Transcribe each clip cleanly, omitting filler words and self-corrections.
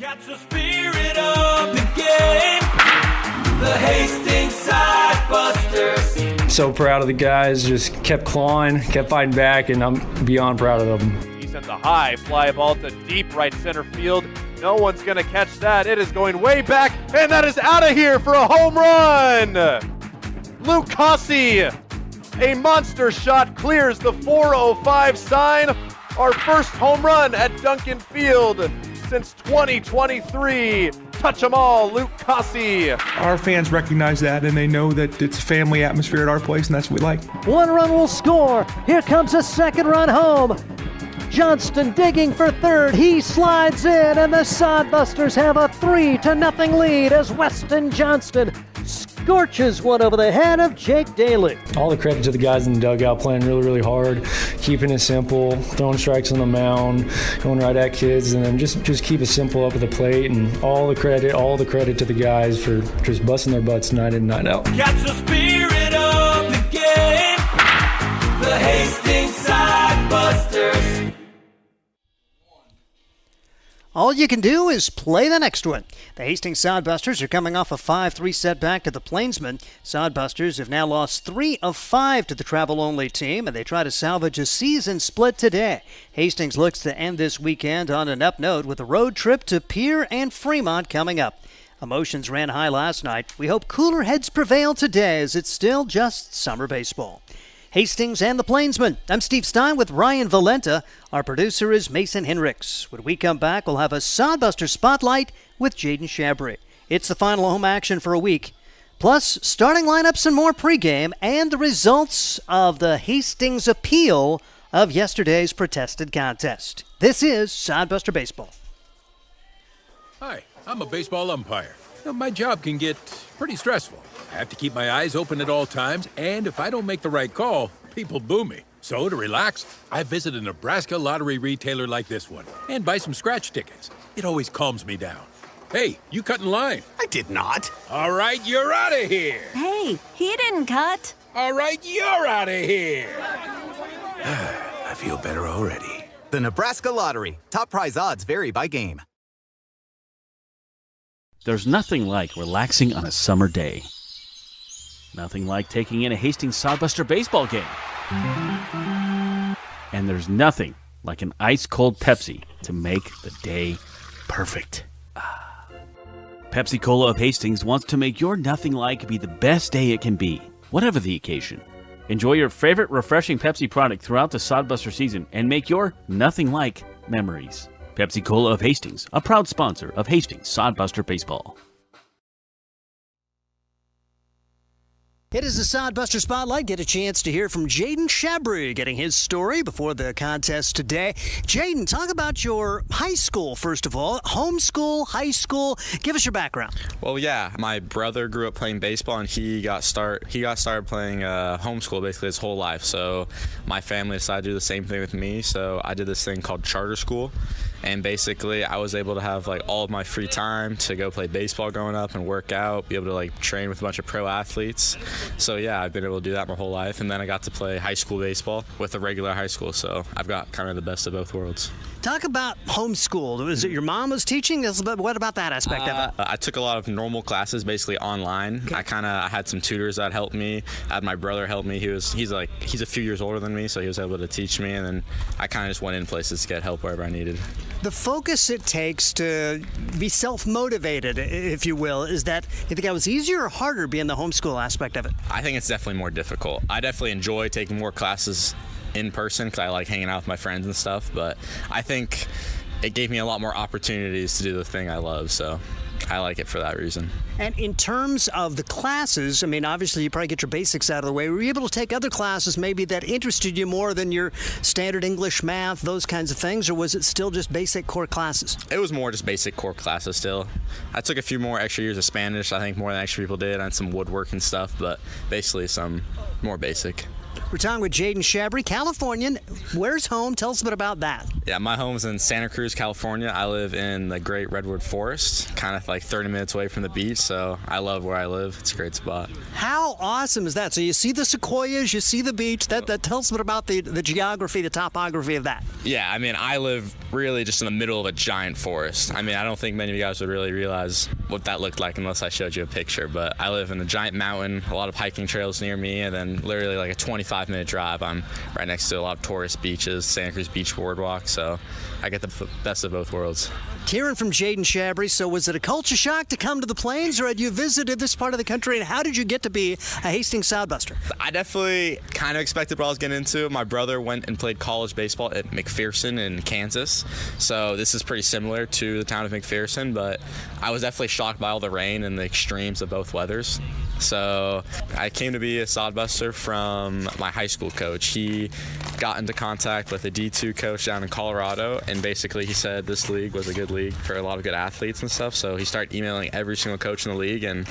Catch the spirit of the game. The Hastings Sodbusters. So proud of the guys, just kept clawing, kept fighting back, and I'm beyond proud of them. He sends a high fly ball to deep right center field. No one's going to catch that. It is going way back, and that is out of here for a home run. Luke Cossey, a monster shot, clears the 405 sign. Our first home run at Duncan Field since 2023. Touch 'em all, Luke Cossey. Our fans recognize that, and they know that it's a family atmosphere at our place, and that's what we like. One run will score. Here comes a second run home. Johnston digging for third. He slides in, and the Sodbusters have a 3-0 lead as Weston Johnston scorches one over the head of Jake Daly. All the credit to the guys in the dugout playing really, really hard, keeping it simple, throwing strikes on the mound, going right at kids, and then just keep it simple up at the plate. And all the credit to the guys for just busting their butts night in, night out. Catch the spirit of the game. The Hastings Sodbusters. All you can do is play the next one. The Hastings Sodbusters are coming off a 5-3 setback to the Plainsmen. Sodbusters have now lost 3 of 5 to the travel-only team, and they try to salvage a season split today. Hastings looks to end this weekend on an up note with a road trip to Pierre and Fremont coming up. Emotions ran high last night. We hope cooler heads prevail today, as it's still just summer baseball. Hastings and the Plainsmen. I'm Steve Stein with Ryan Valenta. Our producer is Mason Hinrichs. When we come back, we'll have a Sodbuster Spotlight with Jaden Shabry. It's the final home action for a week. Plus, starting lineups and more pregame, and the results of the Hastings appeal of yesterday's protested contest. This is Sodbuster Baseball. Hi, I'm a baseball umpire. Now, my job can get pretty stressful. I have to keep my eyes open at all times, and if I don't make the right call, people boo me. So to relax, I visit a Nebraska lottery retailer like this one and buy some scratch tickets. It always calms me down. Hey, you cut in line. I did not. All right, you're out of here. Hey, he didn't cut. All right, you're out of here. I feel better already. The Nebraska Lottery. Top prize odds vary by game. There's nothing like relaxing on a summer day. Nothing like taking in a Hastings Sodbuster baseball game. And there's nothing like an ice-cold Pepsi to make the day perfect. Pepsi Cola of Hastings wants to make your nothing like be the best day it can be, whatever the occasion. Enjoy your favorite refreshing Pepsi product throughout the Sodbuster season and make your nothing like memories. Pepsi Cola of Hastings, a proud sponsor of Hastings Sodbuster Baseball. It is the Sodbuster Spotlight. Get a chance to hear from Jaden Shabry getting his story before the contest today. Jaden, talk about your high school, first of all. Homeschool, high school. Give us your background. Well, yeah, my brother grew up playing baseball, and he got started playing homeschool basically his whole life. So my family decided to do the same thing with me. So I did this thing called charter school. And basically, I was able to have like all of my free time to go play baseball growing up and work out, be able to like train with a bunch of pro athletes. So yeah, I've been able to do that my whole life. And then I got to play high school baseball with a regular high school. So I've got kind of the best of both worlds. Talk about homeschool. Was it your mom was teaching? What about that aspect of it? I took a lot of normal classes basically online. Okay. I had some tutors that helped me. I had my brother help me. He's a few years older than me, so he was able to teach me. And then I kind of just went in places to get help wherever I needed. The focus it takes to be self-motivated, if you will, is that you think that was easier or harder being the homeschool aspect of it? I think it's definitely more difficult. I definitely enjoy taking more classes in person because I like hanging out with my friends and stuff, but I think it gave me a lot more opportunities to do the thing I love, so I like it for that reason. And in terms of the classes, I mean, obviously you probably get your basics out of the way. Were you able to take other classes maybe that interested you more than your standard English, math, those kinds of things, or was it still just basic core classes? It was more just basic core classes still. I took a few more extra years of Spanish, I think more than extra people did, and some woodwork and stuff, but basically some more basic. We're talking with Jaden Shabry, Californian. Where's home? Tell us a bit about that. Yeah, my home's in Santa Cruz, California. I live in the Great Redwood Forest, kind of like 30 minutes away from the beach, so I love where I live. It's a great spot. How awesome is that? So you see the sequoias, you see the beach. That tells us a bit about the geography, the topography of that. Yeah, I mean, I live really just in the middle of a giant forest. I mean, I don't think many of you guys would really realize what that looked like unless I showed you a picture, but I live in a giant mountain, a lot of hiking trails near me, and then literally like a 25-minute drive. I'm right next to a lot of tourist beaches, Santa Cruz Beach Boardwalk, so I get the best of both worlds. Hearing from Jaden Shabry, so was it a culture shock to come to the Plains, or had you visited this part of the country, and how did you get to be a Hastings Sodbuster? I definitely kind of expected what I was getting into. My brother went and played college baseball at McPherson in Kansas, so this is pretty similar to the town of McPherson, but I was definitely shocked by all the rain and the extremes of both weathers. So I came to be a Sodbuster from my high school coach. He got into contact with a D2 coach down in Colorado, and basically he said this league was a good league for a lot of good athletes and stuff. So he started emailing every single coach in the league, and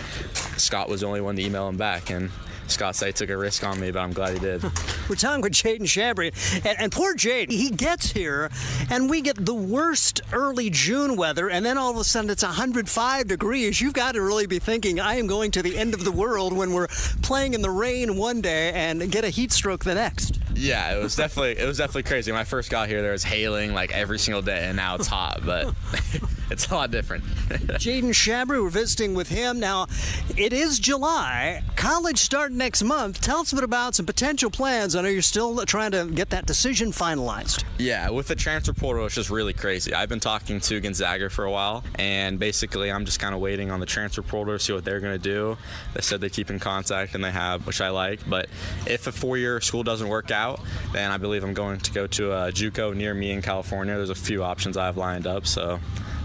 Scott was the only one to email him back. And Scott said he took a risk on me, but I'm glad he did. We're talking with Jaden Shabry, and poor Jaden, he gets here, and we get the worst early June weather, and then all of a sudden it's 105 degrees. You've got to really be thinking, I am going to the end of the world when we're playing in the rain one day and get a heat stroke the next. Yeah, it was definitely crazy. When I first got here, there was hailing like every single day, and now it's hot, but it's a lot different. Jaden Shabry, we're visiting with him. Now, it is July. College starting next month. Tell us a bit about some potential plans. I know you're still trying to get that decision finalized. Yeah, with the transfer portal, it's just really crazy. I've been talking to Gonzaga for a while, and basically I'm just kind of waiting on the transfer portal to see what they're going to do. They said they keep in contact, and they have, which I like. But if a four-year school doesn't work out, then I believe I'm going to go to a JUCO near me in California. There's a few options I have lined up, so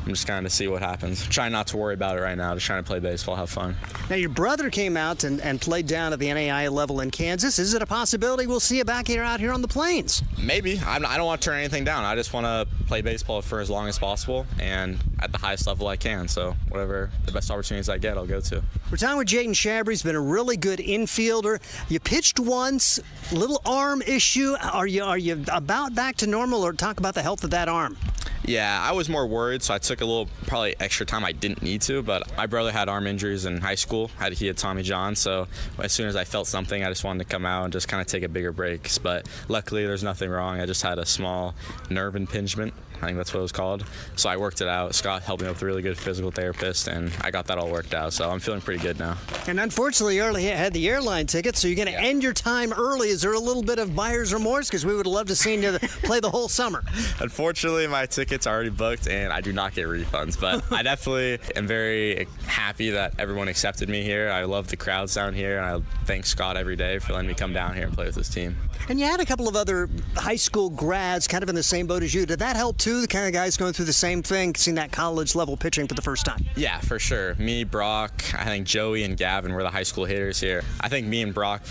I'm just kind of see what happens. Trying not to worry about it right now, just trying to play baseball, have fun. Now, your brother came out and played down at the NAIA level in Kansas. Is it a possibility we'll see you back here out here on the Plains? Maybe. I don't want to turn anything down. I just want to play baseball for as long as possible and at the highest level I can. So whatever the best opportunities I get, I'll go to. We're talking with Jaden Shabry. He's been a really good infielder. You pitched once, little arm issue. Are you about back to normal, or talk about the health of that arm? Yeah, I was more worried, so I took a little, probably extra time I didn't need to, but my brother had arm injuries in high school. He had Tommy John, so as soon as I felt something, I just wanted to come out and just kind of take a bigger break. But luckily, there's nothing wrong. I just had a small nerve impingement. I think that's what it was called. So I worked it out. Scott helped me with a really good physical therapist, and I got that all worked out. So I'm feeling pretty good now. And unfortunately, you already had the airline ticket, so you're going to end your time early. Is there a little bit of buyer's remorse? Because we would have loved to see you play the whole summer. Unfortunately, my tickets are already booked, and I do not get refunds. But I definitely am very happy that everyone accepted me here. I love the crowds down here, and I thank Scott every day for letting me come down here and play with his team. And you had a couple of other high school grads kind of in the same boat as you. Did that help too? The kind of guys going through the same thing, seeing that college level pitching for the first time? Yeah, for sure. Me, Brock, I think Joey and Gavin were the high school hitters here. I think me and Brock,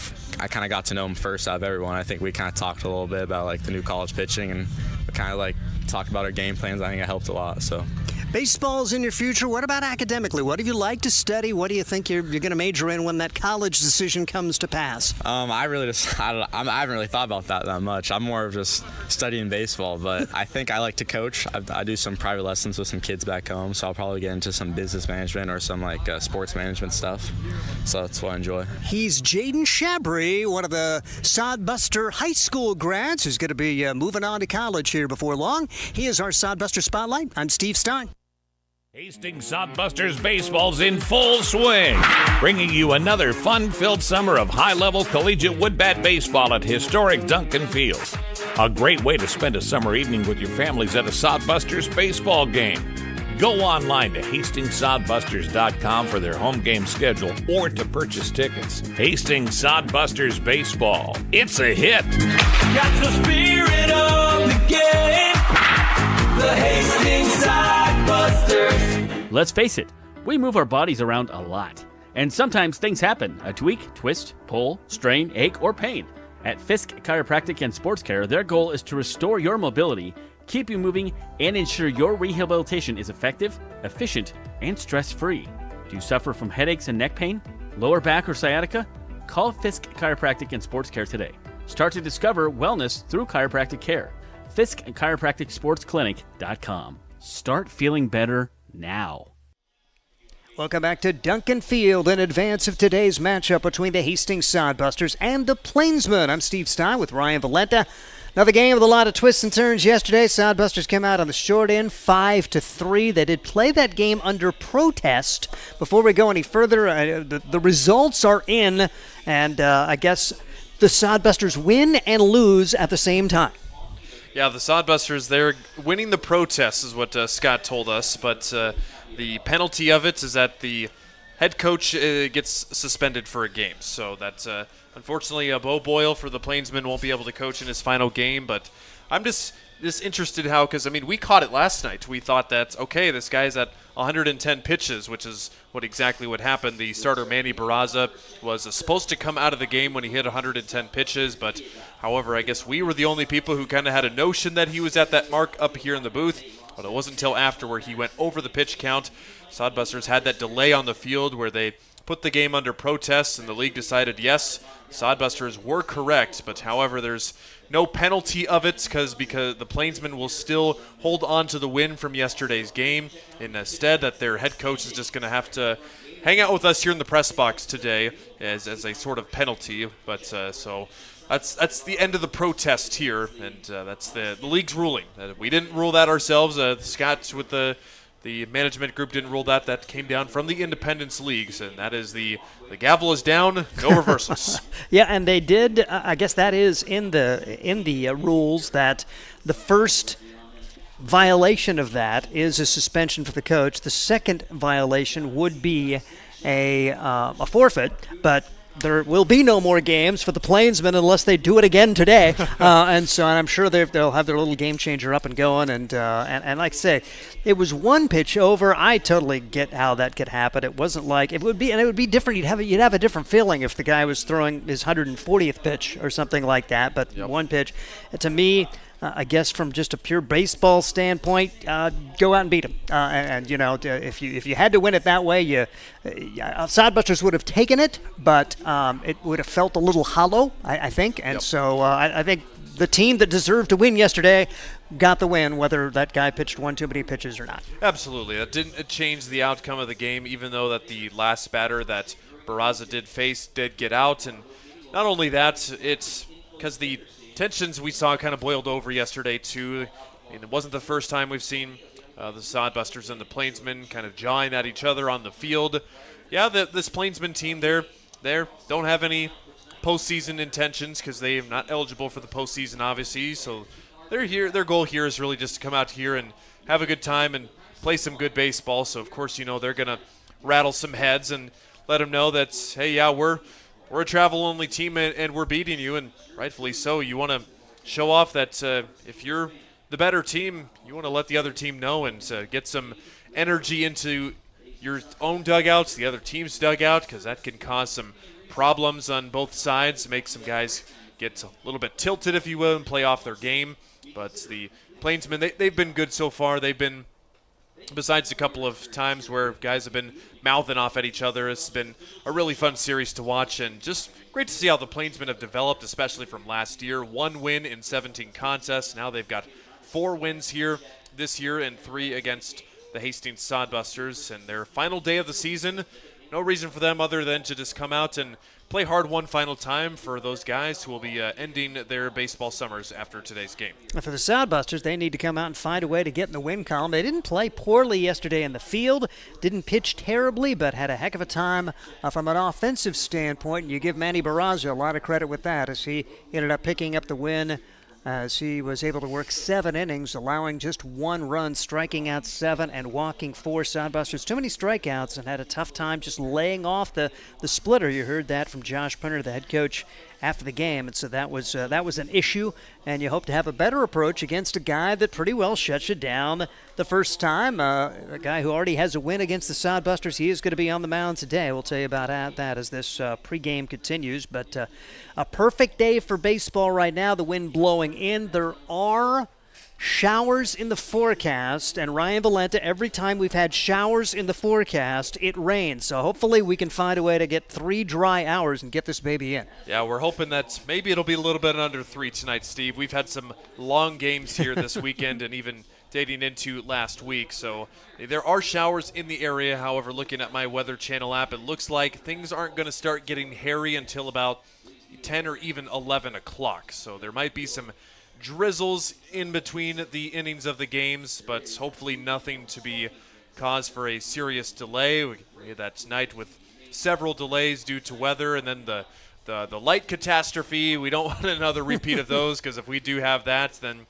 I kind of got to know them first out of everyone. I think we kind of talked a little bit about like the new college pitching, and we kind of like talked about our game plans. I think it helped a lot. So. Baseball's in your future. What about academically? What do you like to study? What do you think you're going to major in when that college decision comes to pass? I haven't really thought about that much. I'm more of just studying baseball, but I think I like to coach. I do some private lessons with some kids back home, so I'll probably get into some business management or some like sports management stuff. So that's what I enjoy. He's Jaden Shabry, one of the Sodbuster high school grads who's going to be moving on to college here before long. He is our Sodbuster Spotlight. I'm Steve Stein. Hastings Sodbusters baseball's in full swing, bringing you another fun-filled summer of high-level collegiate wood-bat baseball at historic Duncan Field. A great way to spend a summer evening with your families at a Sodbusters baseball game. Go online to HastingsSodbusters.com for their home game schedule or to purchase tickets. Hastings Sodbusters baseball. It's a hit. Got the spirit of the game. The Hastings Sodbusters. Let's face it, we move our bodies around a lot. And sometimes things happen. A tweak, twist, pull, strain, ache, or pain. At Fisk Chiropractic and Sports Care, their goal is to restore your mobility, keep you moving, and ensure your rehabilitation is effective, efficient, and stress-free. Do you suffer from headaches and neck pain, lower back or sciatica? Call Fisk Chiropractic and Sports Care today. Start to discover wellness through chiropractic care. Fisk Chiropractic Sports Clinic.com. Start feeling better now. Welcome back to Duncan Field in advance of today's matchup between the Hastings Sodbusters and the Plainsmen. I'm Steve Stein with Ryan Valenta. Another game with a lot of twists and turns yesterday. Sodbusters came out on the short end, 5-3. They did play that game under protest. Before we go any further, the results are in, and I guess the Sodbusters win and lose at the same time. Yeah, the Sodbusters, they're winning the protest is what Scott told us, but the penalty of it is that the head coach gets suspended for a game. So that's unfortunately Bo Boyle for the Plainsmen won't be able to coach in his final game, but I'm just interested how, because, I mean, we caught it last night. We thought that, okay, this guy's at 110 pitches, which is exactly what happened. The starter, Manny Barraza, was supposed to come out of the game when he hit 110 pitches, but however, I guess we were the only people who kind of had a notion that he was at that mark up here in the booth, but it wasn't until after where he went over the pitch count. Sodbusters had that delay on the field where they put the game under protest, and the league decided, yes, Sodbusters were correct, but however, there's no penalty of it because the Plainsmen will still hold on to the win from yesterday's game. Instead, that their head coach is just going to have to hang out with us here in the press box today as a sort of penalty. But so that's the end of the protest here, and that's the league's ruling. We didn't rule that ourselves. Scott with the management group didn't rule that. That came down from the Independence Leagues, and that is the gavel is down, no reversals. Yeah, and they did. I guess that is in the rules that the first violation of that is a suspension for the coach. The second violation would be a forfeit, but there will be no more games for the Plainsmen unless they do it again today. And I'm sure they'll have their little game changer up and going. And like I say, it was one pitch over. I totally get how that could happen. It wasn't like it would be different. You'd have a different feeling if the guy was throwing his 140th pitch or something like that. But one pitch, to me, I guess from just a pure baseball standpoint, go out and beat them. If you had to win it that way, Sodbusters would have taken it, but it would have felt a little hollow, I think. And so I think the team that deserved to win yesterday got the win, whether that guy pitched one too many pitches or not. Absolutely. That didn't change the outcome of the game, even though that the last batter that Barraza did face did get out. And not only that, it's because the tensions we saw kind of boiled over yesterday, too. I mean, it wasn't the first time we've seen the Sodbusters and the Plainsmen kind of jawing at each other on the field. Yeah, this Plainsmen team, they don't have any postseason intentions because they're not eligible for the postseason, obviously. So they're here. Their goal here is really just to come out here and have a good time and play some good baseball. So, of course, they're going to rattle some heads and let them know that, hey, yeah, we're a travel-only team and we're beating you, and rightfully so. You want to show off that if you're the better team, you want to let the other team know and get some energy into your own dugouts, the other team's dugout, because that can cause some problems on both sides, make some guys get a little bit tilted, if you will, and play off their game. But the Plainsmen, they've been good so far. They've been, besides a couple of times where guys have been mouthing off at each other, it's been a really fun series to watch, and just great to see how the Plainsmen have developed, especially from last year. 1 win in 17 contests. Now they've got 4 wins here this year and 3 against the Hastings Sodbusters. And their final day of the season, no reason for them other than to just come out and play hard one final time for those guys who will be ending their baseball summers after today's game. For the Sodbusters, they need to come out and find a way to get in the win column. They didn't play poorly yesterday in the field, didn't pitch terribly, but had a heck of a time from an offensive standpoint. And you give Manny Barraza a lot of credit with that, as he ended up picking up the win, as he was able to work 7 innings, allowing just 1 run, striking out 7 and walking 4. Sodbusters, too many strikeouts, and had a tough time just laying off the splitter. You heard that from Josh Printer, the head coach, after the game, and so that was an issue, and you hope to have a better approach against a guy that pretty well shuts you down the first time, a guy who already has a win against the Sodbusters. He is going to be on the mound today. We'll tell you about that as this pregame continues, but a perfect day for baseball right now, the wind blowing in. There are showers in the forecast, and Ryan Valenta, every time we've had showers in the forecast, it rains. So hopefully we can find a way to get 3 dry hours and get this baby in. Yeah, we're hoping that maybe it'll be a little bit under 3 tonight, Steve. We've had some long games here this weekend and even dating into last week. So there are showers in the area. However, looking at my Weather Channel app, it looks like things aren't going to start getting hairy until about 10 or even 11 o'clock. So there might be some drizzles in between the innings of the games, but hopefully nothing to be cause for a serious delay. We had that tonight with several delays due to weather, and then the light catastrophe. We don't want another repeat of those, because if we do have that, then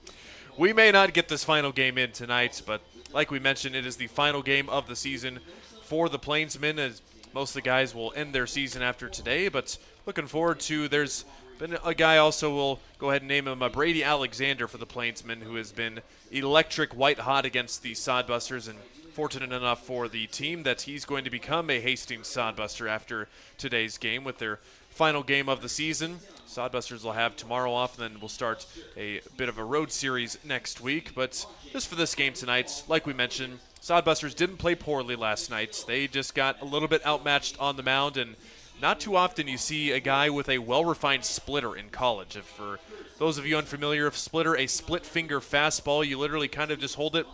we may not get this final game in tonight. But like we mentioned, it is the final game of the season for the Plainsmen, as most of the guys will end their season after today. But looking forward to, there's been a guy also, we'll go ahead and name him, Brady Alexander for the Plainsmen, who has been electric white hot against the Sodbusters, and fortunate enough for the team that he's going to become a Hastings Sodbuster after today's game with their final game of the season. Sodbusters will have tomorrow off, and then we'll start a bit of a road series next week. But just for this game tonight, like we mentioned, Sodbusters didn't play poorly last night. They just got a little bit outmatched on the mound, and not too often you see a guy with a well-refined splitter in college. If for those of you unfamiliar, if splitter, a split-finger fastball, you literally kind of just hold it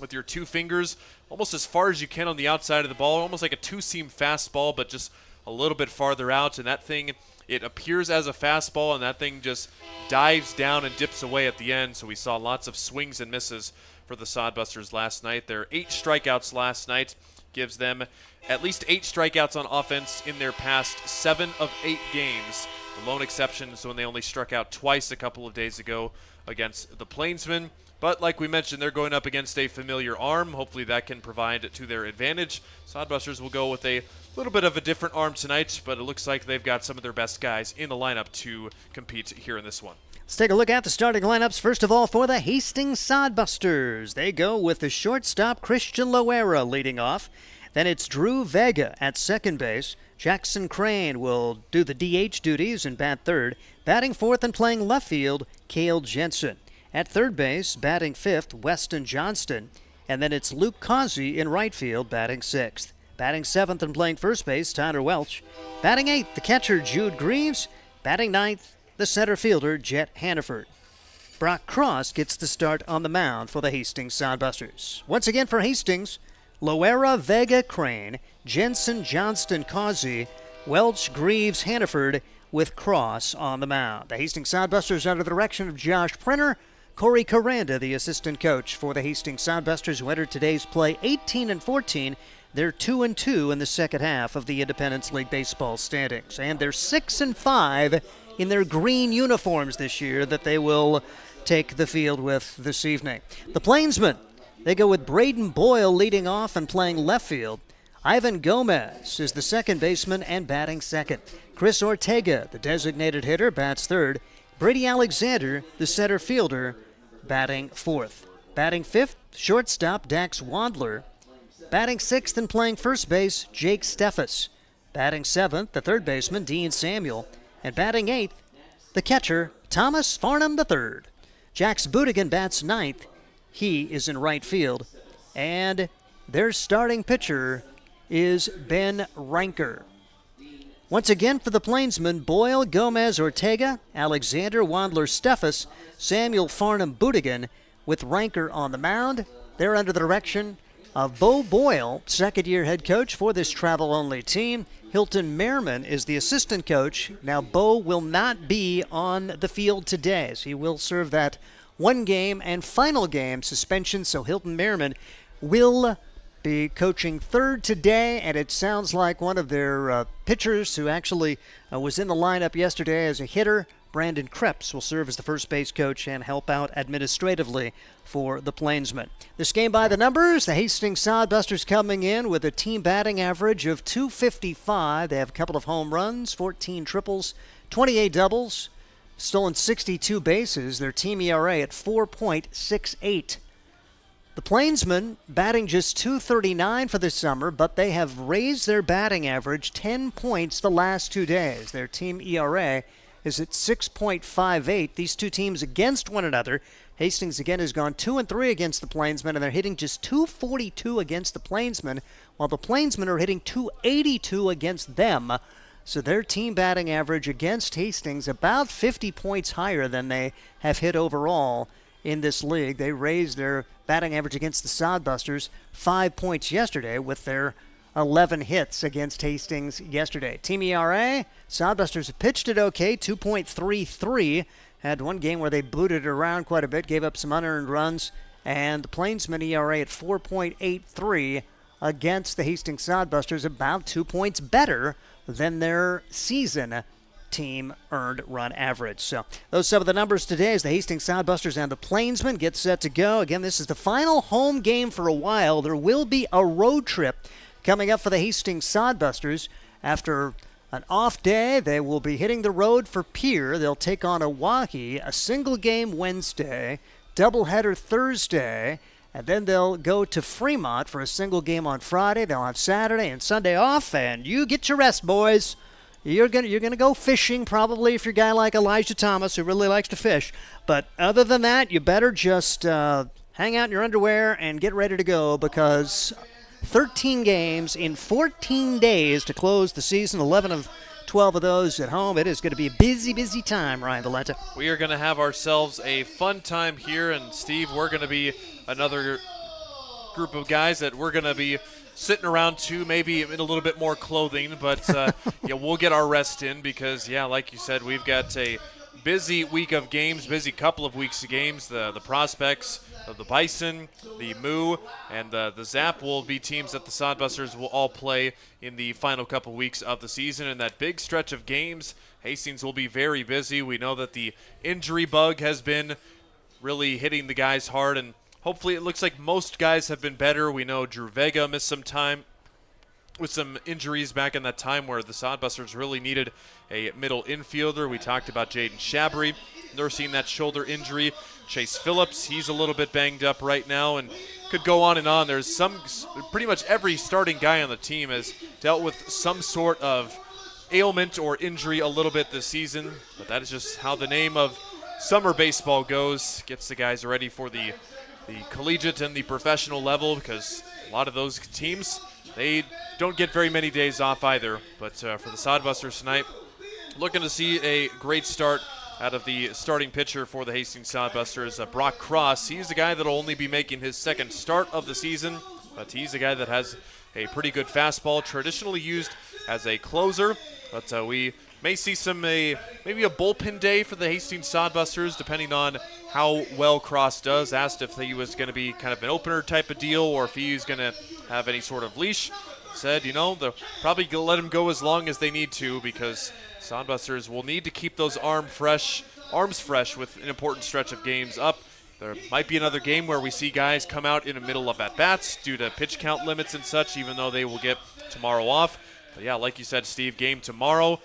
with your 2 fingers almost as far as you can on the outside of the ball, almost like a 2-seam fastball, but just a little bit farther out. And that thing, it appears as a fastball, and that thing just dives down and dips away at the end. So we saw lots of swings and misses for the Sodbusters last night. Their 8 strikeouts last night gives them at least 8 strikeouts on offense in their past 7 of 8 games. The lone exception is when they only struck out twice a couple of days ago against the Plainsmen. But like we mentioned, they're going up against a familiar arm. Hopefully that can provide to their advantage. Sodbusters will go with a little bit of a different arm tonight, but it looks like they've got some of their best guys in the lineup to compete here in this one. Let's take a look at the starting lineups. First of all, for the Hastings Sodbusters, they go with the shortstop Christian Loera leading off. Then it's Drew Vega at second base. Jackson Crane will do the DH duties and bat third. Batting fourth and playing left field, Cale Jensen. At third base, batting fifth, Weston Johnston. And then it's Luke Causey in right field, batting sixth. Batting seventh and playing first base, Tyler Welch. Batting eighth, the catcher, Jude Greaves. Batting ninth, the center fielder, Jet Hannaford. Brock Cross gets the start on the mound for the Hastings Sodbusters. Once again for Hastings, Loera, Vega, Crane, Jensen, Johnston, Causey, Welch, Greaves, Hannaford, with Cross on the mound. The Hastings Sodbusters under the direction of Josh Printer. Corey Caranda, the assistant coach for the Hastings Sodbusters, who entered today's play 18-14. They're 2-2 in the second half of the Independence League baseball standings. And they're 6-5 in their green uniforms this year that they will take the field with this evening. The Plainsmen, they go with Braden Boyle leading off and playing left field. Ivan Gomez is the second baseman and batting second. Chris Ortega, the designated hitter, bats third. Brady Alexander, the center fielder, batting fourth. Batting fifth, shortstop Dax Wadler. Batting sixth and playing first base, Jake Steffes. Batting seventh, the third baseman, Dean Samuel. And batting eighth, the catcher, Thomas Farnham III. Jax Budigan bats ninth. He is in right field. And their starting pitcher is Ben Ranker. Once again for the Plainsmen, Boyle, Gomez, Ortega, Alexander, Wadler, Steffes, Samuel, Farnham, Budigan, with Ranker on the mound. They're under the direction of Bo Boyle, second-year head coach for this travel-only team. Hilton Merriman is the assistant coach. Now, Bo will not be on the field today, so he will serve that one game and final game suspension, so Hilton Merriman will be coaching third today, and it sounds like one of their pitchers who actually was in the lineup yesterday as a hitter, Brandon Krebs, will serve as the first base coach and help out administratively for the Plainsmen. This game by the numbers, the Hastings Sodbusters coming in with a team batting average of .255. They have a couple of home runs, 14 triples, 28 doubles, stolen 62 bases. Their team ERA at 4.68. The Plainsmen batting just .239 for the summer, but they have raised their batting average 10 points the last 2 days. Their team ERA is at 6.58. These two teams against one another. Hastings again has gone 2-3 against the Plainsmen, and they're hitting just .242 against the Plainsmen, while the Plainsmen are hitting .282 against them. So their team batting average against Hastings about 50 points higher than they have hit overall in this league. They raised their batting average against the Sodbusters 5 points yesterday with their 11 hits against Hastings yesterday. Team ERA, Sodbusters have pitched it okay, 2.33. Had one game where they booted it around quite a bit, gave up some unearned runs, and the Plainsmen ERA at 4.83 against the Hastings Sodbusters, about 2 points better than their season team earned run average. So those are some of the numbers today as the Hastings Sodbusters and the Plainsmen get set to go. Again, this is the final home game for a while. There will be a road trip coming up for the Hastings Sodbusters. After an off day, they will be hitting the road for Pierre. They'll take on Oahe, a single game Wednesday, doubleheader Thursday, and then they'll go to Fremont for a single game on Friday. They'll have Saturday and Sunday off, and you get your rest, boys. You're gonna go fishing probably if you're a guy like Elijah Thomas who really likes to fish. But other than that, you better just hang out in your underwear and get ready to go, because 13 games in 14 days to close the season, 11 of 12 of those at home. It is going to be a busy, busy time, Ryan Valenta. We are going to have ourselves a fun time here, and Steve, we're going to be another group of guys that we're going to be sitting around too, maybe in a little bit more clothing, but yeah, we'll get our rest in because, yeah, like you said, we've got a busy week of games, busy couple of weeks of games. The prospects of the Bison, the Moo, and the Zap will be teams that the Sodbusters will all play in the final couple weeks of the season. And that big stretch of games, Hastings will be very busy. We know that the injury bug has been really hitting the guys hard, and hopefully it looks like most guys have been better. We know Drew Vega missed some time with some injuries back in that time where the Sodbusters really needed a middle infielder. We talked about Jaden Shabry nursing that shoulder injury. Chase Phillips, he's a little bit banged up right now, and could go on and on. There's pretty much every starting guy on the team has dealt with some sort of ailment or injury a little bit this season, but that is just how the name of summer baseball goes. Gets the guys ready for the collegiate and the professional level, because a lot of those teams, they don't get very many days off either. But for the Sodbusters tonight, looking to see a great start out of the starting pitcher for the Hastings Sodbusters, Brock Cross. He's the guy that will only be making his second start of the season, but he's the guy that has a pretty good fastball, traditionally used as a closer. But we may see maybe a bullpen day for the Hastings Sodbusters, depending on how well Cross does. Asked if he was going to be kind of an opener type of deal or if he was going to have any sort of leash. Said, they'll probably let him go as long as they need to, because Sodbusters will need to keep those arms fresh with an important stretch of games up. There might be another game where we see guys come out in the middle of at-bats due to pitch count limits and such, even though they will get tomorrow off. But yeah, like you said, Steve, game tomorrow,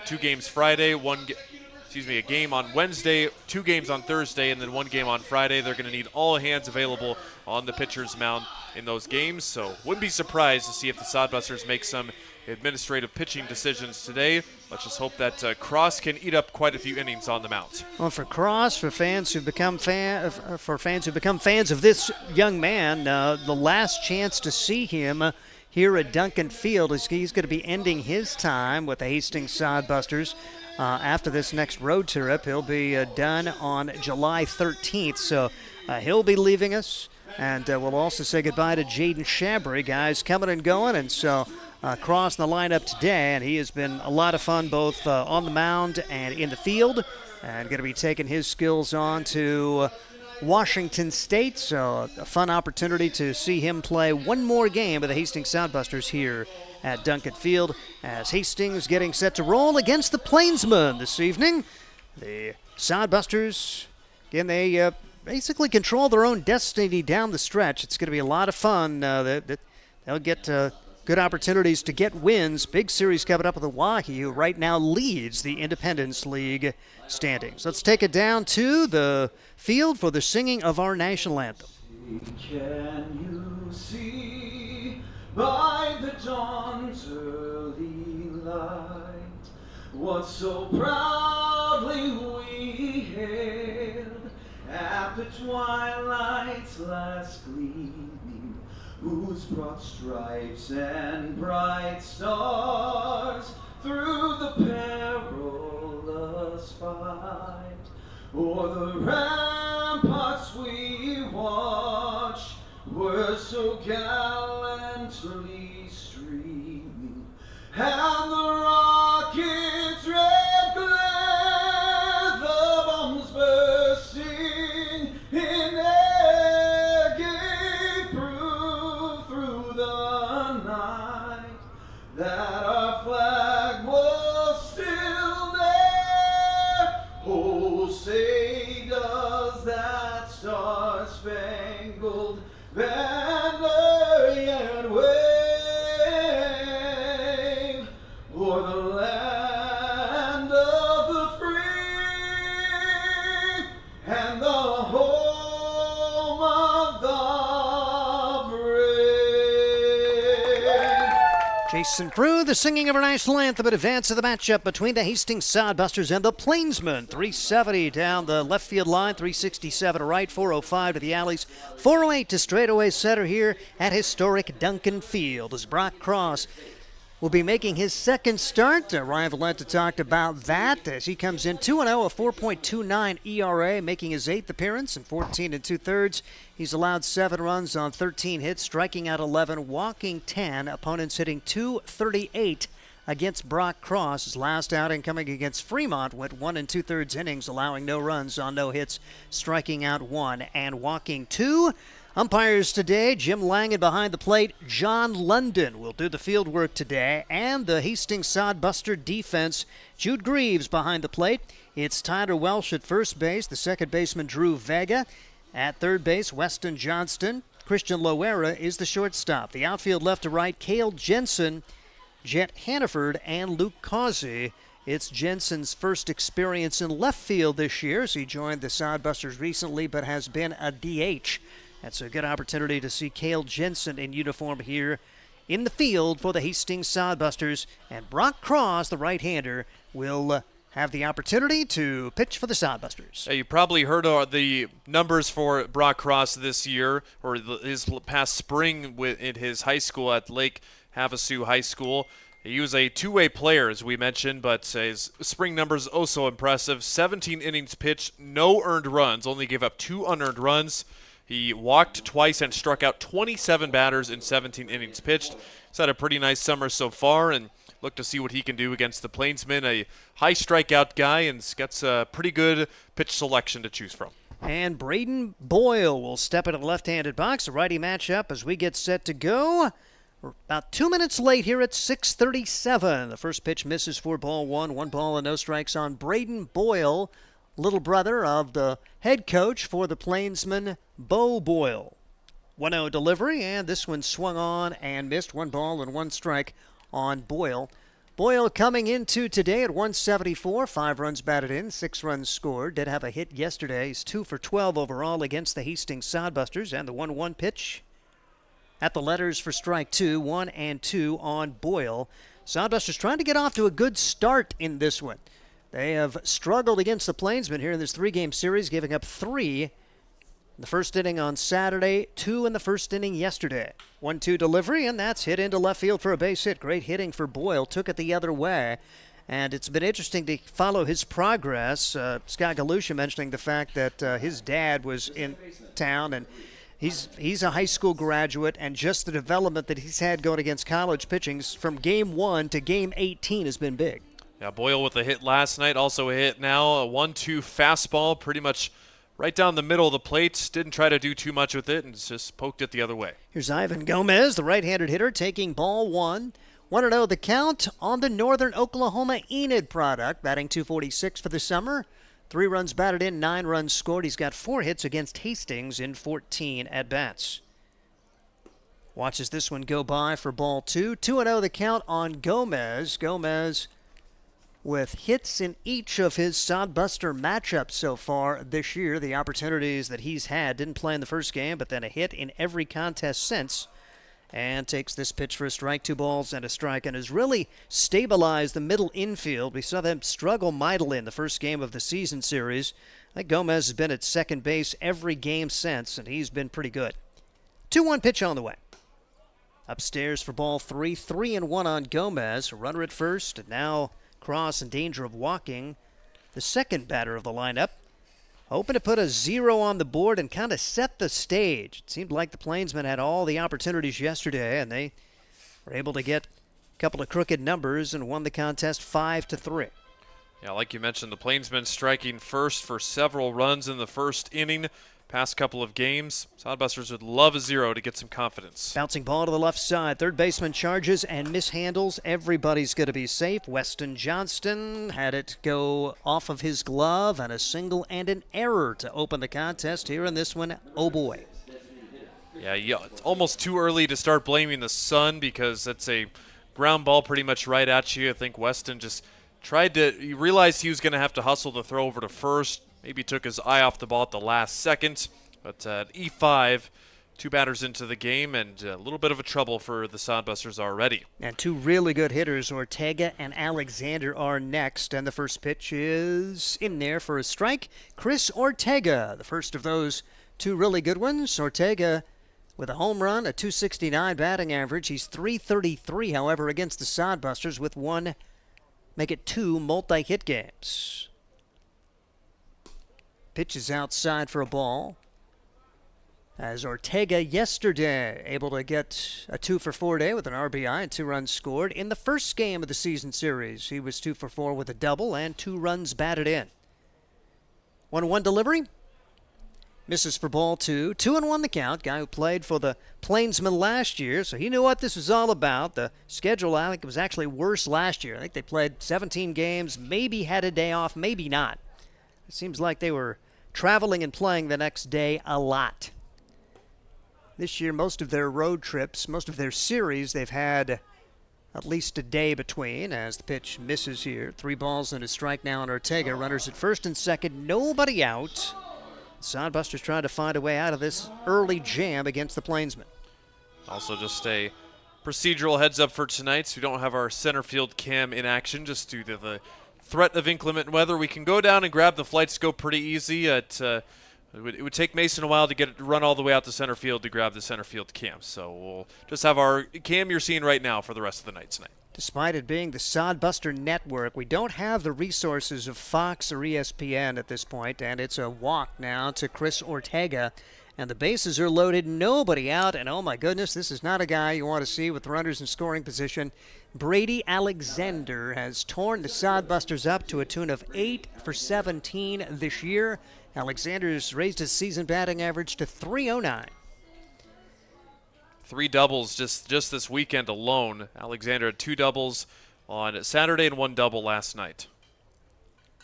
2 games Friday, a game on Wednesday, 2 games on Thursday, and then 1 game on Friday. They're going to need all hands available on the pitcher's mound in those games, so wouldn't be surprised to see if the Sodbusters make some administrative pitching decisions today. Let's just hope that Cross can eat up quite a few innings on the mound. Well, for Cross, for fans who become fans of this young man, the last chance to see him here at Duncan Field is he's going to be ending his time with the Hastings Sodbusters. After this next road trip, he'll be done on July 13th, so he'll be leaving us. And we'll also say goodbye to Jaden Shabry, guys coming and going. And so Cross in the lineup today, and he has been a lot of fun both on the mound and in the field, and going to be taking his skills on to Washington State. So a fun opportunity to see him play one more game with the Hastings Sodbusters here at Duncan Field, as Hastings getting set to roll against the Plainsmen this evening. The Sodbusters, again, they basically control their own destiny down the stretch. It's going to be a lot of fun. They'll get good opportunities to get wins. Big series coming up with Oahe, who right now leads the Independence League standings. Let's take it down to the field for the singing of our national anthem. Can you see by the dawn's early light what so proud the twilight's last gleaming, whose broad stripes and bright stars through the perilous fight o'er the ramparts we watched were so gallantly streaming, and the rocket's red glare, the bombs bursting in air, gave proof through the night that our flag was still there. Oh, say does that star-spangled banner yet wave o'er the land of the free and the home of the brave. Jason Frew, the singing of our national anthem in advance of the matchup between the Hastings Sodbusters and the Plainsmen. 370 down the left field line, 367 to right, 405 to the alleys, 408 to straightaway center here at historic Duncan Field as Brock Cross will be making his second start. Ryan Valenta talked about that as he comes in 2-0, a 4.29 ERA, making his 8th appearance in 14 2/3. He's allowed 7 runs on 13 hits, striking out 11, walking 10. Opponents hitting .238 against Brock Cross. His last outing coming against Fremont went 1 2/3 innings, allowing no runs on no hits, striking out 1 and walking 2. Umpires today, Jim Langan behind the plate. John London will do the field work today. And the Hastings Sodbuster defense, Jude Greaves behind the plate. It's Tyler Welsh at first base. The second baseman, Drew Vega. At third base, Weston Johnston. Christian Loera is the shortstop. The outfield left to right, Cale Jensen, Jet Hannaford, and Luke Causey. It's Jensen's first experience in left field this year, as he joined the Sodbusters recently, but has been a DH. That's a good opportunity to see Cale Jensen in uniform here in the field for the Hastings Sodbusters. And Brock Cross, the right-hander, will have the opportunity to pitch for the Sodbusters. You probably heard the numbers for Brock Cross this year, or his past spring in his high school at Lake Havasu High School. He was a two-way player, as we mentioned, but his spring numbers also impressive. 17 innings pitched, no earned runs, only gave up 2 unearned runs. He walked twice and struck out 27 batters in 17 innings pitched. He's had a pretty nice summer so far, and look to see what he can do against the Plainsmen, a high strikeout guy, and gets a pretty good pitch selection to choose from. And Braden Boyle will step into the left-handed box, a righty matchup as we get set to go. We're about 2 minutes late here at 6:37. The first pitch misses for ball 1. 1 ball and no strikes on Braden Boyle, little brother of the head coach for the Plainsmen, Bo Boyle. 1-0 delivery, and this one swung on and missed. 1 ball and 1 strike on Boyle. Boyle coming into today at 174, 5 runs batted in, 6 runs scored. Did have a hit yesterday. He's 2 for 12 overall against the Hastings Sodbusters, and the 1-1 pitch at the letters for strike 2, 1 and 2 on Boyle. Sodbusters trying to get off to a good start in this one. They have struggled against the Plainsmen here in this 3-game series, giving up 3 in the first inning on Saturday, 2 in the first inning yesterday. 1-2 delivery, and that's hit into left field for a base hit. Great hitting for Boyle. Took it the other way. And it's been interesting to follow his progress. Scott Galusha mentioning the fact that his dad was in town, and he's a high school graduate, and just the development that he's had going against college pitchings from game 1 to game 18 has been big. Yeah, Boyle with a hit last night, also a hit now. A 1-2 fastball, pretty much right down the middle of the plate. Didn't try to do too much with it and just poked it the other way. Here's Ivan Gomez, the right-handed hitter, taking ball 1. 1-0 the count on the Northern Oklahoma Enid product, batting .246 for the summer. 3 runs batted in, 9 runs scored. He's got 4 hits against Hastings in 14 at-bats. Watches this one go by for ball 2. 2-0 the count on Gomez. Gomez with hits in each of his Sodbuster matchups so far this year. The opportunities that he's had, didn't play in the first game, but then a hit in every contest since. and takes this pitch for a strike, 2 balls and a strike, and has really stabilized the middle infield. We saw them struggle mightily in the first game of the season series. I think Gomez has been at second base every game since, and he's been pretty good. 2-1 pitch on the way. Upstairs for ball 3, 3-1 on Gomez. A runner at first, and now Cross in danger of walking. The second batter of the lineup, hoping to put a 0 on the board and kind of set the stage. It seemed like the Plainsmen had all the opportunities yesterday, and they were able to get a couple of crooked numbers and won the contest 5-3. Yeah, like you mentioned, the Plainsmen striking first for several runs in the first inning. Past couple of games, Sodbusters would love a 0 to get some confidence. Bouncing ball to the left side. Third baseman charges and mishandles. Everybody's going to be safe. Weston Johnston had it go off of his glove, and a single and an error to open the contest here in this one. Oh boy. Yeah, it's almost too early to start blaming the sun because that's a ground ball pretty much right at you. I think Weston just he realized he was going to have to hustle the throw over to first. Maybe took his eye off the ball at the last second. But at E5, 2 batters into the game, and a little bit of a trouble for the Sodbusters already. And 2 really good hitters, Ortega and Alexander, are next. And the first pitch is in there for a strike. Chris Ortega, the first of those 2 really good ones. Ortega with a home run, a .269 batting average. He's .333, however, against the Sodbusters with 1, make it 2 multi-hit games. Pitch is outside for a ball. As Ortega yesterday able to get a 2 for 4 day with an RBI and 2 runs scored. In the first game of the season series, he was 2 for 4 with a double and 2 runs batted in. 1-1 delivery. Misses for ball 2. 2-1 the count. Guy who played for the Plainsmen last year, so he knew what this was all about. The schedule, I think, was actually worse last year. I think they played 17 games, maybe had a day off, maybe not. It seems like they were traveling and playing the next day a lot. This year, most of their road trips, most of their series, they've had at least a day between as the pitch misses here. 3 balls and a strike now on Ortega. Runners at first and second, nobody out. Sodbusters trying to find a way out of this early jam against the Plainsmen. Also just a procedural heads up for tonight, so we don't have our center field cam in action just due to the threat of inclement weather. We can go down and grab the flight scope pretty easy. It would take Mason a while to run all the way out to center field to grab the center field cam. So we'll just have our cam you're seeing right now for the rest of the night tonight. Despite it being the Sodbuster Network, we don't have the resources of Fox or ESPN at this point, and it's a walk now to Chris Ortega. And the bases are loaded, nobody out, and oh my goodness, this is not a guy you want to see with runners in scoring position. Brady Alexander has torn the Sodbusters up to a tune of 8 for 17 this year. Alexander's raised his season batting average to .309. 3 doubles just this weekend alone. Alexander had 2 doubles on Saturday and 1 double last night.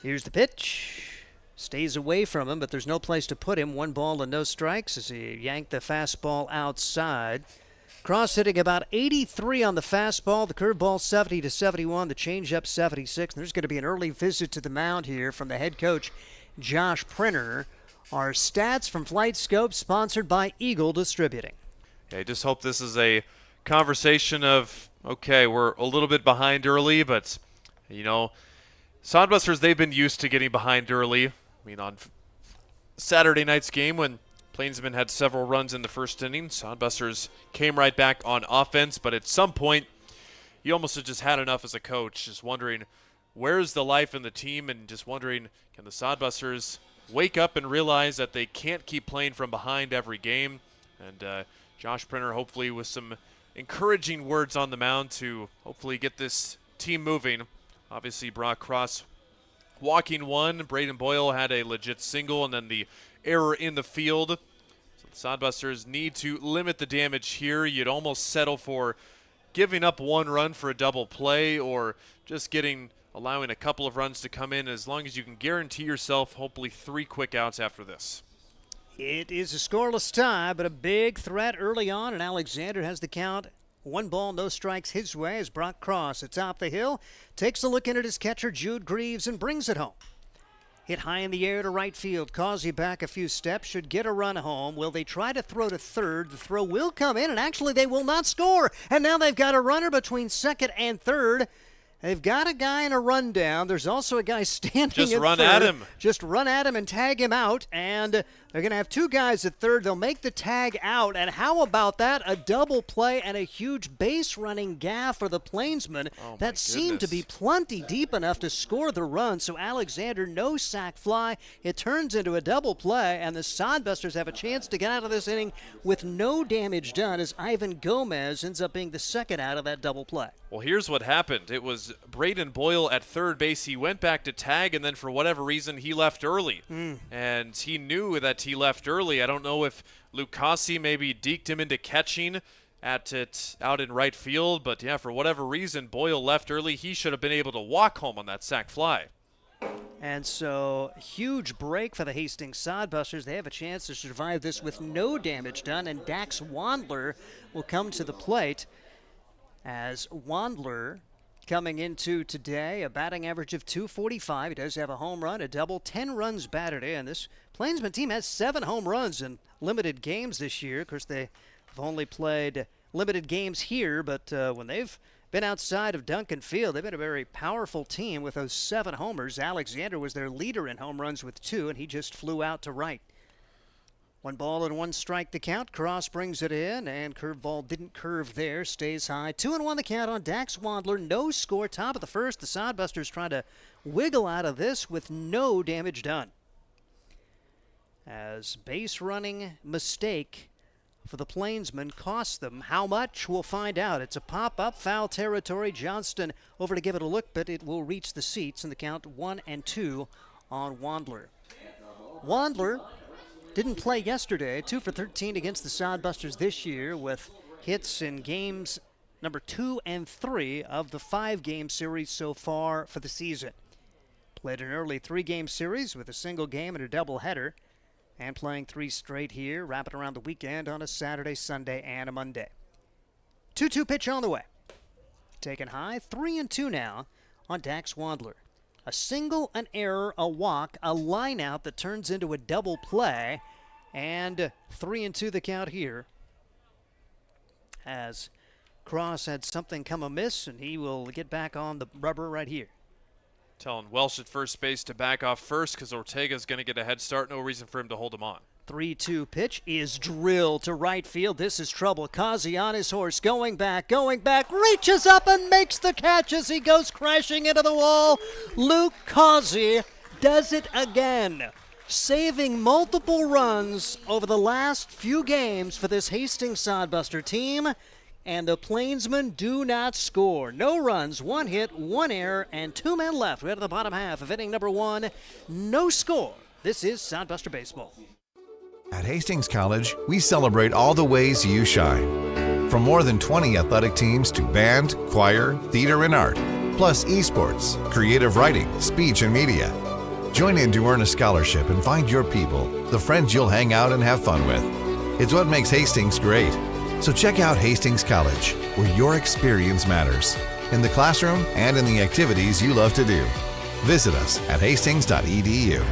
Here's the pitch. Stays away from him, but there's no place to put him. 1 ball and no strikes as he yanked the fastball outside. Cross hitting about 83 on the fastball, the curveball 70 to 71, the changeup 76. And there's going to be an early visit to the mound here from the head coach, Josh Printer. Our stats from Flight Scope, sponsored by Eagle Distributing. Yeah, I just hope this is a conversation of, okay, we're a little bit behind early, but, Sodbusters, they've been used to getting behind early. I mean, on Saturday night's game when Plainsmen had several runs in the first inning, Sodbusters came right back on offense, but at some point, you almost have just had enough as a coach, just wondering, where's the life in the team, and just wondering, can the Sodbusters wake up and realize that they can't keep playing from behind every game? And Josh Printer, hopefully with some encouraging words on the mound to hopefully get this team moving. Obviously, Brock Cross walking 1. Braden Boyle had a legit single, and then the error in the field. So the Sodbusters need to limit the damage here. You'd almost settle for giving up 1 run for a double play, or just allowing a couple of runs to come in, as long as you can guarantee yourself hopefully 3 quick outs after this. It is a scoreless tie, but a big threat early on, and Alexander has the count. 1 ball, no strikes his way as Brock Cross atop the hill takes a look in at his catcher, Jude Greaves, and brings it home. Hit high in the air to right field. Causey back a few steps. Should get a run home. Will they try to throw to third? The throw will come in, and actually they will not score. And now they've got a runner between second and third. They've got a guy in a rundown. There's also a guy standing Just at run third. at him. Just run at him and tag him out. And they're going to have two guys at third. They'll make the tag out. And how about that? A double play and a huge base running gaff for the Plainsmen. That seemed to be plenty deep enough to score the run. So Alexander, no sac fly. It turns into a double play, and the Sodbusters have a chance to get out of this inning with no damage done as Ivan Gomez ends up being the second out of that double play. Well, here's what happened. It was Braden Boyle at third base. He went back to tag, and then for whatever reason, he left early. And he knew that he left early. I don't know if Lucasi maybe deked him into catching at it out in right field, but yeah, for whatever reason, Boyle left early. He should have been able to walk home on that sac fly. And so, huge break for the Hastings Sodbusters. They have a chance to survive this with no damage done, and Dax Wandler will come to the plate. As Wandler coming into today, a batting average of .245. He does have a home run, a double, 10 runs batted in. This Plainsman team has 7 home runs in limited games this year. Of course, they have only played limited games here, but when they've been outside of Duncan Field, they've been a very powerful team with those 7 homers. Alexander was their leader in home runs with 2, and he just flew out to right. 1 ball and 1 strike the count. Cross brings it in, and curveball didn't curve there. Stays high. 2-1 the count on Dax Wandler. No score. Top of the first. The Sodbusters trying to wiggle out of this with no damage done. As base running mistake for the Plainsmen cost them. How much? We'll find out. It's a pop-up, foul territory. Johnston over to give it a look, but it will reach the seats, and the count 1-2 on Wandler. Wandler didn't play yesterday. 2 for 13 against the Sodbusters this year with hits in games number 2 and 3 of the 5-game series so far for the season. Played an early 3-game series with a single game and a doubleheader, and playing 3 straight here, wrapping around the weekend on a Saturday, Sunday, and a Monday. 2-2 pitch on the way. Taken high, 3-2 now on Dax Wandler. A single, an error, a walk, a line out that turns into a double play, and 3-2 the count here. As Cross had something come amiss, and he will get back on the rubber right here. Telling Welsh at first base to back off first because Ortega's going to get a head start. No reason for him to hold him on. 3-2 pitch is drilled to right field. This is trouble. Causey on his horse, going back, reaches up and makes the catch as he goes crashing into the wall. Luke Causey does it again, saving multiple runs over the last few games for this Hastings Sodbuster team. And the Plainsmen do not score. No runs, 1 hit, 1 error, and 2 men left. We're at the bottom half of inning number 1. No score. This is Sodbuster Baseball. At Hastings College, we celebrate all the ways you shine. From more than 20 athletic teams to band, choir, theater, and art, plus esports, creative writing, speech, and media. Join in to earn a scholarship and find your people, the friends you'll hang out and have fun with. It's what makes Hastings great. So check out Hastings College, where your experience matters, in the classroom and in the activities you love to do. Visit us at hastings.edu.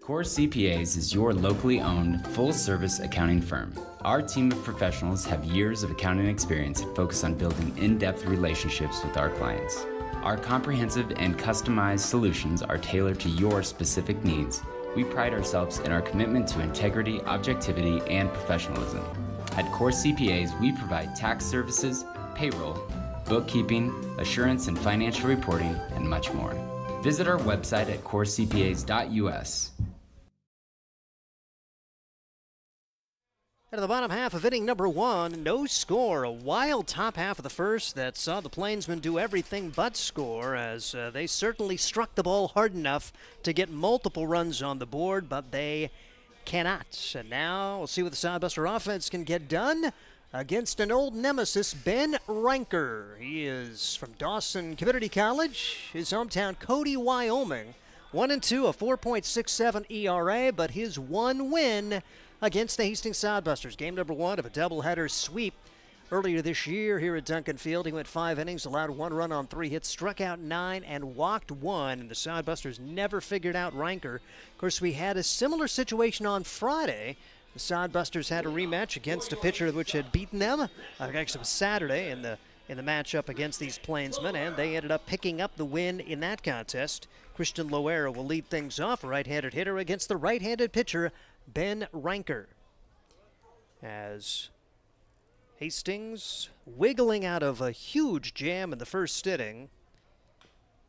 Core CPAs is your locally owned, full-service accounting firm. Our team of professionals have years of accounting experience and focus on building in-depth relationships with our clients. Our comprehensive and customized solutions are tailored to your specific needs. We pride ourselves in our commitment to integrity, objectivity, and professionalism. At Core CPAs, we provide tax services, payroll, bookkeeping, assurance and financial reporting, and much more. Visit our website at corecpas.us. At the bottom half of inning number 1, no score. A wild top half of the first that saw the Plainsmen do everything but score, as they certainly struck the ball hard enough to get multiple runs on the board, but they cannot. And now we'll see what the Sodbuster offense can get done against an old nemesis, Ben Ranker. He is from Dawson Community College, his hometown Cody, Wyoming. 1-2, a 4.67 ERA, but his one win against the Hastings Sodbusters. Game number 1 of a doubleheader sweep earlier this year here at Duncan Field. He went 5 innings, allowed 1 run on 3 hits, struck out 9, and walked 1. And the Sodbusters never figured out Ranker. Of course, we had a similar situation on Friday. The Sodbusters had a rematch against a pitcher which had beaten them. Actually, it was Saturday in the matchup against these Plainsmen, and they ended up picking up the win in that contest. Christian Loera will lead things off, a right-handed hitter against the right-handed pitcher, Ben Ranker. As Hastings wiggling out of a huge jam in the first inning.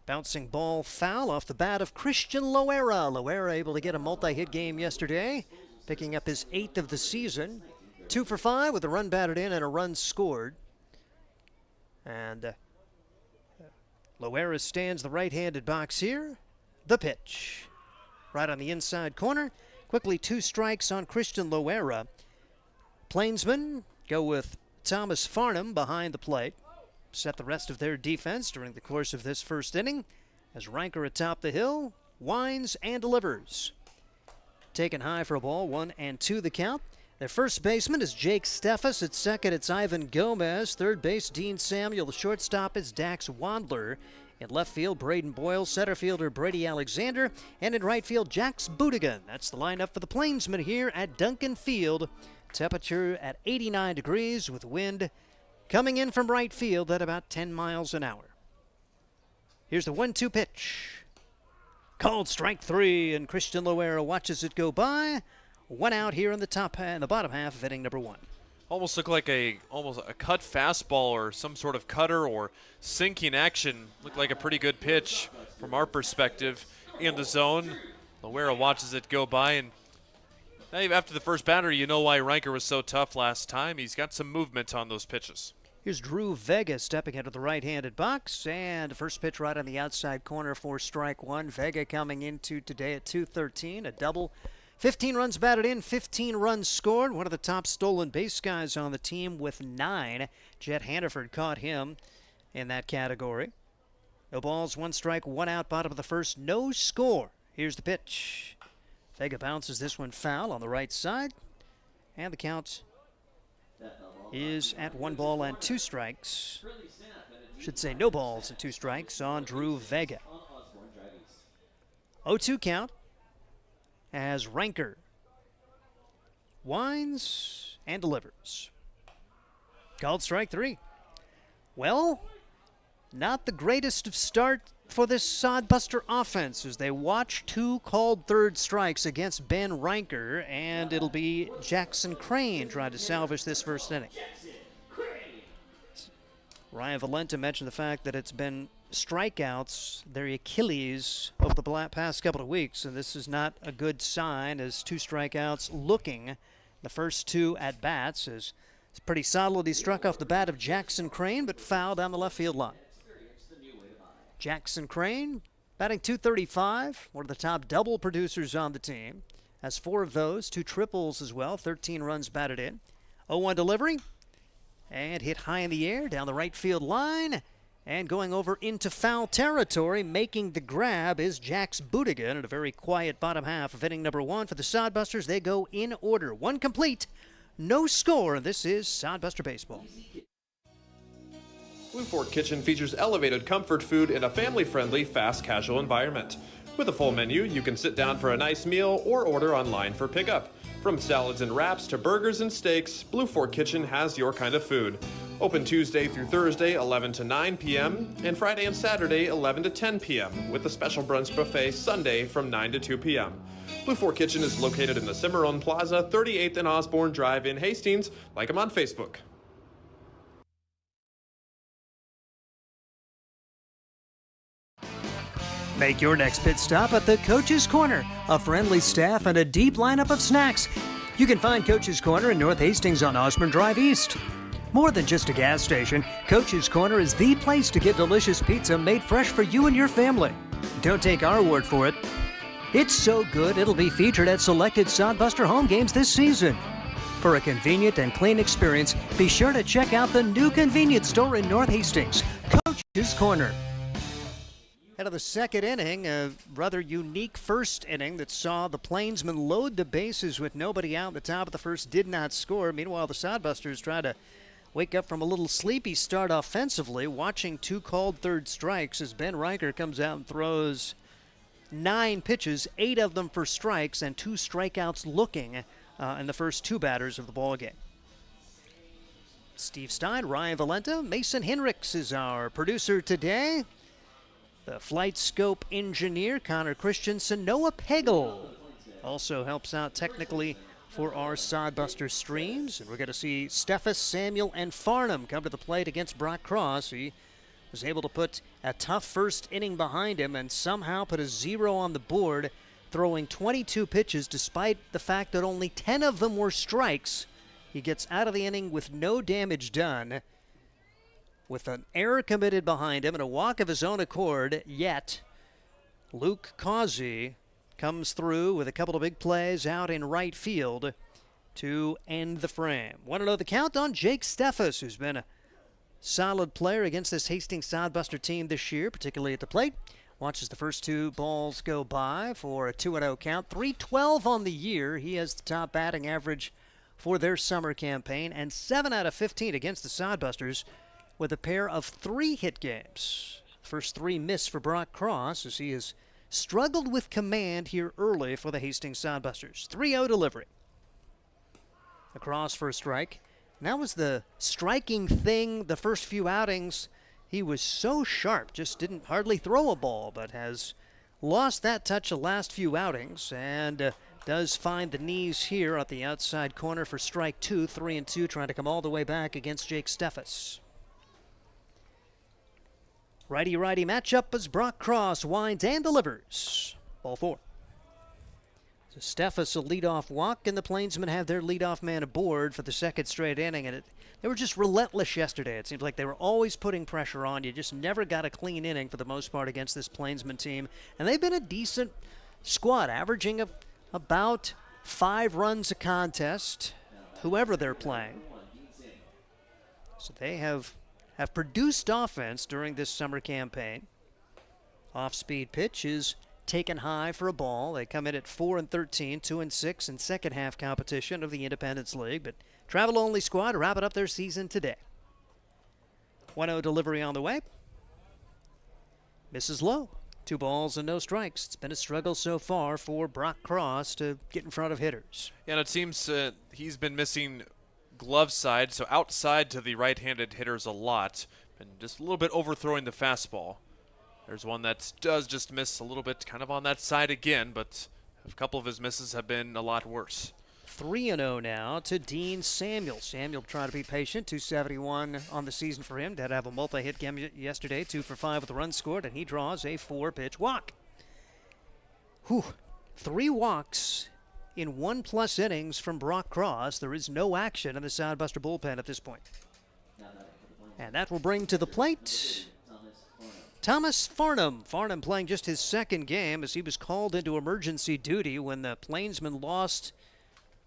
Bouncing ball foul off the bat of Christian Loera. Loera able to get a multi-hit game yesterday, picking up his 8th of the season. 2 for 5 with a run batted in and a run scored. And Loera stands the right-handed box here. The pitch. Right on the inside corner. Quickly 2 strikes on Christian Loera. Plainsmen go with Thomas Farnham behind the plate. Set the rest of their defense during the course of this first inning as Ranker atop the hill winds and delivers. Taken high for a ball, 1-2 the count. Their first baseman is Jake Steffes. At second, it's Ivan Gomez. Third base, Dean Samuel. The shortstop is Dax Wandler. In left field, Braden Boyle. Center fielder, Brady Alexander. And in right field, Jax Budigan. That's the lineup for the Plainsmen here at Duncan Field. Temperature at 89 degrees with wind coming in from right field at about 10 miles an hour. Here's the 1-2 pitch. Called strike 3, and Christian Loera watches it go by. 1 out here in the bottom half of inning number 1. Almost looked like almost a cut fastball or some sort of cutter or sinking action. Looked like a pretty good pitch from our perspective in the zone. Loera watches it go by, and after the first batter, you know why Ranker was so tough last time. He's got some movement on those pitches. Here's Drew Vega stepping into the right-handed box, and the first pitch right on the outside corner for strike 1. Vega coming into today at 213, a double. 15 runs batted in, 15 runs scored. One of the top stolen base guys on the team with 9. Jet Hannaford caught him in that category. No balls, 1 strike, 1 out, bottom of the first, no score. Here's the pitch. Vega bounces this one foul on the right side, and the count is at 1 ball and 2 strikes. Should say no balls and 2 strikes on Drew Vega. 0-2 count as Ranker winds and delivers. Called strike 3. Well, not the greatest of start for this Sodbuster offense as they watch 2 called third strikes against Ben Ranker, and it'll be Jackson Crane trying to salvage this first inning. Ryan Valenta mentioned the fact that it's been strikeouts, their Achilles, over the past couple of weeks, and this is not a good sign as 2 strikeouts looking the first 2 at-bats. It's pretty solid. He struck off the bat of Jackson Crane, but fouled down the left field line. Jackson Crane, batting .235, one of the top double producers on the team. Has 4 of those, 2 triples as well, 13 runs batted in. 0-1 delivery, and hit high in the air down the right field line. And going over into foul territory, making the grab is Jax Budigan at a very quiet bottom half of inning number 1 for the Sodbusters. They go in order. 1 complete, no score. This is Sodbuster Baseball. Blue Fork Kitchen features elevated comfort food in a family-friendly, fast casual environment. With a full menu, you can sit down for a nice meal or order online for pickup. From salads and wraps to burgers and steaks, Blue Fork Kitchen has your kind of food. Open Tuesday through Thursday, 11 to 9 p.m., and Friday and Saturday, 11 to 10 p.m., with a special brunch buffet Sunday from 9 to 2 p.m. Blue Fork Kitchen is located in the Cimarron Plaza, 38th and Osborne Drive in Hastings. Like them on Facebook. Make your next pit stop at the Coach's Corner. A friendly staff and a deep lineup of snacks. You can find Coach's Corner in North Hastings on Osborne Drive East. More than just a gas station, Coach's Corner is the place to get delicious pizza made fresh for you and your family. Don't take our word for it. It's so good it'll be featured at selected Sodbuster home games this season. For a convenient and clean experience, be sure to check out the new convenience store in North Hastings, Coach's Corner. Out of the second inning, a rather unique first inning that saw the Plainsmen load the bases with nobody out. The top of the first did not score. Meanwhile, the Sodbusters try to wake up from a little sleepy start offensively, watching 2 called third strikes as Ben Riker comes out and throws 9 pitches, 8 of them for strikes, and 2 strikeouts looking in the first 2 batters of the ballgame. Steve Stein, Ryan Valenta, Mason Hinrichs is our producer today. The flight scope engineer, Connor Christensen. Noah Pegel also helps out technically for our Sodbuster streams. And we're going to see Steffes, Samuel, and Farnham come to the plate against Brock Cross. He was able to put a tough first inning behind him and somehow put a 0 on the board, throwing 22 pitches despite the fact that only 10 of them were strikes. He gets out of the inning with no damage done, with an error committed behind him and a walk of his own accord, yet Luke Causey comes through with a couple of big plays out in right field to end the frame. 1-0 the count on Jake Steffes, who's been a solid player against this Hastings Sodbuster team this year, particularly at the plate. Watches the first 2 balls go by for a 2-0 count. .312 on the year. He has the top batting average for their summer campaign, and 7 out of 15 against the Sodbusters with a pair of 3 hit games. First 3 miss for Brock Cross as he has struggled with command here early for the Hastings Sodbusters. 3-0 delivery. Across for a strike. And that was the striking thing the first few outings. He was so sharp, just didn't hardly throw a ball, but has lost that touch the last few outings and does find the knees here at the outside corner for strike 2. 3-2, trying to come all the way back against Jake Steffes. Righty-righty matchup as Brock Cross winds and delivers. Ball 4. So Steffes a leadoff walk, and the Plainsmen have their leadoff man aboard for the second straight inning. And they were just relentless yesterday. It seems like they were always putting pressure on. You just never got a clean inning for the most part against this Plainsmen team. And they've been a decent squad, averaging about 5 runs a contest, whoever they're playing. So they have produced offense during this summer campaign. Off-speed pitch is taken high for a ball. They come in at 4-13, 2-6 in second half competition of the Independence League, but travel-only squad wrapping up their season today. 1-0 delivery on the way. Misses low. 2 balls and no strikes. It's been a struggle so far for Brock Cross to get in front of hitters. Yeah, and it seems he's been missing glove side, so outside to the right-handed hitters a lot, and just a little bit overthrowing the fastball. There's one that does just miss a little bit kind of on that side again, but a couple of his misses have been a lot worse. 3-0 now to Dean Samuel. Samuel trying to be patient. 271 on the season for him. Did have a multi-hit game yesterday. 2 for 5 with a run scored, and he draws a 4-pitch walk. 3 walks in 1+ innings from Brock Cross. There is no action in the Sodbuster bullpen at this point. And that will bring to the plate Thomas Farnham. Farnham playing just his second game as he was called into emergency duty when the Plainsmen lost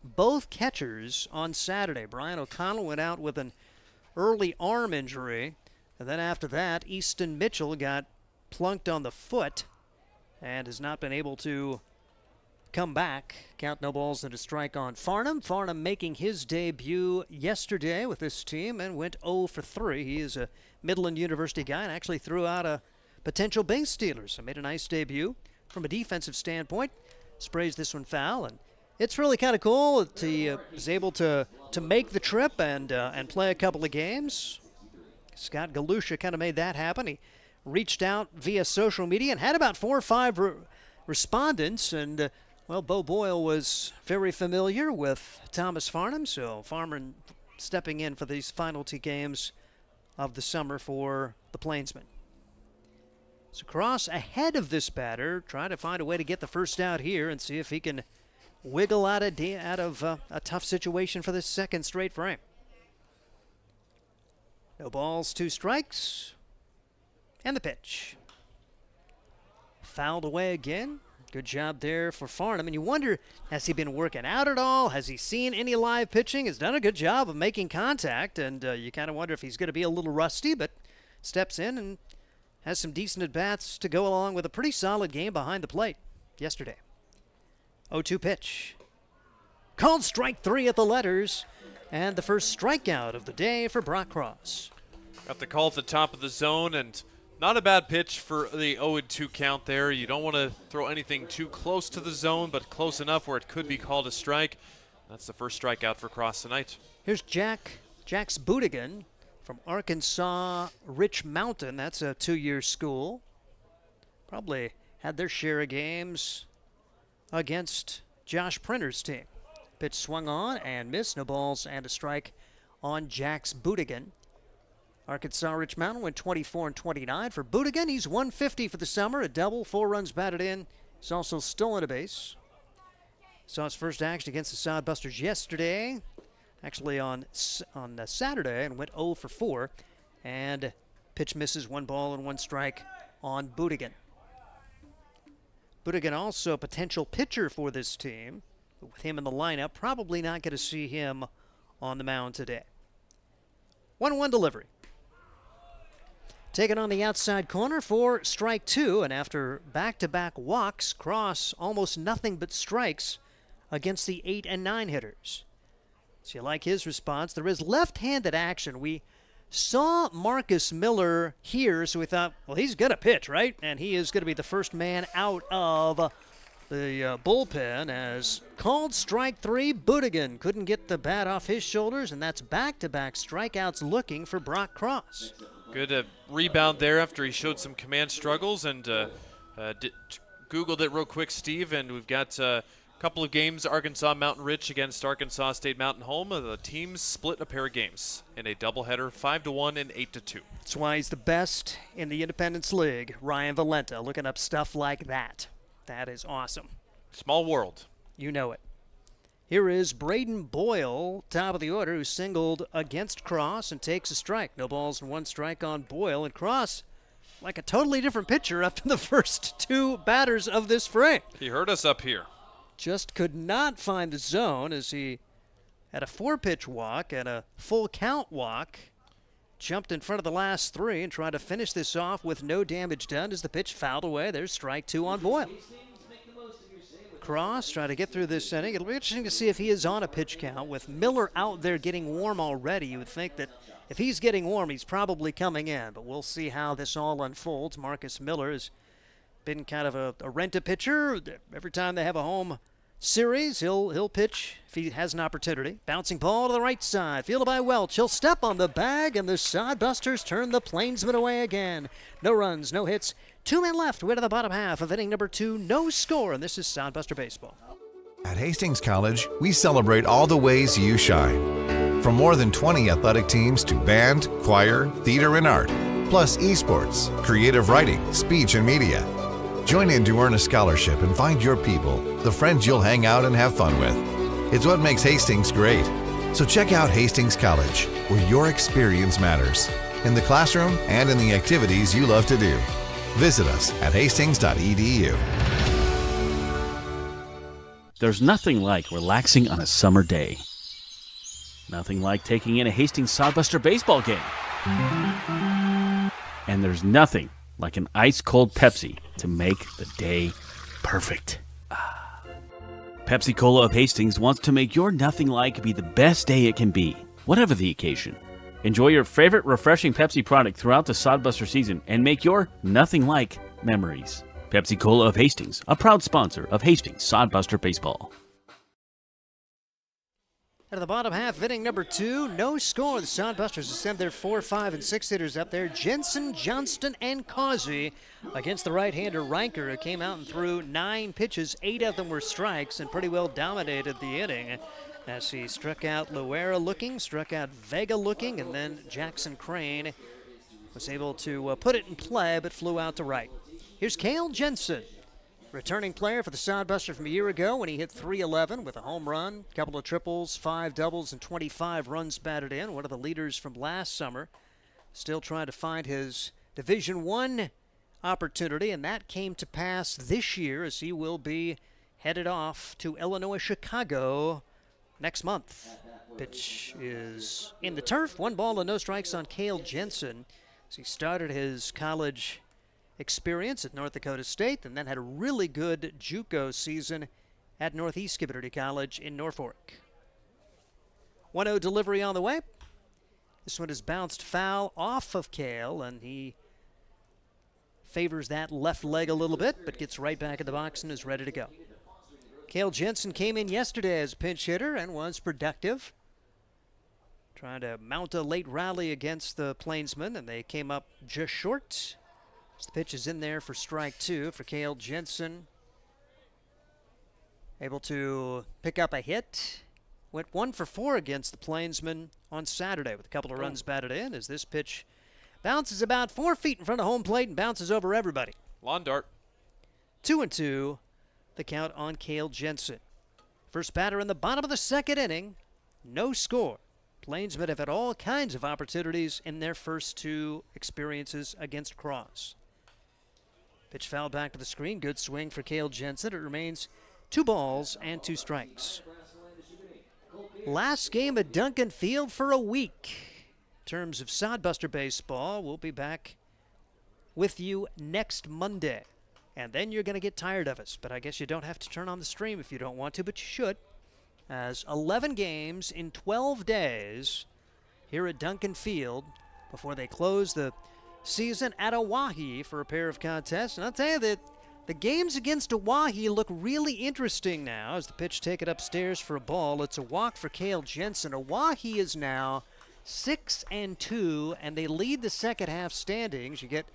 both catchers on Saturday. Brian O'Connell went out with an early arm injury, and then after that, Easton Mitchell got plunked on the foot and has not been able to come back. Count no balls and a strike on Farnham. Farnham making his debut yesterday with this team and went 0 for 3. He is a Midland University guy and actually threw out a potential base stealer, so made a nice debut. From a defensive standpoint, sprays this one foul, and it's really kind of cool that he was able to make the trip and play a couple of games. Scott Galusha kind of made that happen. He reached out via social media and had about 4 or 5 respondents, and well, Bo Boyle was very familiar with Thomas Farnham, so Farnham stepping in for these final 2 games of the summer for the Plainsmen. So Cross ahead of this batter, trying to find a way to get the first out here and see if he can wiggle out of a tough situation for this second straight frame. No balls, 2 strikes, and the pitch. Fouled away again. Good job there for Farnham. And you wonder, has he been working out at all? Has he seen any live pitching? Has done a good job of making contact. And you kind of wonder if he's going to be a little rusty, but steps in and has some decent at-bats to go along with a pretty solid game behind the plate yesterday. 0-2 pitch. Called strike 3 at the letters. And the first strikeout of the day for Brock Cross. Got the call at the top of the zone, and not a bad pitch for the 0-2 count there. You don't want to throw anything too close to the zone, but close enough where it could be called a strike. That's the first strikeout for Cross tonight. Here's Jax Budigan from Arkansas Rich Mountain. That's a 2-year school. Probably had their share of games against Josh Printer's team. Pitch swung on and missed. No balls and a strike on Jax Budigan. Arkansas Rich Mountain went 24-29 for Budigan. He's 150 for the summer, a double, 4 runs batted in. He's also stolen a base. Saw his first action against the Sodbusters yesterday, actually on Saturday, and went 0 for 4. And pitch misses, 1 ball and 1 strike on Budigan. Budigan also a potential pitcher for this team. But with him in the lineup, probably not going to see him on the mound today. 1-1 delivery. Taken on the outside corner for strike 2, and after back-to-back walks, Cross almost nothing but strikes against the 8 and 9 hitters. So you like his response. There is left-handed action. We saw Marcus Miller here, so we thought, well, he's going to pitch, right? And he is going to be the first man out of the bullpen as called strike 3. Budigan couldn't get the bat off his shoulders, and that's back-to-back strikeouts looking for Brock Cross. Good rebound there after he showed some command struggles, and Googled it real quick, Steve, and we've got a couple of games, Arkansas Mountain Rich against Arkansas State Mountain Home. The teams split a pair of games in a doubleheader, 5-1 and 8-2. That's why he's the best in the Independence League. Ryan Valenta looking up stuff like that. That is awesome. Small world. You know it. Here is Braden Boyle, top of the order, who singled against Cross and takes a strike. No balls and 1 strike on Boyle. And Cross, like a totally different pitcher after the first 2 batters of this frame. He hurt us up here. Just could not find the zone as he had a 4-pitch walk and a full count walk. Jumped in front of the last 3 and tried to finish this off with no damage done as the pitch fouled away. There's strike 2 on Boyle. Cross trying to get through this inning. It'll be interesting to see if he is on a pitch count. With Miller out there getting warm already, you would think that if he's getting warm, he's probably coming in. But we'll see how this all unfolds. Marcus Miller has been kind of a rent-a-pitcher. Every time they have a home series, he'll pitch if he has an opportunity. Bouncing ball to the right side, fielded by Welch. He'll step on the bag, and the Sodbusters turn the Plainsmen away again. No runs, no hits. 2 men left. We're to the bottom half of inning number 2. No score, and this is Sodbuster Baseball. At Hastings College, we celebrate all the ways you shine. From more than 20 athletic teams to band, choir, theater, and art, plus esports, creative writing, speech, and media. Join in to earn a scholarship and find your people, the friends you'll hang out and have fun with. It's what makes Hastings great. So check out Hastings College, where your experience matters, in the classroom and in the activities you love to do. Visit us at hastings.edu. There's nothing like relaxing on a summer day. Nothing like taking in a Hastings Sodbuster baseball game. And there's nothing like an ice-cold Pepsi to make the day perfect. Pepsi Cola of Hastings wants to make your nothing like be the best day it can be, whatever the occasion. Enjoy your favorite refreshing Pepsi product throughout the Sodbuster season and make your nothing like memories. Pepsi Cola of Hastings, a proud sponsor of Hastings Sodbuster Baseball. At the bottom half of inning number 2, no score. The Sodbusters send their 4, 5, and 6 hitters up there. Jensen, Johnston, and Causey against the right-hander Reinker, who came out and threw 9 pitches. 8 of them were strikes and pretty well dominated the inning as he struck out Loera looking, struck out Vega looking, and then Jackson Crane was able to put it in play but flew out to right. Here's Cale Jensen, returning player for the Sodbuster from a year ago when he hit .311 with a home run, a couple of triples, 5 doubles, and 25 runs batted in. One of the leaders from last summer. Still trying to find his Division I opportunity, and that came to pass this year as he will be headed off to Illinois, Chicago next month. Pitch is in the turf. 1 ball and no strikes on Cale Jensen as he started his college experience at North Dakota State and then had a really good JUCO season at Northeast Community College in Norfolk. 1-0 delivery on the way. This one is bounced foul off of Cale, and he favors that left leg a little bit, but gets right back in the box and is ready to go. Cale Jensen came in yesterday as pinch hitter and was productive, trying to mount a late rally against the Plainsmen, and they came up just short. The pitch is in there for strike 2 for Cale Jensen. Able to pick up a hit. Went 1 for 4 against the Plainsmen on Saturday with a couple of runs batted in as this pitch bounces about 4 feet in front of home plate and bounces over everybody. Lawn dart. 2-2, the count on Cale Jensen. First batter in the bottom of the second inning, no score. Plainsmen have had all kinds of opportunities in their first 2 experiences against Cross. Pitch fouled back to the screen. Good swing for Cale Jensen. It remains 2 balls and 2 strikes. Last game at Duncan Field for a week. In terms of Sodbuster baseball, we'll be back with you next Monday. And then you're going to get tired of us. But I guess you don't have to turn on the stream if you don't want to, but you should. As 11 games in 12 days here at Duncan Field before they close the season at Oahe for a pair of contests. And I'll tell you that the games against Oahe look really interesting now as the pitch taken upstairs for a ball. It's a walk for Cale Jensen. Oahe is now 6-2, and they lead the second half standings. You get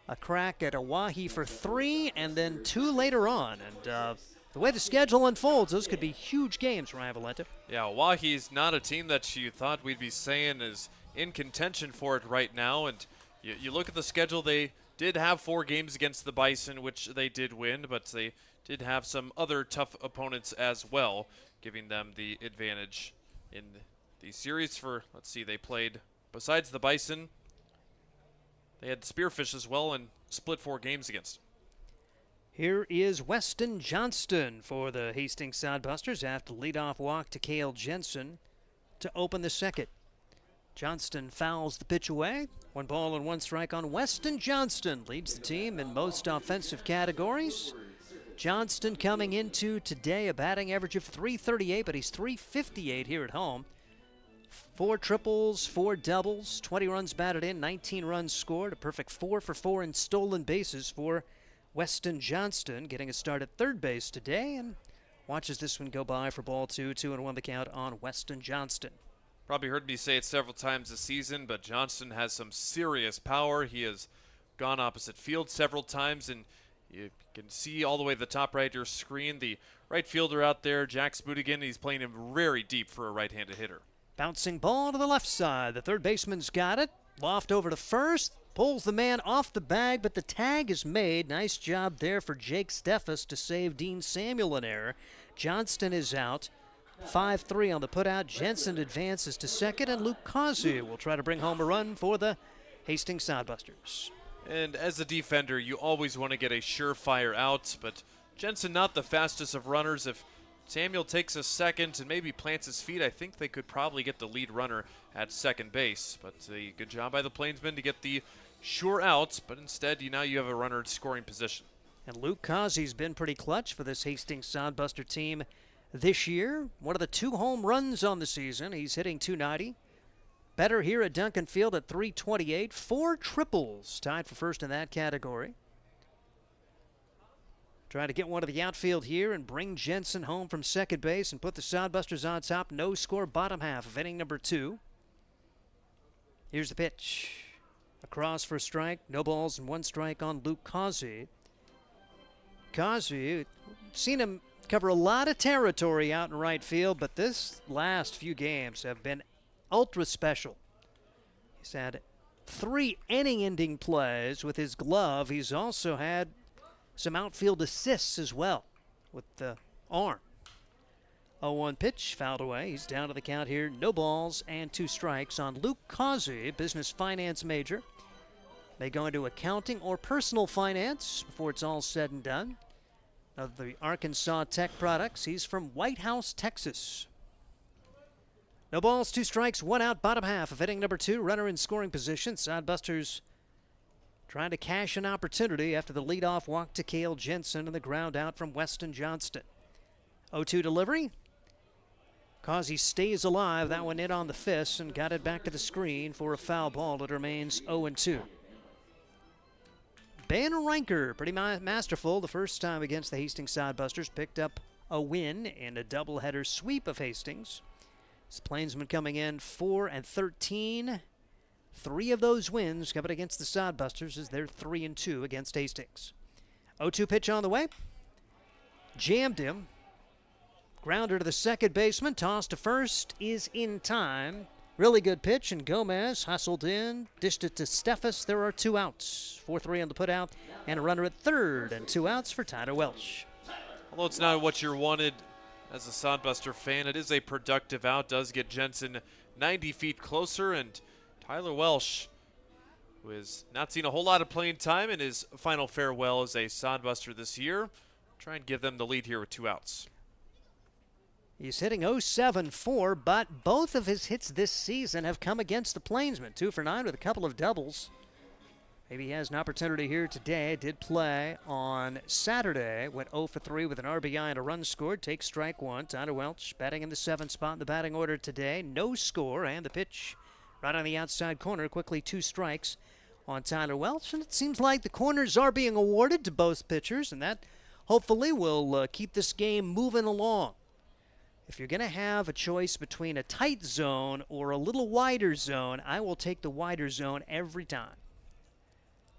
a crack at Oahe for 3 and then 2 later on. And the way the schedule unfolds, those could be huge games, Ryan Valenta. Yeah, Oahe's not a team that you thought we'd be saying is in contention for it right now. And you look at the schedule, they did have 4 games against the Bison, which they did win, but they did have some other tough opponents as well, giving them the advantage in the series for, let's see, they played, besides the Bison, they had Spearfish as well and split 4 games against. Here is Weston Johnston for the Hastings Sodbusters after leadoff walk to Cale Jensen to open the second. Johnston fouls the pitch away. 1 ball and 1 strike on Weston Johnston. Leads the team in most offensive categories. Johnston coming into today a batting average of .338, but he's .358 here at home. 4 triples, 4 doubles, 20 runs batted in, 19 runs scored. A perfect 4 for 4 in stolen bases for Weston Johnston, getting a start at third base today, and watches this one go by for ball 2, 2-1 the count on Weston Johnston. Probably heard me say it several times this season, but Johnston has some serious power. He has gone opposite field several times, and you can see all the way to the top right of your screen the right fielder out there, Jack Spoodigan. He's playing him very deep for a right-handed hitter. Bouncing ball to the left side. The third baseman's got it. Loft over to first. Pulls the man off the bag, but the tag is made. Nice job there for Jake Steffes to save Dean Samuel an error. Johnston is out. 5-3 on the putout. Jensen advances to second, and Luke Causey will try to bring home a run for the Hastings Sodbusters. And as a defender, you always want to get a surefire out, but Jensen not the fastest of runners. If Samuel takes a second and maybe plants his feet, I think they could probably get the lead runner at second base. But a good job by the Plainsmen to get the sure outs, but instead you have a runner in scoring position. And Luke Causey's been pretty clutch for this Hastings Sodbuster team this year. One of the 2 home runs on the season. He's hitting .290. Better here at Duncan Field at .328. 4 triples, tied for first in that category. Trying to get one to the outfield here and bring Jensen home from second base and put the Sodbusters on top. No score, bottom half of inning number 2. Here's the pitch. Across for a strike. No balls and 1 strike on Luke Causey. Causey, seen him cover a lot of territory out in right field, but this last few games have been ultra special. He's had 3 inning-ending plays with his glove. He's also had some outfield assists as well with the arm. 0-1 pitch, fouled away. He's down to the count here. No balls and 2 strikes on Luke Causey, business finance major. May go into accounting or personal finance before it's all said and done. Of the Arkansas Tech products, he's from White House, Texas. No balls, 2 strikes, 1 out, bottom half of inning number 2. Runner in scoring position. Sodbusters trying to cash an opportunity after the leadoff walk to Cale Jensen and the ground out from Weston Johnston. 0-2 delivery. Causey stays alive. That one in on the fist and got it back to the screen for a foul ball. It remains 0-2. Ben Reinker, pretty masterful the first time against the Hastings Sodbusters. Picked up a win in a doubleheader sweep of Hastings. This Plainsmen coming in 4-13. 3 of those wins coming against the Sodbusters as they're 3-2 against Hastings. 0-2 pitch on the way. Jammed him. Grounder to the second baseman. Toss to first is in time. Really good pitch, and Gomez hustled in, dished it to Steffes. There are 2 outs. 4-3 on the putout, and a runner at third, and 2 outs for Tyler Welsh. Although it's not what you're wanted as a Sodbuster fan, it is a productive out. Does get Jensen 90 feet closer, and Tyler Welsh, who has not seen a whole lot of playing time in his final farewell as a Sodbuster this year, try and give them the lead here with 2 outs. He's hitting 0.74, but both of his hits this season have come against the Plainsmen. 2 for 9 with a couple of doubles. Maybe he has an opportunity here today. Did play on Saturday. Went 0 for 3 with an RBI and a run scored. Takes strike 1. Tyler Welch batting in the 7th spot in the batting order today. No score, and the pitch right on the outside corner. Quickly 2 strikes on Tyler Welch. And it seems like the corners are being awarded to both pitchers, and that hopefully will keep this game moving along. If you're going to have a choice between a tight zone or a little wider zone, I will take the wider zone every time.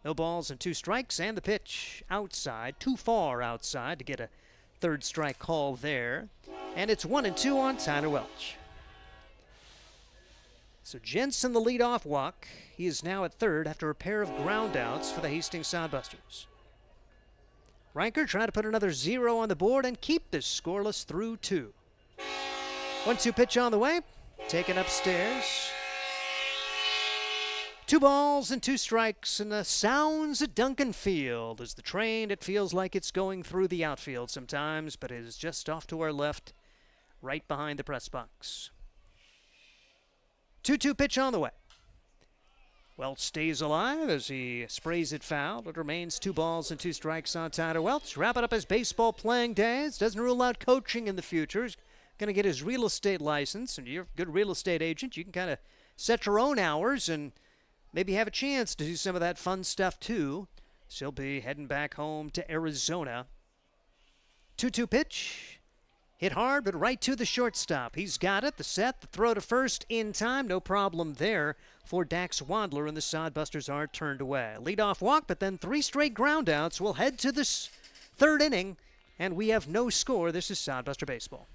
No balls and 2 strikes, and the pitch outside, too far outside to get a 3rd strike call there. And it's 1-2 on Tyler Welch. So Jensen the leadoff walk. He is now at 3rd after a pair of ground outs for the Hastings Sodbusters. Reinker trying to put another 0 on the board and keep this scoreless through 2. 1-2 pitch on the way, taken upstairs. 2 balls and 2 strikes, and the sounds at Duncan Field as the train, it feels like it's going through the outfield sometimes, but it is just off to our left, right behind the press box. 2-2 pitch on the way. Welch stays alive as he sprays it foul. It remains 2 balls and 2 strikes on Tyler Welch. Wrapping up his baseball playing days. Doesn't rule out coaching in the future. He's going to get his real estate license, and you're a good real estate agent. You can kind of set your own hours and maybe have a chance to do some of that fun stuff too. So he'll be heading back home to Arizona. 2-2 pitch. Hit hard, but right to the shortstop. He's got it. The set, the throw to first in time. No problem there for Dax Wadler, and the Sodbusters are turned away. Leadoff walk, but then 3 straight ground outs. We'll head to this 3rd inning, and we have no score. This is Sodbuster Baseball.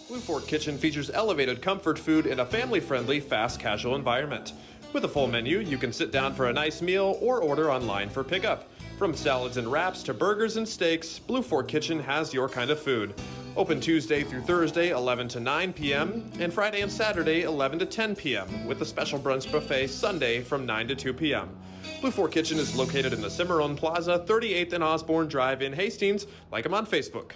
Blue Fork Kitchen features elevated comfort food in a family-friendly, fast casual environment. With a full menu, you can sit down for a nice meal or order online for pickup. From salads and wraps to burgers and steaks, Blue Fork Kitchen has your kind of food. Open Tuesday through Thursday, 11 to 9 p.m., and Friday and Saturday, 11 to 10 p.m., with a special brunch buffet Sunday from 9 to 2 p.m. Blue Fork Kitchen is located in the Cimarron Plaza, 38th and Osborne Drive in Hastings. Like them on Facebook.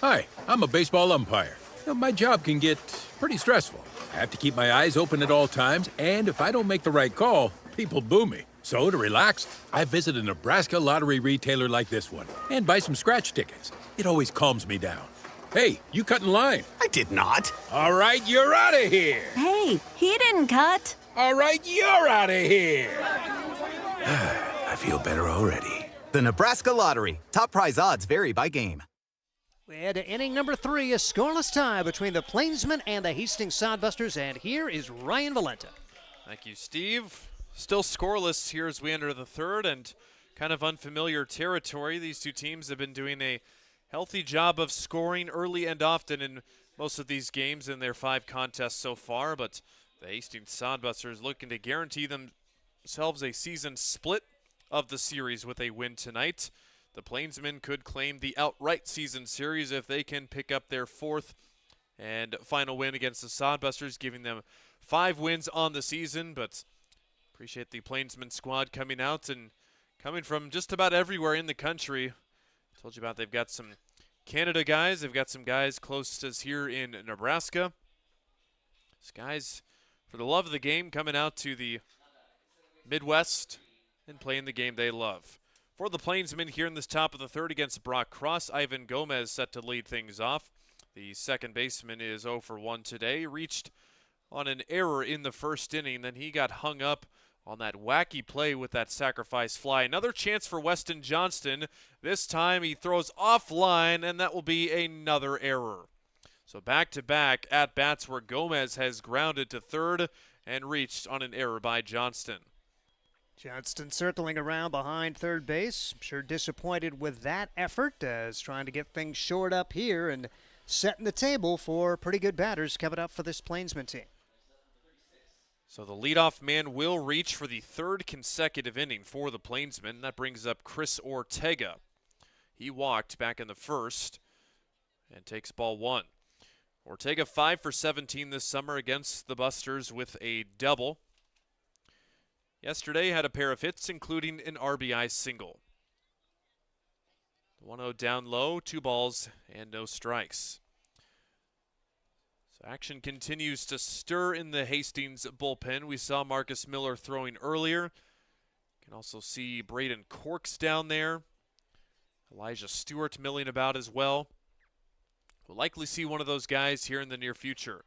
Hi, I'm a baseball umpire. My job can get pretty stressful. I have to keep my eyes open at all times, and if I don't make the right call, people boo me. So to relax, I visit a Nebraska lottery retailer like this one and buy some scratch tickets. It always calms me down. Hey, you cut in line. I did not. All right, you're out of here. Hey, he didn't cut. All right, you're out of here. I feel better already. The Nebraska Lottery. Top prize odds vary by game. We head to inning number 3, a scoreless tie between the Plainsmen and the Hastings Sodbusters, and here is Ryan Valenta. Thank you, Steve. Still scoreless here as we enter the 3rd, and kind of unfamiliar territory. These 2 teams have been doing a healthy job of scoring early and often in most of these games in their 5 contests so far, but the Hastings Sodbusters looking to guarantee themselves a season split of the series with a win tonight. The Plainsmen could claim the outright season series if they can pick up their 4th and final win against the Sodbusters, giving them 5 wins on the season. But appreciate the Plainsmen squad coming out and coming from just about everywhere in the country. I told you about they've got some Canada guys. They've got some guys close as here in Nebraska. These guys, for the love of the game, coming out to the Midwest and playing the game they love. For the Plainsmen here in this top of the third against Brock Cross, Ivan Gomez set to lead things off. The second baseman is 0 for 1 today. Reached on an error in the first inning, then he got hung up on that wacky play with that sacrifice fly. Another chance for Weston Johnston. This time he throws offline, and that will be another error. So back-to-back at-bats where Gomez has grounded to third and reached on an error by Johnston. Johnston circling around behind third base. I'm sure disappointed with that effort as trying to get things shored up here and setting the table for pretty good batters coming up for this Plainsman team. So the leadoff man will reach for the third consecutive inning for the Plainsmen. That brings up Chris Ortega. He walked back in the first and takes ball one. Ortega 5 for 17 this summer against the Busters with a double. Yesterday had a pair of hits, including an RBI single. 1-0 down low, 2 balls and no strikes. So action continues to stir in the Hastings bullpen. We saw Marcus Miller throwing earlier. You can also see Braden Corks down there. Elijah Stewart milling about as well. We'll likely see one of those guys here in the near future.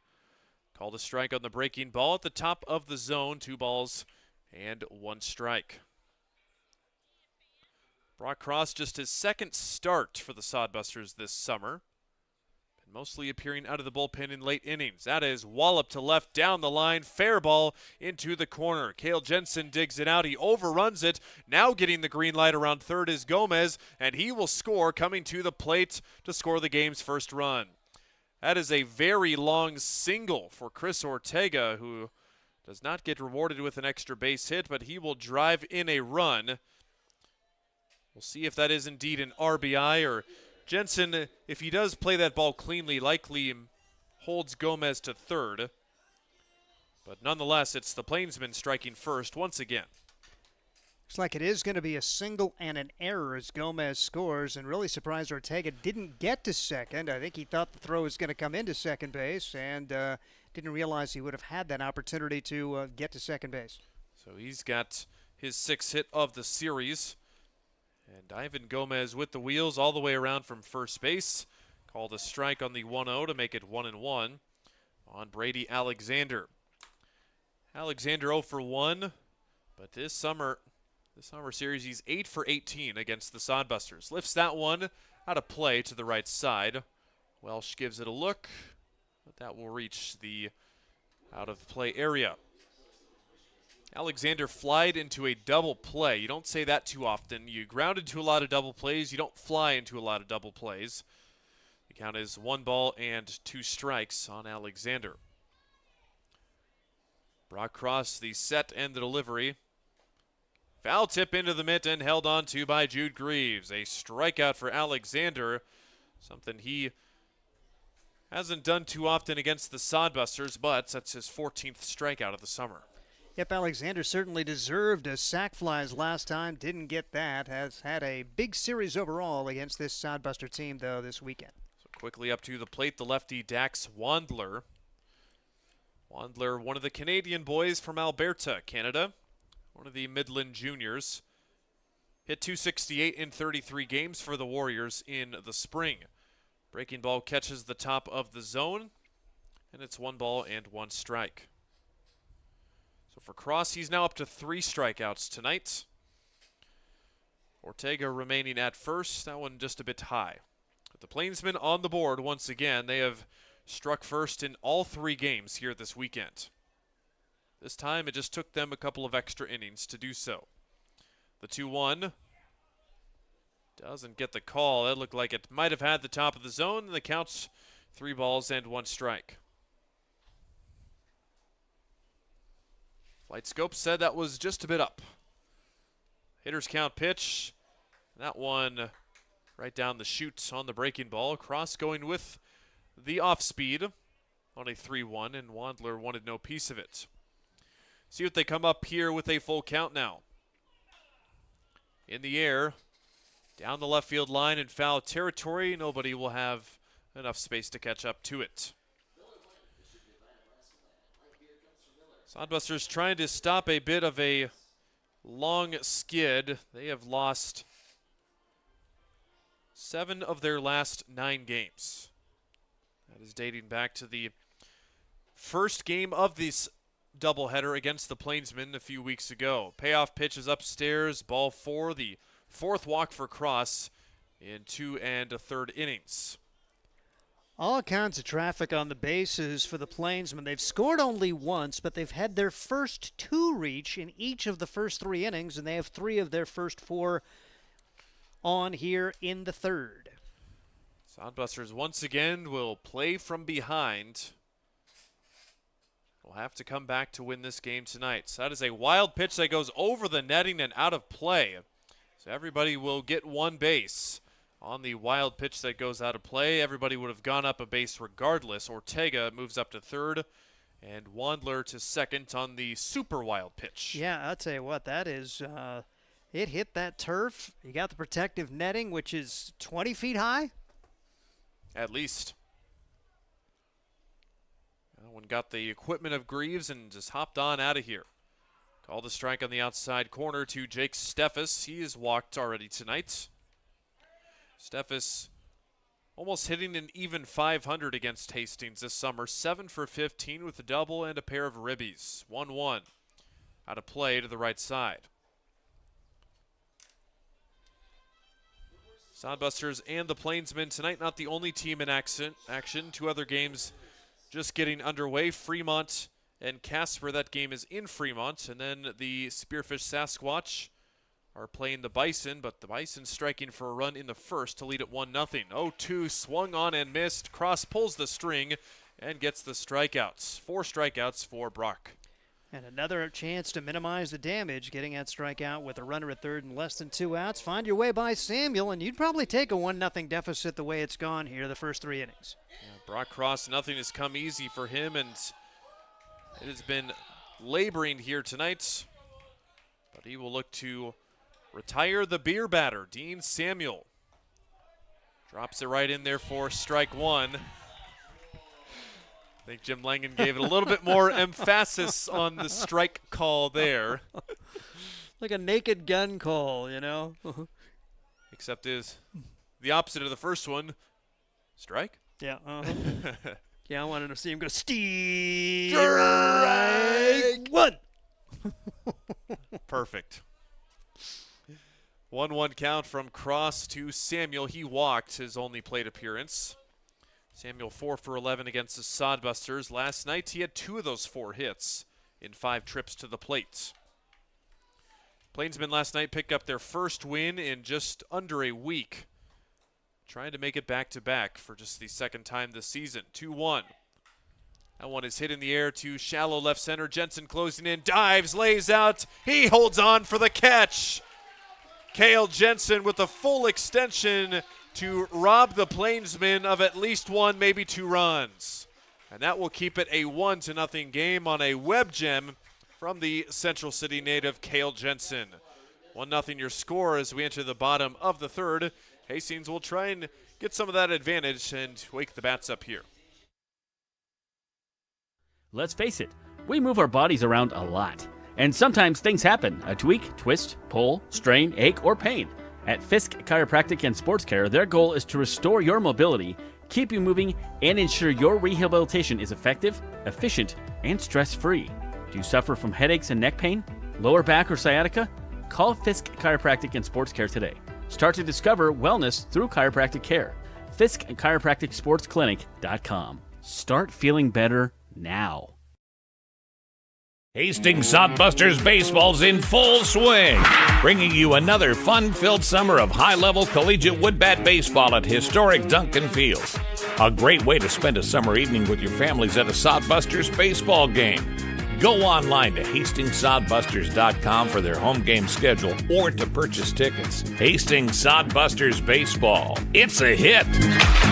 Called a strike on the breaking ball at the top of the zone. 2 balls and 1 strike. Brock Cross just his second start for the Sodbusters this summer. Been mostly appearing out of the bullpen in late innings. That is wallop to left down the line. Fair ball into the corner. Cale Jensen digs it out. He overruns it. Now getting the green light around third is Gomez, and he will score, coming to the plate to score the game's first run. That is a very long single for Chris Ortega, who does not get rewarded with an extra base hit, but he will drive in a run. We'll see if that is indeed an RBI, or Jensen, if he does play that ball cleanly, likely holds Gomez to third. But nonetheless, it's the Plainsmen striking first once again. Looks like it is going to be a single and an error as Gomez scores, and really surprised Ortega didn't get to second. I think he thought the throw was going to come into second base and didn't realize he would have had that opportunity to get to second base. So he's got his 6th hit of the series. And Ivan Gomez with the wheels all the way around from first base. Called a strike on the 1-0 to make it 1-1 on Brady Alexander. Alexander 0 for 1, but this summer series he's 8 for 18 against the Sodbusters. Lifts that one out of play to the right side. Welsh gives it a look, but that will reach the out of play area. Alexander flied into a double play. You don't say that too often. You ground into a lot of double plays. You don't fly into a lot of double plays. The count is 1 ball and 2 strikes on Alexander. Brock Cross, the set and the delivery. Foul tip into the mitt and held on to by Jude Greaves. A strikeout for Alexander, something he hasn't done too often against the Sodbusters, but that's his 14th strikeout of the summer. Yep, Alexander certainly deserved a sac flies last time. Didn't get that. Has had a big series overall against this Sodbuster team, though, this weekend. So quickly up to the plate, the lefty Dax Wandler. Wandler, one of the Canadian boys from Alberta, Canada. One of the Midland juniors. Hit .268 in 33 games for the Warriors in the spring. Breaking ball catches the top of the zone, and it's 1 ball and 1 strike. So for Cross, he's now up to 3 strikeouts tonight. Ortega remaining at first, that one just a bit high. But the Plainsmen on the board once again. They have struck first in all 3 games here this weekend. This time it just took them a couple of extra innings to do so. The 2-1 doesn't get the call. That looked like it might have had the top of the zone, and the count's 3 balls and 1 strike. Flight Scope said that was just a bit up. Hitter's count pitch. That one right down the chute on the breaking ball. Cross going with the off speed on a 3-1, and Wandler wanted no piece of it. See what they come up here with a full count now. In the air, down the left field line in foul territory. Nobody will have enough space to catch up to it. Sodbusters trying to stop a bit of a long skid. They have lost 7 of their last 9 games. That is dating back to the first game of this doubleheader against the Plainsmen a few weeks ago. Payoff pitch is upstairs, ball 4, the 4th walk for Cross in 2 1/3 innings. All kinds of traffic on the bases for the Plainsmen. They've scored only once, but they've had their first 2 reach in each of the first 3 innings, and they have 3 of their first 4 on here in the 3rd. Sodbusters once again will play from behind. Will have to come back to win this game tonight. So that is a wild pitch that goes over the netting and out of play. So everybody will get 1 base. On the wild pitch that goes out of play, everybody would have gone up a base regardless. Ortega moves up to 3rd, and Wandler to 2nd on the super wild pitch. Yeah, I'll tell you what, that is, it hit that turf. You got the protective netting, which is 20 feet high. At least. That one got the equipment of Greaves and just hopped on out of here. Called a strike on the outside corner to Jake Steffes. He is walked already tonight. Steffes almost hitting an even 500 against Hastings this summer. 7 for 15 with a double and a pair of ribbies. 1-1 out of play to the right side. Sodbusters and the Plainsmen tonight not the only team in action. 2 other games just getting underway. Fremont and Casper, that game is in Fremont. And then the Spearfish Sasquatch are playing the Bison, but the Bison striking for a run in the first to lead at 1-0. 0-2 swung on and missed. Cross pulls the string and gets the strikeouts. 4 strikeouts for Brock. And another chance to minimize the damage, getting that strikeout with a runner at 3rd and less than 2 outs. Find your way by Samuel, and you'd probably take a 1-0 deficit the way it's gone here the first 3 innings. Yeah, Brock Cross, nothing has come easy for him, and it has been laboring here tonight. But he will look to retire the beer batter, Dean Samuel. Drops it right in there for strike 1. I think Jim Langen gave it a little bit more emphasis on the strike call there. Like a naked gun call, you know? Except is the opposite of the first one. Strike? Yeah. Yeah, I wanted to see him go strike 1. Perfect. 1-1 count from Cross to Samuel. He walked his only plate appearance. Samuel 4 for 11 against the Sodbusters. Last night he had 2 of those 4 hits in 5 trips to the plate. Plainsmen last night picked up their first win in just under a week. Trying to make it back-to-back for just the 2nd time this season. 2-1. That one is hit in the air to shallow left center. Jensen closing in, dives, lays out. He holds on for the catch. Cale Jensen with the full extension to rob the Plainsmen of at least 1, maybe 2 runs. And that will keep it a 1-0 game on a web gem from the Central City native Cale Jensen. 1-0 your score as we enter the bottom of the 3rd. Hastings will try and get some of that advantage and wake the bats up here. Let's face it, we move our bodies around a lot. And sometimes things happen. A tweak, twist, pull, strain, ache, or pain. At Fisk Chiropractic and Sports Care, their goal is to restore your mobility, keep you moving, and ensure your rehabilitation is effective, efficient, and stress-free. Do you suffer from headaches and neck pain, lower back, or sciatica? Call Fisk Chiropractic and Sports Care today. Start to discover wellness through chiropractic care. Fisk Chiropractic Sports Clinic.com. Start feeling better now. Hastings Sodbusters baseball's in full swing, bringing you another fun-filled summer of high-level collegiate woodbat baseball at historic Duncan Field. A great way to spend a summer evening with your families at a Sodbusters baseball game. Go online to HastingsSodbusters.com for their home game schedule or to purchase tickets. Hastings Sodbusters baseball. It's a hit.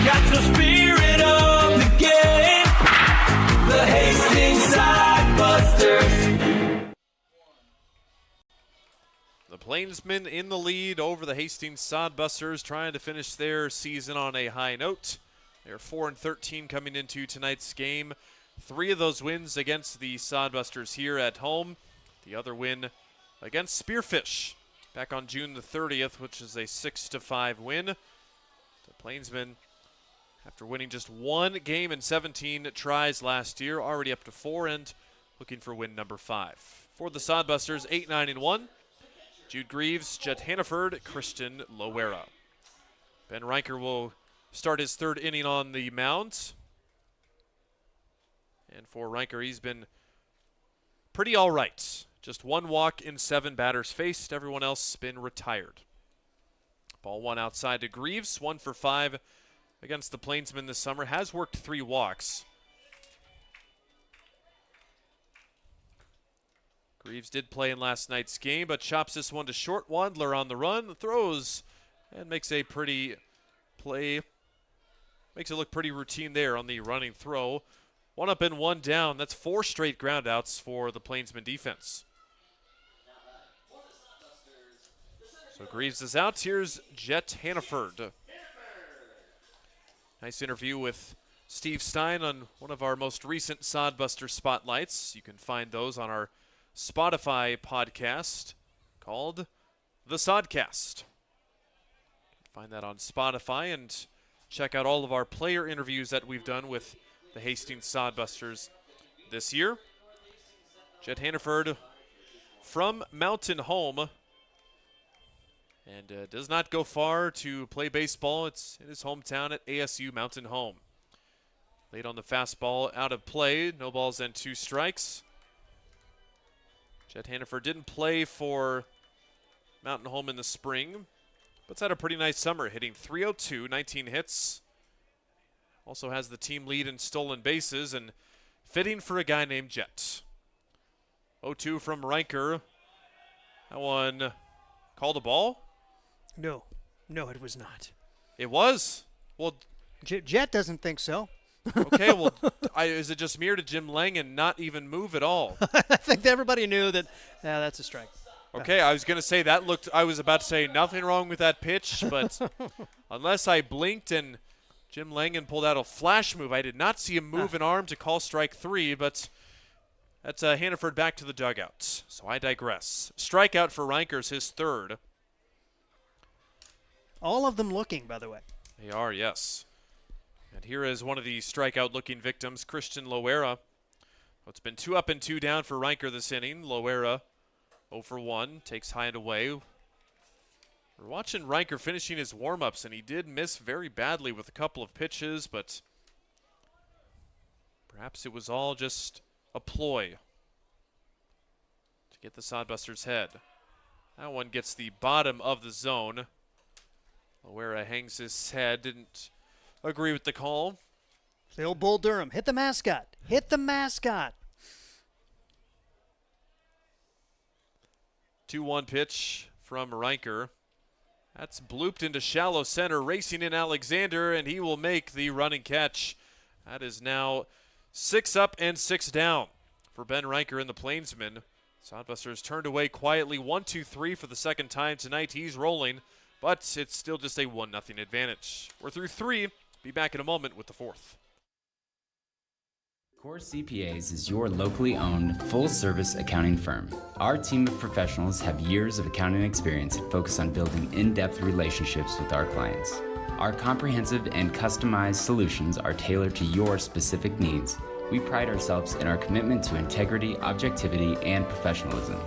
Got the spirit of the game. The Hastings Sodbusters. The Plainsmen in the lead over the Hastings Sodbusters, trying to finish their season on a high note. They're 4-13 coming into tonight's game. 3 of those wins against the Sodbusters here at home. The other win against Spearfish back on June the 30th, which is a 6-5 win. The Plainsmen, after winning just one game and 17 tries last year, already up to 4 and looking for win number 5. For the Sodbusters, 8-9-1. Jude Greaves, Jet Hannaford, Christian Loera. Ben Riker will start his 3rd inning on the mound. And for Riker, he's been pretty all right. Just 1 walk in 7 batters faced. Everyone else been retired. Ball 1 outside to Greaves, 1 for 5 against the Plainsmen this summer. Has worked 3 walks. Greaves did play in last night's game, but chops this one to short. Wandler on the run, throws, and makes a pretty play. Makes it look pretty routine there on the running throw. 1 up and 1 down. That's 4 straight groundouts for the Plainsmen defense. So Greaves is out. Here's Jet Hannaford. Nice interview with Steve Stein on one of our most recent Sodbuster spotlights. You can find those on our Spotify podcast called The Sodcast. You can find that on Spotify and check out all of our player interviews that we've done with the Hastings Sodbusters this year. Jet Hannaford from Mountain Home and does not go far to play baseball. It's in his hometown at ASU Mountain Home. Late on the fastball, out of play. No balls and 2 strikes. Jet Hannaford didn't play for Mountain Home in the spring, but's had a pretty nice summer, hitting .302, 19 hits. Also has the team lead in stolen bases, and fitting for a guy named Jet. 0-2 from Riker. That one called a ball? No, it was not. It was? Well, Jet doesn't think so. Okay, well, is it just me or did Jim Langen not even move at all? I think everybody knew that that's a strike. Okay, I was going to say I was about to say nothing wrong with that pitch, but unless I blinked and Jim Langen pulled out a flash move, I did not see him move an arm to call strike 3, but that's Hannaford back to the dugout. So I digress. Strikeout for Reinkers, his 3rd. All of them looking, by the way. They are, yes. And here is one of the strikeout-looking victims, Christian Loera. It's been 2 up and 2 down for Riker this inning. Loera 0 for 1, takes high and away. We're watching Riker finishing his warm-ups, and he did miss very badly with a couple of pitches, but perhaps it was all just a ploy to get the Sodbusters' head. That one gets the bottom of the zone. Loera hangs his head, didn't agree with the call. The old Bull Durham. Hit the mascot. Hit the mascot. 2-1 pitch from Riker. That's blooped into shallow center, racing in Alexander, and he will make the running catch. That is now 6 up and 6 down for Ben Riker and the Plainsmen. Sodbusters turned away quietly 1-2-3 for the 2nd time tonight. He's rolling, but it's still just a 1-0 advantage. We're through 3. Be back in a moment with the 4th. Core CPAs is your locally owned, full-service accounting firm. Our team of professionals have years of accounting experience and focus on building in-depth relationships with our clients. Our comprehensive and customized solutions are tailored to your specific needs. We pride ourselves in our commitment to integrity, objectivity, and professionalism.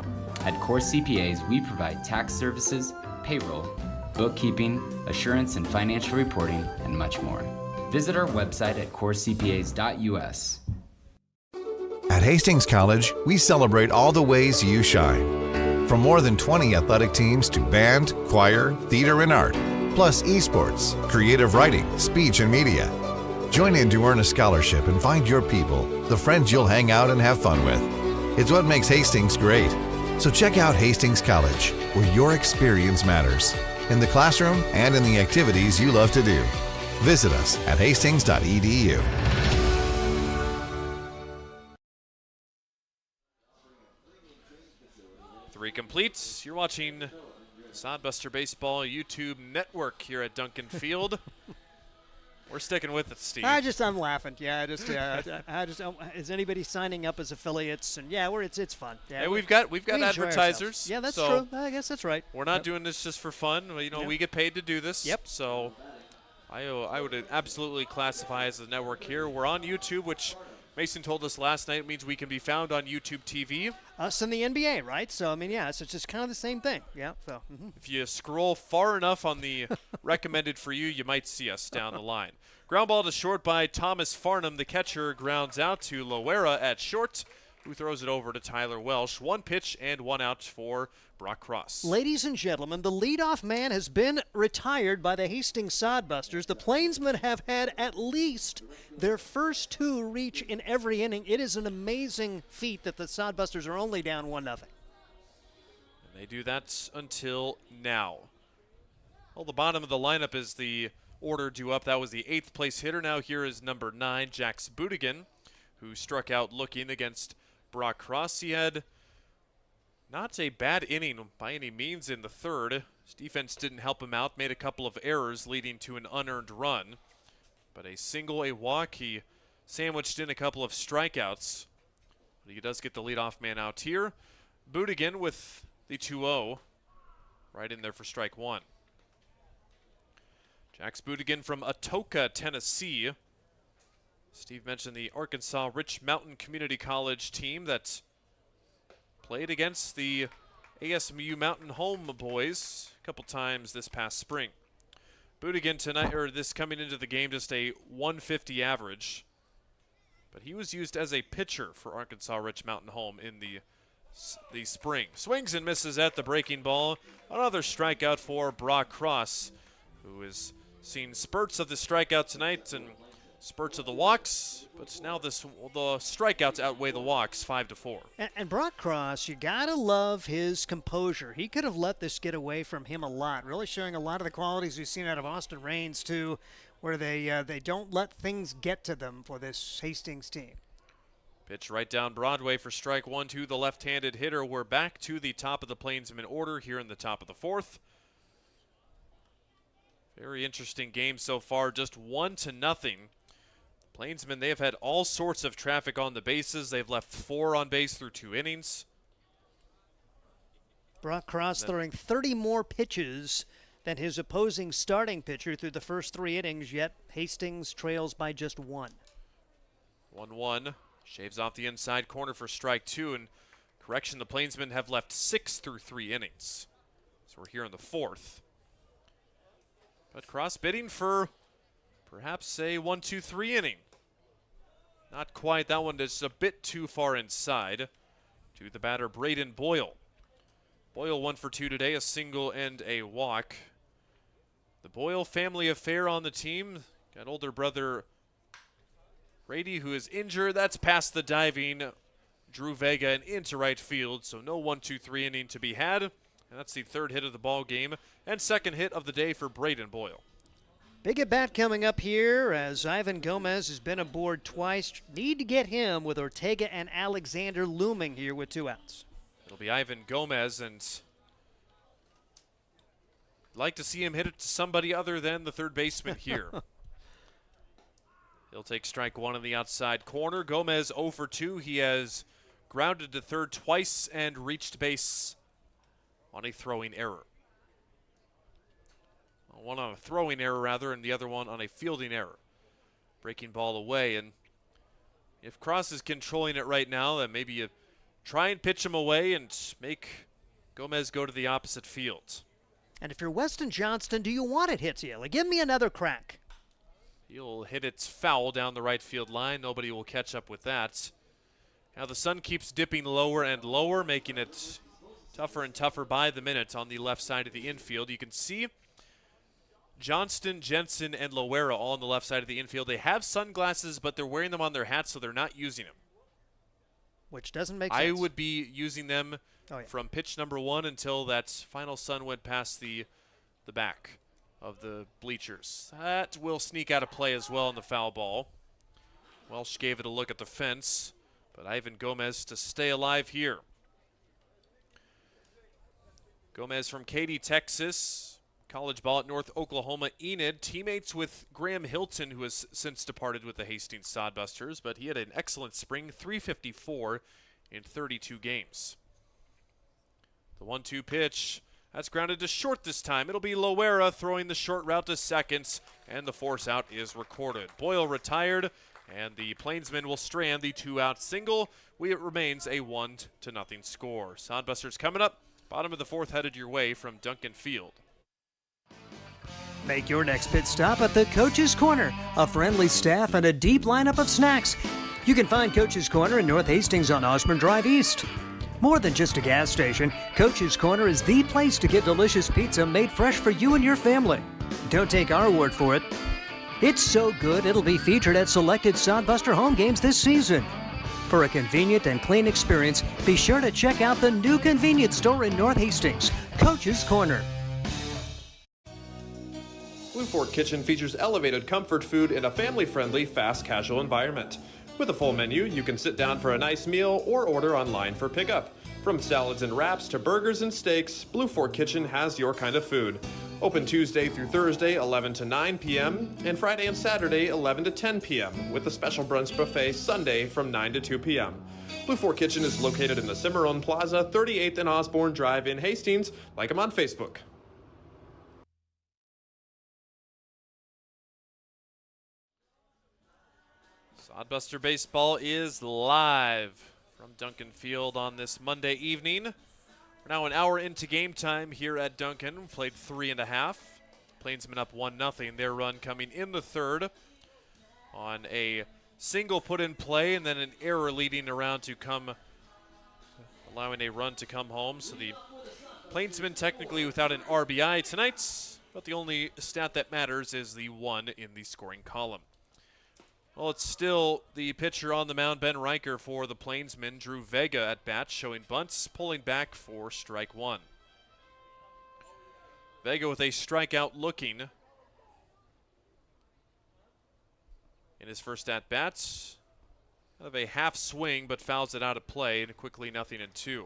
At Core CPAs, we provide tax services, payroll, bookkeeping, assurance and financial reporting, and much more. Visit our website at corecpas.us. At Hastings College, we celebrate all the ways you shine. From more than 20 athletic teams to band, choir, theater, and art, plus esports, creative writing, speech, and media. Join in to earn a scholarship and find your people, the friends you'll hang out and have fun with. It's what makes Hastings great. So check out Hastings College, where your experience matters, in the classroom and in the activities you love to do. Visit us at hastings.edu. Three complete. You're watching Sodbuster Baseball YouTube Network here at Duncan Field. We're sticking with it, Steve. I'm laughing. Yeah, is anybody signing up as affiliates? And yeah, it's fun. Yeah, we've got advertisers. Ourselves. Yeah, that's true. I guess that's right. We're not doing this just for fun. We get paid to do this. Yep. So I would absolutely classify as a network here. We're on YouTube, which Mason told us last night means we can be found on YouTube TV. Us and the NBA, right? So, I mean, yeah, so it's just kind of the same thing. Yeah, so. If you scroll far enough on the recommended for you, you might see us down the line. Ground ball to short by Thomas Farnham. The catcher grounds out to Loera at short, who throws it over to Tyler Welsh. 1 pitch and 1 out for Brock Cross. Ladies and gentlemen, the leadoff man has been retired by the Hastings Sodbusters. The Plainsmen have had at least their first 2 reach in every inning. It is an amazing feat that the Sodbusters are only down 1-0. And they do that until now. Well, the bottom of the lineup is the order due up. That was the 8th place hitter. Now here is number 9, Jax Budigan, who struck out looking against Brock Cross. He had not a bad inning by any means in the third. His defense didn't help him out, made a couple of errors leading to an unearned run. But a single, a walk, he sandwiched in a couple of strikeouts. But he does get the leadoff man out here. Budigan with the 2-0, right in there for strike 1. Jax Budigan from Atoka, Tennessee. Steve mentioned the Arkansas Rich Mountain Community College team that played against the ASMU Mountain Home boys a couple times this past spring. Budigan tonight, or this coming into the game, just a 150 average. But he was used as a pitcher for Arkansas Rich Mountain Home in the spring. Swings and misses at the breaking ball. Another strikeout for Brock Cross, who is seen spurts of the strikeout tonight and spurts of the walks, but now the strikeouts outweigh the walks 5-4. And Brock Cross, you gotta love his composure. He could have let this get away from him a lot, really showing a lot of the qualities we've seen out of Austin Raines too, where they don't let things get to them for this Hastings team. Pitch right down Broadway for strike 1 to the left-handed hitter. We're back to the top of the Plainsmen order here in the top of the 4th. Very interesting game so far, just 1-0. Plainsmen, they have had all sorts of traffic on the bases. They've left 4 on base through 2 innings. Brock Cross throwing 30 more pitches than his opposing starting pitcher through the first 3 innings, yet Hastings trails by just 1. 1-1. Shaves off the inside corner for strike 2. And correction, the Plainsmen have left 6 through 3 innings. So we're here in the 4th. But Cross bidding for perhaps a 1-2-3 inning. Not quite. That one is a bit too far inside to the batter, Braden Boyle. Boyle 1 for 2 today, a single and a walk. The Boyle family affair on the team. Got older brother Brady, who is injured. That's past the diving Drew Vega and into right field. So no 1-2-3 inning to be had. And that's the 3rd hit of the ball game and 2nd hit of the day for Braden Boyle. Big at bat coming up here as Ivan Gomez has been aboard twice. Need to get him with Ortega and Alexander looming here with 2 outs. It'll be Ivan Gomez, and I'd like to see him hit it to somebody other than the third baseman here. He'll take strike 1 in the outside corner. Gomez 0 for 2. He has grounded to third twice and reached base on a throwing error. One on a throwing error, rather, and the other one on a fielding error. Breaking ball away, and if Cross is controlling it right now, then maybe you try and pitch him away and make Gomez go to the opposite field. And if you're Weston Johnston, do you want it hit to you? Like, give me another crack. He'll hit it foul down the right field line. Nobody will catch up with that. Now the sun keeps dipping lower and lower, making it tougher and tougher by the minute on the left side of the infield. You can see Johnston, Jensen, and Loera all on the left side of the infield. They have sunglasses, but they're wearing them on their hats, so they're not using them. Which doesn't make sense. I would be using them from pitch number 1 until that final sun went past the back of the bleachers. That will sneak out of play as well in the foul ball. Welsh gave it a look at the fence, but Ivan Gomez to stay alive here. Gomez from Katy, Texas. College ball at North Oklahoma Enid, teammates with Graham Hilton, who has since departed with the Hastings Sodbusters, but he had an excellent spring, 354 in 32 games. The 1-2 pitch That's grounded to short this time. It'll be Loera throwing the short route to seconds, and the force out is recorded. Boyle retired, and the Plainsmen will strand the 2-out single. It remains a 1-0 score. Sodbusters coming up. Bottom of the fourth headed your way from Duncan Field. Make your next pit stop at the Coach's Corner. A friendly staff and a deep lineup of snacks. You can find Coach's Corner in North Hastings on Osborne Drive East. More than just a gas station, Coach's Corner is the place to get delicious pizza made fresh for you and your family. Don't take our word for it. It's so good it'll be featured at selected Sodbuster home games this season. For a convenient and clean experience, be sure to check out the new convenience store in North Hastings, Coach's Corner. Blue Fork Kitchen features elevated comfort food in a family-friendly, fast casual environment. With a full menu, you can sit down for a nice meal or order online for pickup. From salads and wraps to burgers and steaks, Blue Fork Kitchen has your kind of food. Open Tuesday through Thursday, 11 to 9 p.m., and Friday and Saturday, 11 to 10 p.m., with a special brunch buffet Sunday from 9 to 2 p.m. Blue Fork Kitchen is located in the Cimarron Plaza, 38th and Osborne Drive in Hastings. Like them on Facebook. Sodbuster Baseball is live from Duncan Field on this Monday evening. We're now an hour into game time here at Duncan. We played 3.5. Plainsmen up 1-0. Their run coming in the third on a single put in play and then an error leading around to come, allowing a run to come home. So the Plainsmen technically without an RBI tonight, but the only stat that matters is the 1 in the scoring column. Well, it's still the pitcher on the mound, Ben Riker, for the Plainsmen. Drew Vega at bat, showing bunts, pulling back for strike 1. Vega with a strikeout looking in his first at bats. Kind of a half swing, but fouls it out of play, and quickly 0-2.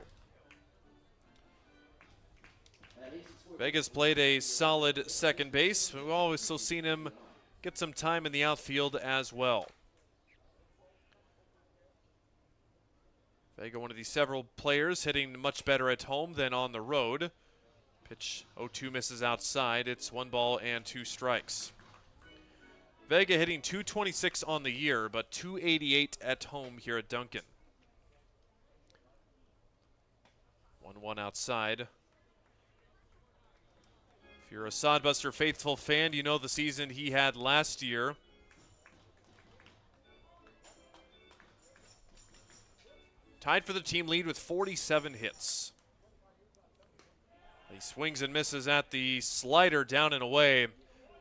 Vega's played a solid second base. We've also seen him get some time in the outfield as well. Vega, one of the several players hitting much better at home than on the road. Pitch 0-2 misses outside. It's 1 ball and 2 strikes. Vega hitting .226 on the year, but .288 at home here at Duncan. 1-1 outside. If you're a Sodbuster faithful fan, you know the season he had last year. Tied for the team lead with 47 hits. He swings and misses at the slider down and away.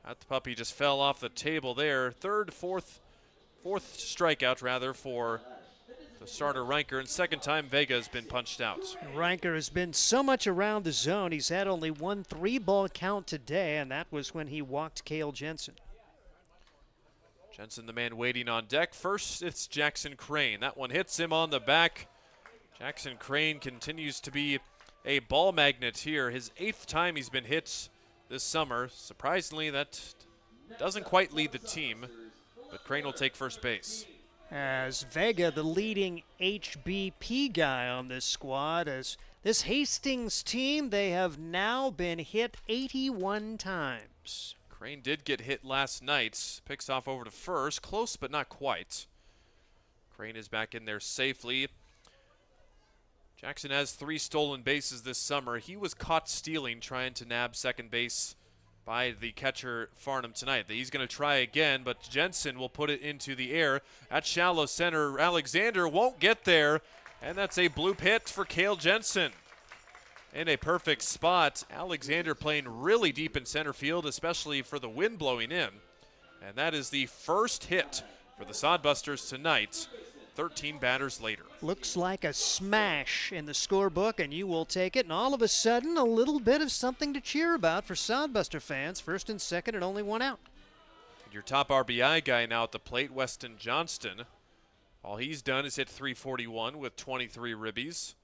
That puppy just fell off the table there. Fourth strikeout rather for the starter Riker, and second time Vega has been punched out. Riker has been so much around the zone. He's had only one 3-ball count today, and that was when he walked Cale Jensen. Jensen, the man waiting on deck. First, it's Jackson Crane. That one hits him on the back. Jackson Crane continues to be a ball magnet here. His 8th time he's been hit this summer. Surprisingly, that doesn't quite lead the team, but Crane will take first base. As Vega, the leading HBP guy on this squad, as this Hastings team, they have now been hit 81 times. Crane did get hit last night. Picks off over to first. Close, but not quite. Crane is back in there safely. Jackson has 3 stolen bases this summer. He was caught stealing, trying to nab second base by the catcher Farnham tonight. He's going to try again, but Jensen will put it into the air at shallow center. Alexander won't get there, and that's a bloop hit for Cale Jensen. In a perfect spot. Alexander playing really deep in center field, especially for the wind blowing in. And that is the first hit for the Sodbusters tonight, 13 batters later. Looks like a smash in the scorebook, and you will take it. And all of a sudden, a little bit of something to cheer about for Sodbuster fans. First and second, and only 1 out. Your top RBI guy now at the plate, Weston Johnston. All he's done is hit .341 with 23 ribbies.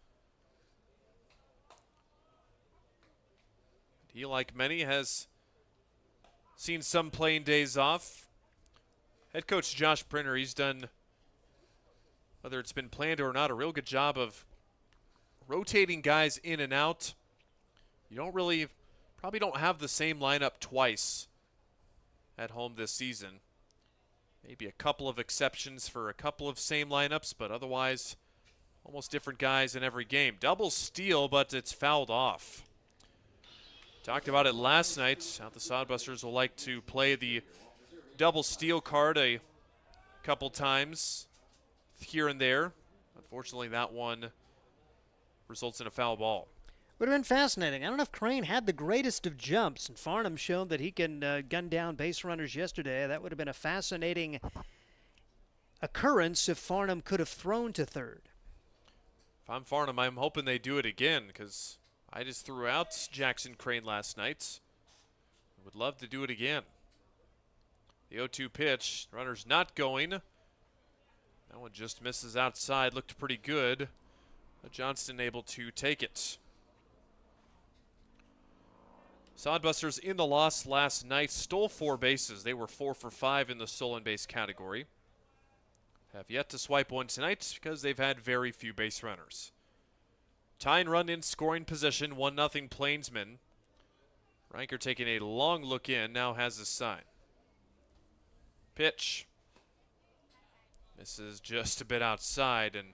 He, like many, has seen some playing days off. Head coach Josh Printer, he's done, whether it's been planned or not, a real good job of rotating guys in and out. You probably don't have the same lineup twice at home this season. Maybe a couple of exceptions for a couple of same lineups, but otherwise almost different guys in every game. Double steal, but it's fouled off. Talked about it last night, how the Sodbusters will like to play the double steal card a couple times here and there. Unfortunately, that one results in a foul ball. Would have been fascinating. I don't know if Crane had the greatest of jumps, and Farnham showed that he can gun down base runners yesterday. That would have been a fascinating occurrence if Farnham could have thrown to third. If I'm Farnham, I'm hoping they do it again, because I just threw out Jackson Crane last night. I would love to do it again. The 0-2 pitch, runner's not going. That one just misses outside, looked pretty good. But Johnston able to take it. Sodbusters in the loss last night stole 4 bases. They were 4 for 5 in the stolen base category. Have yet to swipe one tonight because they've had very few base runners. Tying run in scoring position, 1-0 Plainsmen. Riker taking a long look in, now has his sign. Pitch. Misses just a bit outside, and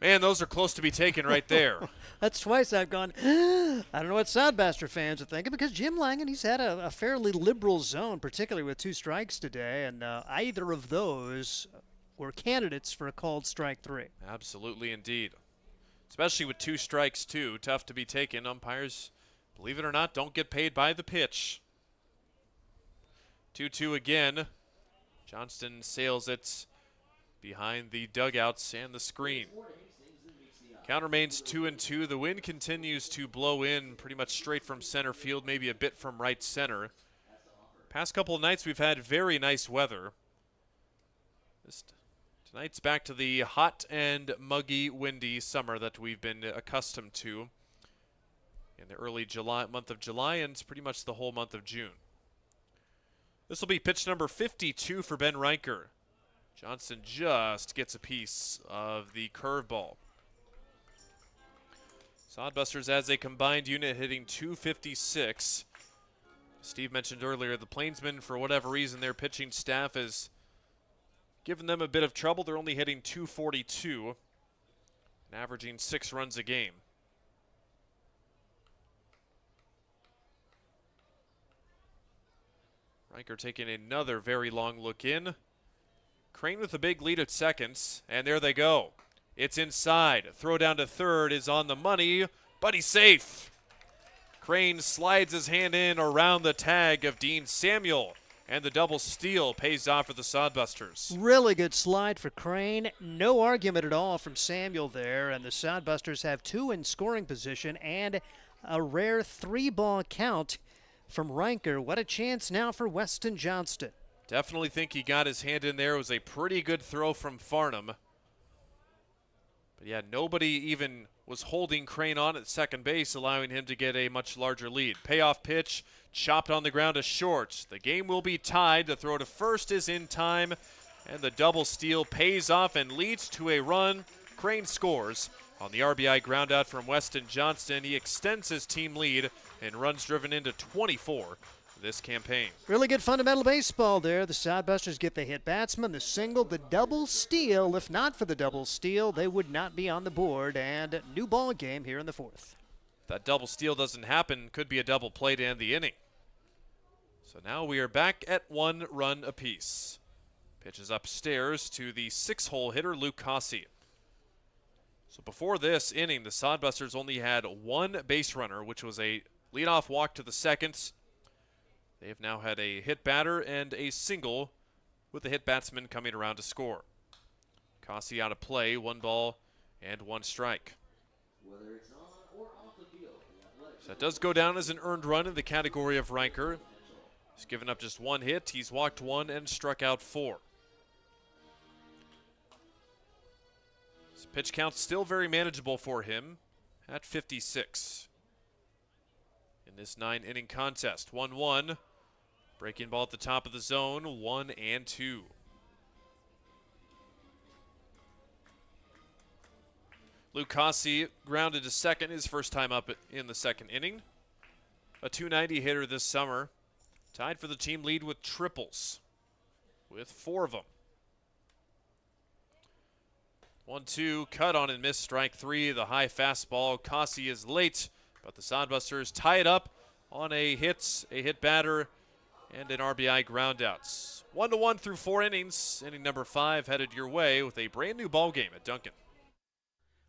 man, those are close to be taken right there. That's twice I've gone, I don't know what Sodbuster fans are thinking, because Jim Langan, he's had a fairly liberal zone, particularly with 2 strikes today, and either of those were candidates for a called strike 3. Absolutely indeed. Especially with 2 strikes, too. Tough to be taken. Umpires, believe it or not, don't get paid by the pitch. 2-2 again. Johnston sails it behind the dugouts and the screen. Count remains 2-2. The wind continues to blow in pretty much straight from center field, maybe a bit from right center. Past couple of nights we've had very nice weather. Tonight's back to the hot and muggy, windy summer that we've been accustomed to in the early month of July and pretty much the whole month of June. This will be pitch number 52 for Ben Riker. Johnston just gets a piece of the curveball. Sodbusters as a combined unit hitting 256. Steve mentioned earlier the Plainsmen, for whatever reason, their pitching staff has given them a bit of trouble. They're only hitting 242 and averaging 6 runs a game. Riker taking another very long look in. Crane with a big lead at seconds, and there they go. It's inside. Throw down to third is on the money, but he's safe. Crane slides his hand in around the tag of Dean Samuel, and the double steal pays off for the Sodbusters. Really good slide for Crane. No argument at all from Samuel there, and the Sodbusters have 2 in scoring position and a rare 3-ball count from Riker. What a chance now for Weston Johnston. Definitely think he got his hand in there. It was a pretty good throw from Farnham. But yeah, nobody even was holding Crane on at second base, allowing him to get a much larger lead. Payoff pitch, chopped on the ground to short. The game will be tied. The throw to first is in time, and the double steal pays off and leads to a run. Crane scores on the RBI ground out from Weston Johnston. He extends his team lead and runs driven into 24 this campaign. Really good fundamental baseball there. The Sodbusters get the hit batsman, the single, the double steal. If not for the double steal, they would not be on the board, and new ball game here in the 4th. If that double steal doesn't happen, could be a double play to end the inning. So now we are back at 1 run apiece. Pitches upstairs to the 6-hole hitter, Luke Cossey. So before this inning, the Sodbusters only had 1 base runner, which was a leadoff walk to the second. They have now had a hit batter and a single, with the hit batsman coming around to score. Cossey out of play, 1 ball and 1 strike. So that does go down as an earned run in the category of Riker. He's given up just 1 hit. He's walked 1 and struck out 4. His pitch count still very manageable for him at 56. In this 9-inning contest, 1-1. Breaking ball at the top of the zone, 1-2. Lucasi grounded to second, his first time up in the second inning. A .290 hitter this summer. Tied for the team lead with triples, with 4 of them. 1-2, cut on and miss, strike 3. The high fastball. Kasi is late, but the Sodbusters tie it up on a hit batter, and an RBI groundouts. 1-1 through 4 innings. Inning number 5 headed your way with a brand new ball game at Duncan.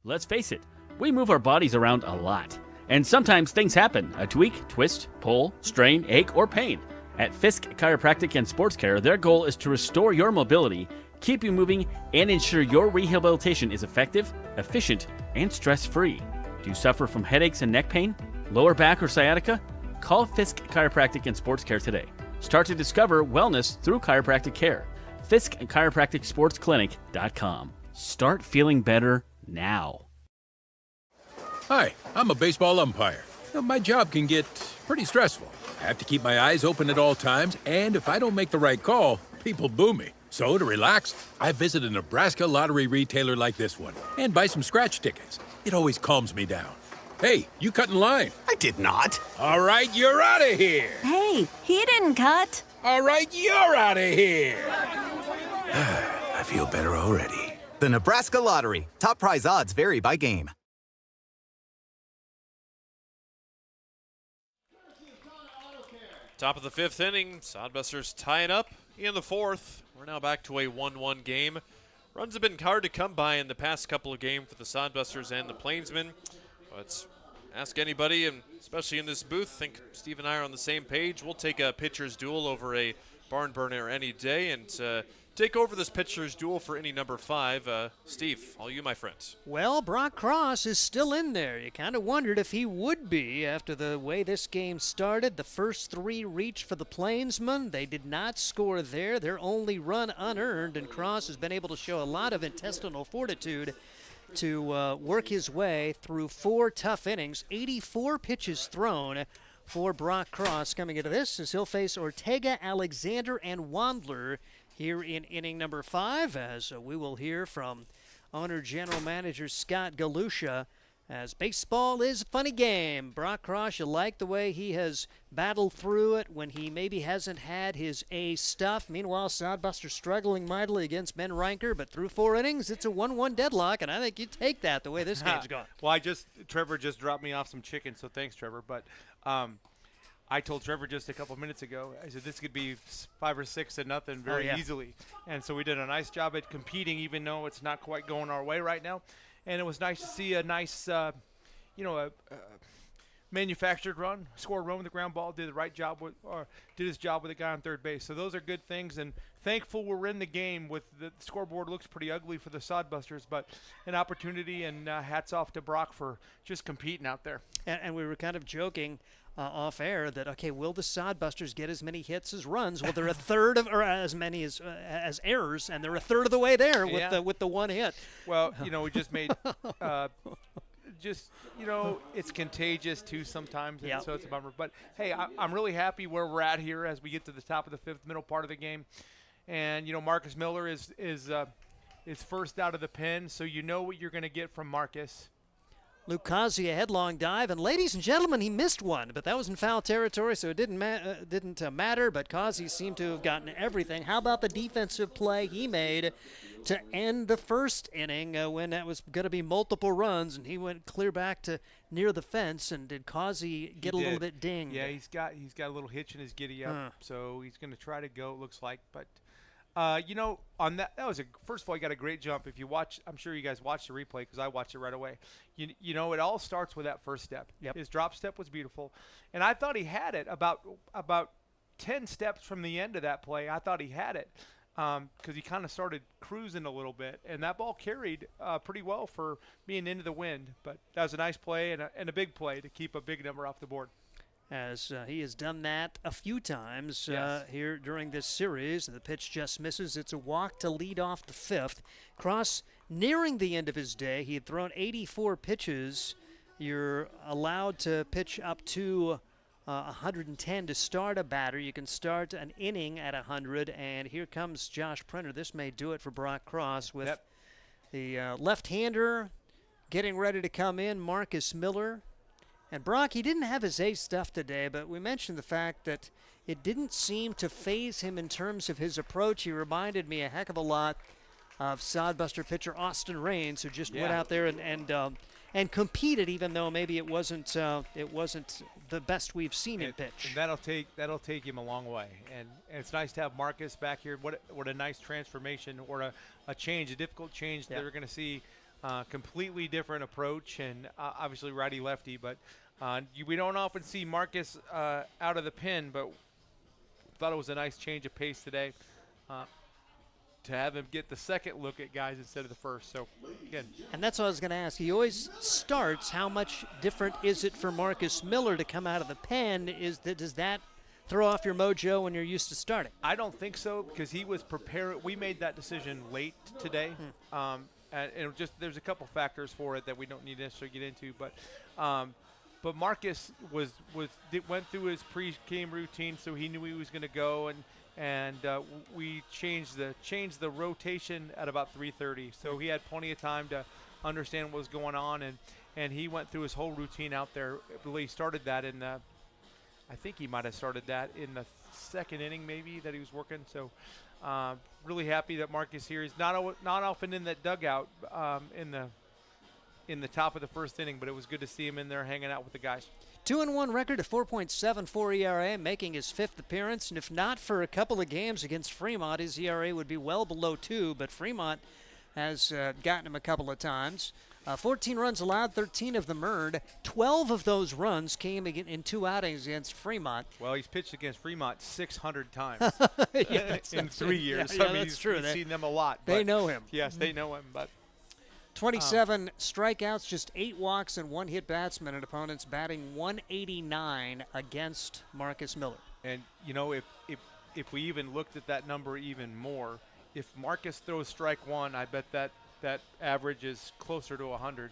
Let's face it, we move our bodies around a lot. And sometimes things happen. A tweak, twist, pull, strain, ache, or pain. At Fisk Chiropractic and Sports Care, their goal is to restore your mobility, keep you moving, and ensure your rehabilitation is effective, efficient, and stress-free. Do you suffer from headaches and neck pain, lower back or sciatica? Call Fisk Chiropractic and Sports Care today. Start to discover wellness through chiropractic care. Fisk Chiropractic Sports Clinic.com. Start feeling better now. Hi, I'm a baseball umpire. My job can get pretty stressful. I have to keep my eyes open at all times, and if I don't make the right call, people boo me. So to relax, I visit a Nebraska lottery retailer like this one and buy some scratch tickets. It always calms me down. Hey, you cut in line. I did not. All right, you're out of here. Hey, he didn't cut. All right, you're out of here. I feel better already. The Nebraska Lottery. Top prize odds vary by game. Top of the 5th inning, Sodbusters tie it up in the 4th. We're now back to a 1-1 game. Runs have been hard to come by in the past couple of games for the Sodbusters and the Plainsmen. But ask anybody, and especially in this booth, think Steve and I are on the same page. We'll take a pitcher's duel over a barn burner any day and take over this pitcher's duel for inning number 5. Steve, all you, my friend. Well, Brock Cross is still in there. You kind of wondered if he would be after the way this game started. The first 3 reached for the Plainsmen. They did not score there. Their only run unearned, and Cross has been able to show a lot of intestinal fortitude to work his way through 4 tough innings. 84 pitches thrown for Brock Cross coming into this as he'll face Ortega, Alexander, and Wandler here in inning number 5, as we will hear from owner general manager Scott Galusha, as baseball is a funny game. Brock Cross, you like the way he has battled through it when he maybe hasn't had his A stuff. Meanwhile, Sodbusters struggling mightily against Ben Reinker, but through 4 innings, it's a 1-1 deadlock, and I think you take that the way this game's gone. Well, Trevor just dropped me off some chicken, so thanks, Trevor. But I told Trevor just a couple minutes ago, I said this could be 5 or 6-0 very easily. And so we did a nice job at competing, even though it's not quite going our way right now. And it was nice to see a nice, manufactured run, scored a run with the ground ball, did his job with the guy on third base. So those are good things, and thankful we're in the game. With the scoreboard looks pretty ugly for the Sodbusters, but an opportunity, and hats off to Brock for just competing out there. And we were kind of joking off air that, okay, will the Sodbusters get as many hits as runs? Well, they're a third of, or as many as errors, and they're a third of the way there with the 1 hit. Well, we just made it's contagious too sometimes, and so it's a bummer. But hey, I'm really happy where we're at here as we get to the top of the 5th, middle part of the game. And Marcus Miller is first out of the pen, so you know what you're going to get from Marcus. Lucasi, a headlong dive, and ladies and gentlemen, he missed one, but that was in foul territory, so it didn't matter, but Kazi seemed to have gotten everything. How about the defensive play he made to end the first inning when that was going to be multiple runs, and he went clear back to near the fence, and did Kazi get a little bit dinged? Yeah, he's got a little hitch in his giddy up, so he's going to try to go, it looks like, but on that was first of all, he got a great jump. If you watch, I'm sure you guys watched the replay because I watched it right away. It all starts with that first step. Yep. His drop step was beautiful, and I thought he had it about 10 steps from the end of that play. I thought he had it because he kind of started cruising a little bit, and that ball carried pretty well for being into the wind. But that was a nice play and a big play to keep a big number off the board. As he has done that a few times here during this series. The pitch just misses. It's a walk to lead off the 5th. Cross nearing the end of his day. He had thrown 84 pitches. You're allowed to pitch up to 110 to start a batter. You can start an inning at 100, and here comes Josh Printer. This may do it for Brock Cross with the left-hander getting ready to come in, Marcus Miller. And Brock, he didn't have his A stuff today, but we mentioned the fact that it didn't seem to faze him in terms of his approach. He reminded me a heck of a lot of Sodbuster pitcher Austin Raines, who just went out there and competed, even though maybe it wasn't the best we've seen him pitch. And that'll take him a long way. And it's nice to have Marcus back here. What a nice transformation, or a change, a difficult change that we're going to see. Completely different approach, and obviously righty-lefty, but we don't often see Marcus out of the pen, but thought it was a nice change of pace today to have him get the second look at guys instead of the first. So, again. And that's what I was going to ask. He always starts. How much different is it for Marcus Miller to come out of the pen? Does that throw off your mojo when you're used to starting? I don't think so, because he was prepared. We made that decision late today. And there's a couple factors for it that we don't need to necessarily get into, but Marcus went through his pre-game routine, so he knew he was going to go, and we changed the rotation at about 3:30, so he had plenty of time to understand what was going on, and he went through his whole routine out there. I believe he started that I think he might have started that in the second inning maybe that he was working. So. Really happy that Marcus here. He's not often in that dugout in the top of the first inning, but it was good to see him in there hanging out with the guys. 2-1 record, a 4.74 ERA, making his 5th appearance. And if not for a couple of games against Fremont, his ERA would be well below 2. But Fremont has gotten him a couple of times. 14 runs allowed, 13 of them earned. 12 of those runs came in 2 outings against Fremont. Well, he's pitched against Fremont 600 times in 3 years. Yeah, that's true. He's seen them a lot. They know him. Yes, they know him. But 27 strikeouts, just 8 walks, and 1 hit batsman, and opponents batting 189 against Marcus Miller. And, if we even looked at that number even more, if Marcus throws strike one, I bet that average is closer to 100.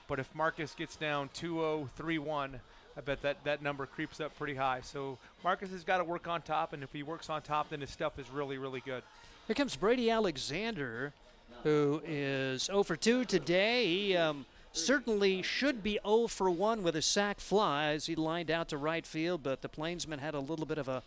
But if Marcus gets down 2-0, 3-1, I bet that number creeps up pretty high. So Marcus has got to work on top, and if he works on top, then his stuff is really, really good. Here comes Brady Alexander, who is 0 for 2 today. He certainly should be 0 for 1 with a sac fly as he lined out to right field, but the Plainsmen had a little bit of a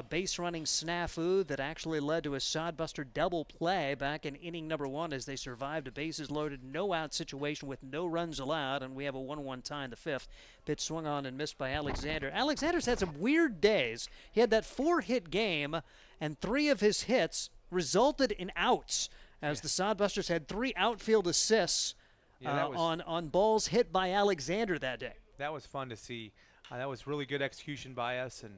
base running snafu that actually led to a Sodbuster double play back in inning number 1 as they survived a bases loaded, no out situation with no runs allowed, and we have a 1-1 tie in the 5th. Pitch swung on and missed by Alexander. Alexander's had some weird days. He had that 4-hit game, and 3 of his hits resulted in outs as the Sodbusters had 3 outfield assists on balls hit by Alexander that day. That was fun to see. That was really good execution by us, and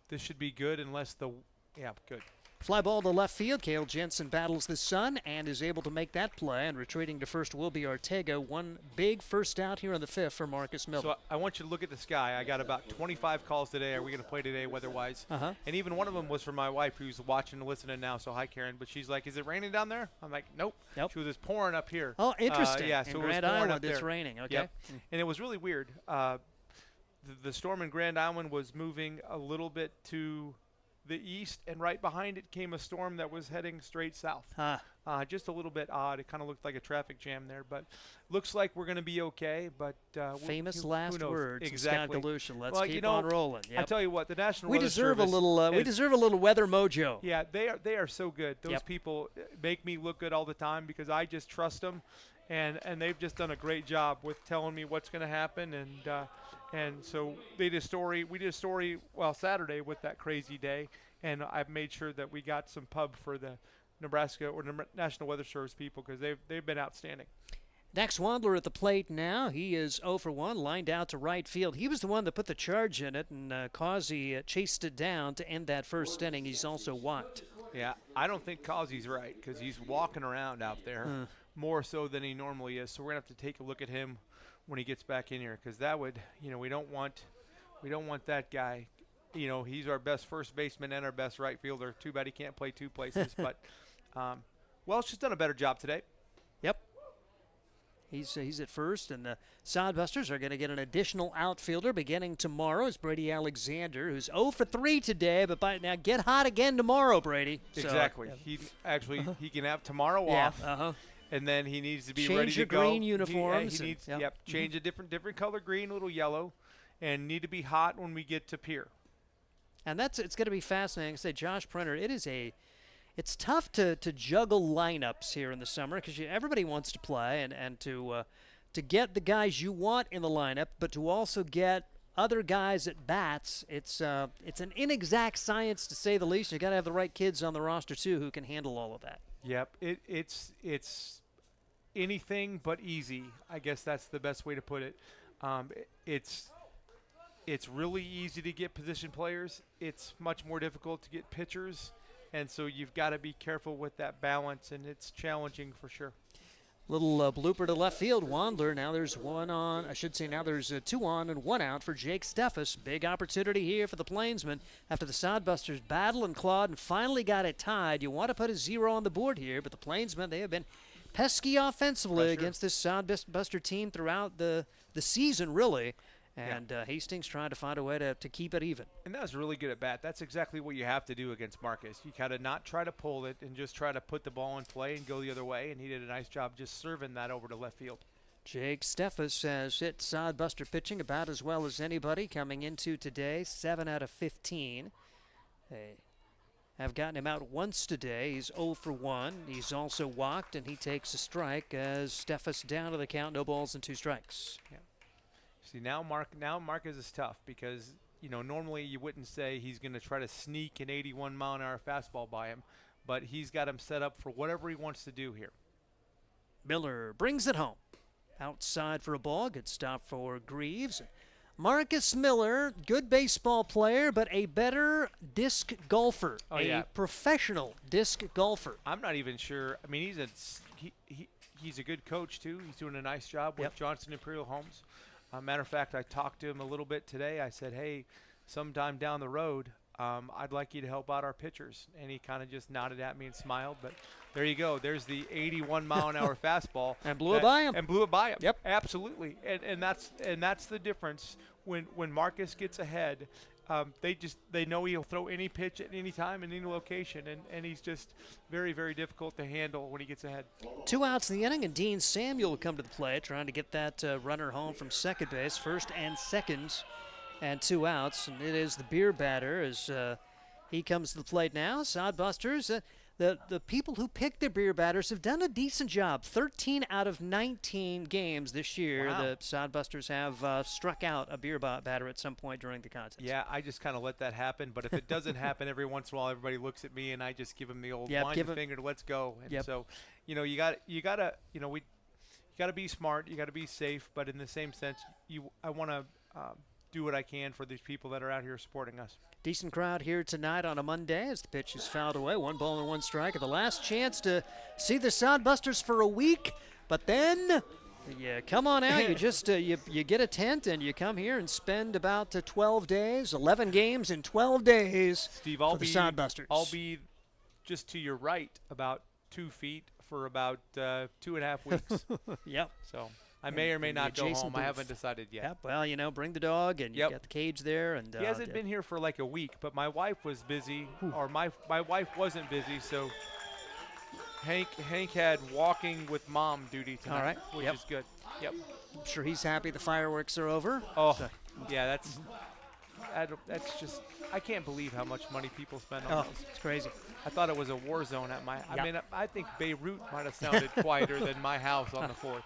this should be good unless good. Fly ball to left field. Cale Jensen battles the sun and is able to make that play. And retreating to first will be Ortega. One big first out here in the 5th for Marcus Miller. So I want you to look at the sky. I got about 25 calls today. Are we going to play today weather-wise? And even one of them was for my wife, who's watching and listening now. So hi, Karen. But she's like, is it raining down there? I'm like, nope. She was just pouring up here. Oh, interesting. Yeah, so in it was Grand pouring Island, up there. it's raining. Okay. Yep. And it was really weird. The storm in Grand Island was moving a little bit to the east, and right behind it came a storm that was heading straight south. Just a little bit odd. It kind of looked like a traffic jam there, but looks like we're going to be okay. But famous last words, exactly. Scott Galusha. Let's keep on rolling. I tell you what, the National we Weather deserve Service a little. We deserve a little weather mojo. Yeah, they are so good. Those people make me look good all the time because I just trust them, and they've just done a great job with telling me what's going to happen. And so we did a story Saturday with that crazy day, and I've made sure that we got some pub for the Nebraska or National Weather Service people because they've been outstanding. Dax Wandler at the plate now. He is 0 for 1, lined out to right field. He was the one that put the charge in it, and Causey chased it down to end that first inning. He's also walked. Yeah, I don't think Causey's right because he's walking around out there more so than he normally is. So we're going to have to take a look at him when he gets back in here because that would, we don't want that guy. He's our best first baseman and our best right fielder. Too bad he can't play 2 places. But Welsh has done a better job today. Yep. He's at first, and the Sodbusters are going to get an additional outfielder beginning tomorrow. Is Brady Alexander, who's 0 for 3 today, but now get hot again tomorrow, Brady. Exactly. So, he can have tomorrow off. and then he needs to be change ready your to go. green uniforms. He needs change a different color green, a little yellow, and need to be hot when we get to pier. And it's going to be fascinating. I say, Josh Printer, it's tough to juggle lineups here in the summer because everybody wants to play and to get the guys you want in the lineup, but to also get other guys at bats. It's an inexact science to say the least. You got to have the right kids on the roster too who can handle all of that. Yep, it's anything but easy. I guess that's the best way to put it. It's really easy to get position players. It's much more difficult to get pitchers, and so you've got to be careful with that balance, and it's challenging for sure. Little blooper to left field. Wandler. Now there's one on. I should say now there's 2 on and 1 out for Jake Steffes. Big opportunity here for the Plainsmen after the Sodbusters battled and clawed and finally got it tied. You want to put a 0 on the board here, but the Plainsmen, they have been pesky offensively against this Sodbuster team throughout the season, really. And Hastings trying to find a way to keep it even. And that was really good at bat. That's exactly what you have to do against Marcus. You got to not try to pull it and just try to put the ball in play and go the other way. And he did a nice job just serving that over to left field. Jake Steffes has hit Sodbuster pitching about as well as anybody coming into today. 7 out of 15. They have gotten him out once today. He's 0 for 1. He's also walked, and he takes a strike as Steffes down to the count. No balls and 2 strikes. Yeah. See, now Marcus is tough because, normally you wouldn't say he's going to try to sneak an 81-mile-an-hour fastball by him, but he's got him set up for whatever he wants to do here. Miller brings it home. Outside for a ball. Good stop for Greaves. Marcus Miller, good baseball player, but a better disc golfer. Professional disc golfer. I'm not even sure. I mean, he's a good coach, too. He's doing a nice job with Johnson Imperial Homes. Matter of fact, I talked to him a little bit today. I said, hey, sometime down the road, I'd like you to help out our pitchers. And he kind of just nodded at me and smiled. But there you go. There's the 81-mile-an-hour fastball. And blew it by him. And blew it by him. Yep. Absolutely. And that's the difference. When Marcus gets ahead, they know he'll throw any pitch at any time in any location, and he's just very, very difficult to handle when he gets ahead. 2 outs in the inning, and Dean Samuel will come to the plate, trying to get that runner home from second base. First and second, and 2 outs, and it is the beer batter as he comes to the plate now. Sodbusters, the people who picked their beer batters have done a decent job. 13 out of 19 games this year, the Sodbusters have struck out a beer batter at some point during the contest. Yeah, I just kind of let that happen. But if it doesn't happen, every once in a while, everybody looks at me and I just give them the old wind the finger to let's go. And so, you gotta be smart. You gotta be safe. But in the same sense, I want to do what I can for these people that are out here supporting us. Decent crowd here tonight on a Monday as the pitch is fouled away. 1 ball and 1 strike. The last chance to see the Sodbusters for a week, but then you come on out. You just you get a tent and you come here and spend about 12 days, 11 games in 12 days. Steve, for the Sodbusters. I'll be just to your right, about 2 feet for about 2.5 weeks. Yep. So I may or may not go home. I haven't decided yet. Yep. Well, bring the dog, and you got the cage there. And he hasn't been here for like a week, but my wife was busy, or my wife wasn't busy, so Hank had walking with mom duty tonight, all right. Which is good. Yep. I'm sure he's happy the fireworks are over. Oh, yeah, that's just, I can't believe how much money people spend on those. It's crazy. I thought it was a war zone at my. I mean, I think Beirut might have sounded quieter than my house on the 4th.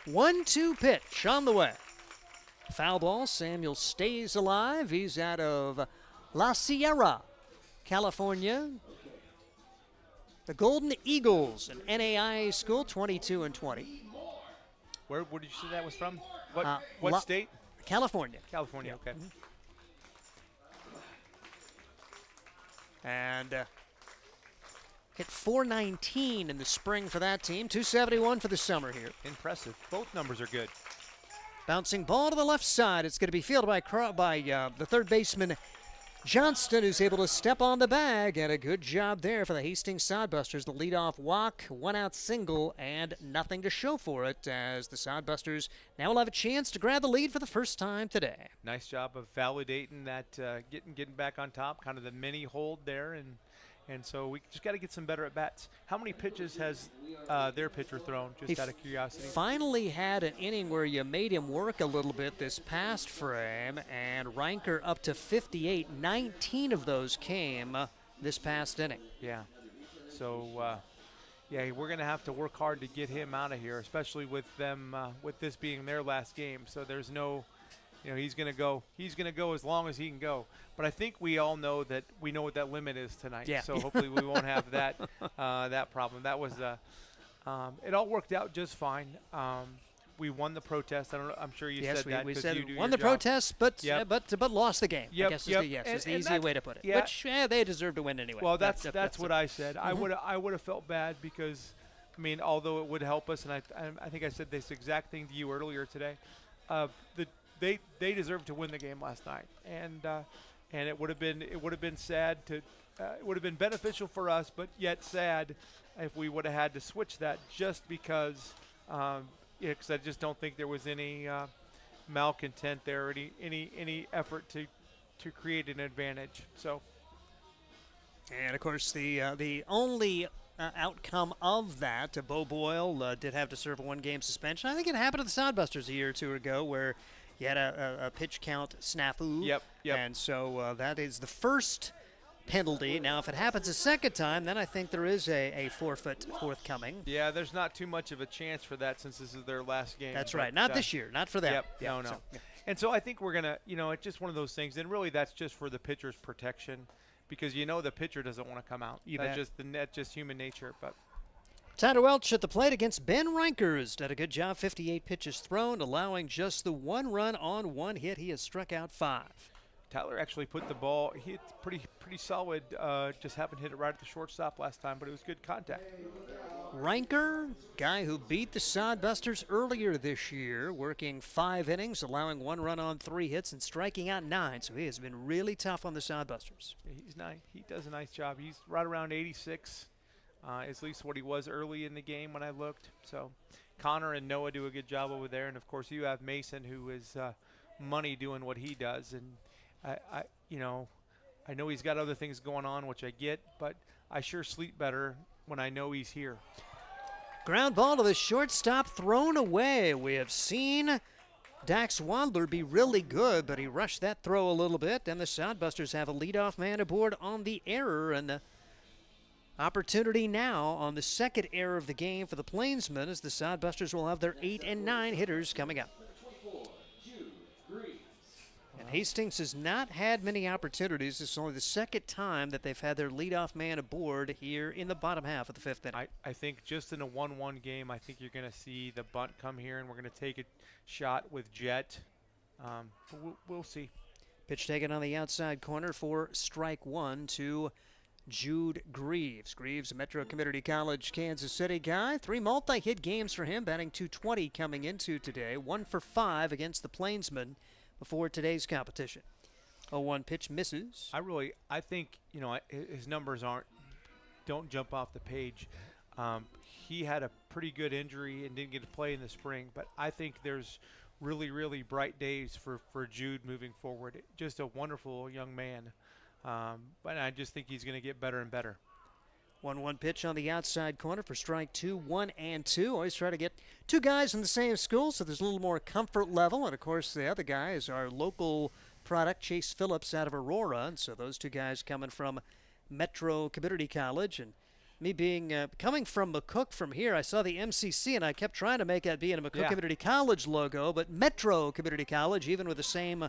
1-2 pitch on the way. Foul ball. Samuel stays alive. He's out of La Sierra, California. The Golden Eagles, an NAIA school, 22-20. Where did you say that was from? What state? California. California, okay. And hit .419 in the spring for that team. .271 for the summer here. Impressive. Both numbers are good. Bouncing ball to the left side. It's going to be fielded by the third baseman, Johnston, who's able to step on the bag. And a good job there for the Hastings Sodbusters. The leadoff walk, 1 out single, and nothing to show for it as the Sodbusters now will have a chance to grab the lead for the first time today. Nice job of validating that, getting back on top, kind of the mini hold there, and And so we just got to get some better at bats. How many pitches has their pitcher thrown, just out of curiosity? Finally had an inning where you made him work a little bit this past frame, and Reinker up to 58. 19 of those came this past inning. Yeah. So, yeah, we're going to have to work hard to get him out of here, especially with them, with this being their last game. So there's no, he's going to go. He's going to go as long as he can go. But I think we all know that we know what that limit is tonight. Yeah. So hopefully we won't have that that problem. That was it all worked out just fine. We won the protest. I'm sure you said that. We you said do won the your job. protest, but lost the game. Yep, I guess is the easy way to put it. Yeah. Which they deserve to win anyway. Well, that's what I said. Mhm. I would have felt bad because, I mean, although it would help us, and I think I said this exact thing to you earlier today. They deserved to win the game last night, and it would have been sad to. It would have been beneficial for us, but yet sad if we would have had to switch that just because. Because I just don't think there was any malcontent there, or any effort to create an advantage. So, and of course the only outcome of that, Bo Boyle did have to serve a 1-game suspension. I think it happened to the Sodbusters a year or two ago, where you had a pitch count snafu. Yep. And so that is the first penalty. Now, if it happens a second time, then I think there is a forfeit forthcoming. Yeah, there's not too much of a chance for that since this is their last game. That's right. Not this year. Not for them. Yep. No. So, yeah. And so I think we're going to, it's just one of those things. And really that's just for the pitcher's protection because the pitcher doesn't want to come out. That's just human nature. But Tyler Welch at the plate against Ben Reinkers. Did a good job. 58 pitches thrown, allowing just the 1 run on 1 hit. He has struck out 5. Tyler actually put the ball, he hit pretty solid, just happened to hit it right at the shortstop last time, but it was good contact. Reinker, guy who beat the Sodbusters earlier this year, working 5 innings, allowing 1 run on 3 hits and striking out 9, so he has been really tough on the Sodbusters. He's nice. He does a nice job. He's right around 86, at least what he was early in the game when I looked. So Connor and Noah do a good job over there, and of course you have Mason, who is money doing what he does, and I know he's got other things going on, which I get, but I sure sleep better when I know he's here. Ground ball to the shortstop, thrown away. We have seen Dax Wadler be really good, but he rushed that throw a little bit, and the Sodbusters have a leadoff man aboard on the error, and the opportunity now on the second error of the game for the Plainsmen as the Sodbusters will have their 8 and 9 hitters coming up. Hastings has not had many opportunities. It's only the second time that they've had their leadoff man aboard here in the bottom half of the 5th inning. I think just in a 1-1 game, I think you're going to see the bunt come here, and we're going to take a shot with Jet. We'll see. Pitch taken on the outside corner for strike 1 to Jude Greaves. Greaves, a Metro Community College, Kansas City guy. 3 multi-hit games for him, batting .220 coming into today. 1 for 5 against the Plainsmen before today's competition. 0-1 pitch misses. I think, his numbers don't jump off the page. He had a pretty good injury and didn't get to play in the spring, but I think there's really, really bright days for Jude moving forward. Just a wonderful young man. But I just think he's going to get better and better. 1-1 pitch on the outside corner for strike 2, 1 and 2. Always try to get 2 guys in the same school, so there's a little more comfort level. And, of course, the other guy is our local product, Chase Phillips, out of Aurora. And so those 2 guys coming from Metro Community College. And me being coming from McCook from here, I saw the MCC, and I kept trying to make that be in a McCook Community College logo, but Metro Community College, even with the same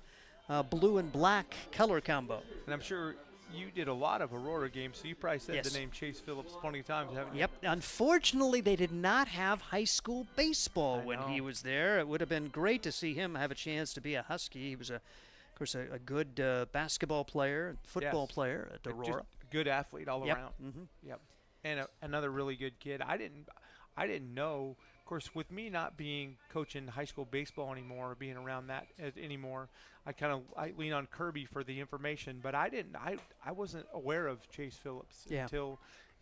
blue and black color combo. And I'm sure you did a lot of Aurora games, so you probably said the name Chase Phillips plenty of times, haven't you? Yep. Unfortunately, they did not have high school baseball when he was there. It would have been great to see him have a chance to be a Husky. He was, of course, a good basketball player, football player at Aurora. Just good athlete all around. Mm-hmm. Yep. And another really good kid. I didn't know. Of course, with me not being coaching high school baseball anymore, or being around that anymore, I lean on Kirby for the information. But I wasn't aware of Chase Phillips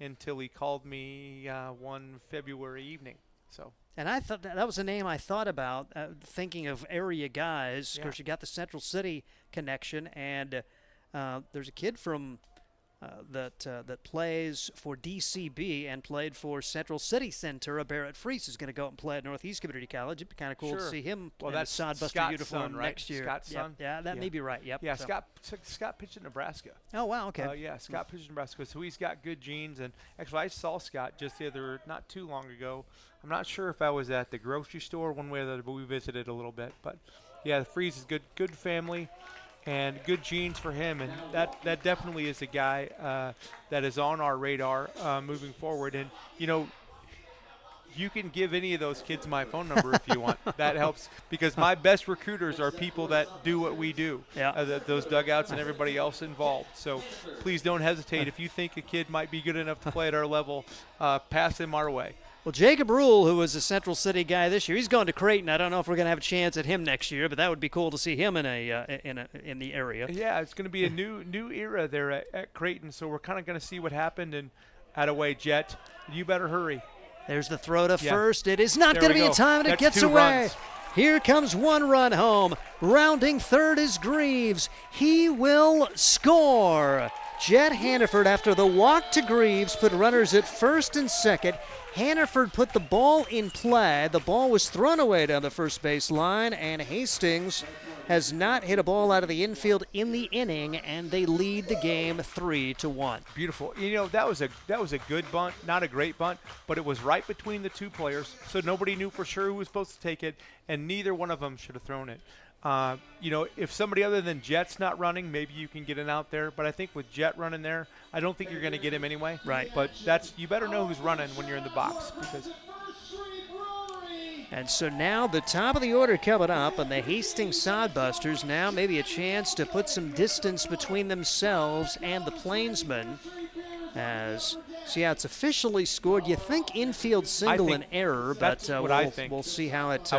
until he called me one February evening. So. And I thought that was a name I thought about, thinking of area guys. Of course, you got the Central City connection, and there's a kid from that plays for DCB and played for Central City Centura. Barrett Freese is going to go up and play at Northeast Community College. It'd be kind of cool to see him in a Sodbuster Scott's uniform son, right? next year. Scott's son? Yeah, that may be right. Yep. Yeah, so. Scott pitched at Nebraska. Oh, wow, okay. Yeah, Scott pitched at Nebraska, so he's got good genes. And actually, I saw Scott just not too long ago. I'm not sure if I was at the grocery store one way or the other, but we visited a little bit. But, yeah, Freese is good family. And good genes for him, and that definitely is a guy that is on our radar moving forward. And, you can give any of those kids my phone number if you want. That helps, because my best recruiters are people that do what we do, those dugouts and everybody else involved. So please don't hesitate. If you think a kid might be good enough to play at our level, pass him our way. Well, Jacob Rule, who was a Central City guy this year, he's going to Creighton. I don't know if we're going to have a chance at him next year, but that would be cool to see him in the area. Yeah, it's going to be a new era there at Creighton. So we're kind of going to see what happened. And out of way, Jet, you better hurry. There's the throw to first. It is not going to be in time, and it gets away. Runs. Here comes one run home. Rounding third is Greaves. He will score. Jet Hannaford, after the walk to Greaves, put runners at first and second. Hannaford put the ball in play. The ball was thrown away down the first base line, and Hastings has not hit a ball out of the infield in the inning, and they lead the game 3-1. Beautiful. That was a good bunt, not a great bunt, but it was right between the two players, so nobody knew for sure who was supposed to take it, and neither one of them should have thrown it. If somebody other than Jet's not running, maybe you can get an out there. But I think with Jet running there, I don't think you're going to get him anyway. Right. But you better know who's running when you're in the box. And so now the top of the order coming up, and the Hastings Sodbusters now maybe a chance to put some distance between themselves and the Plainsmen. It's officially scored. You think infield single and error, but we'll see how it.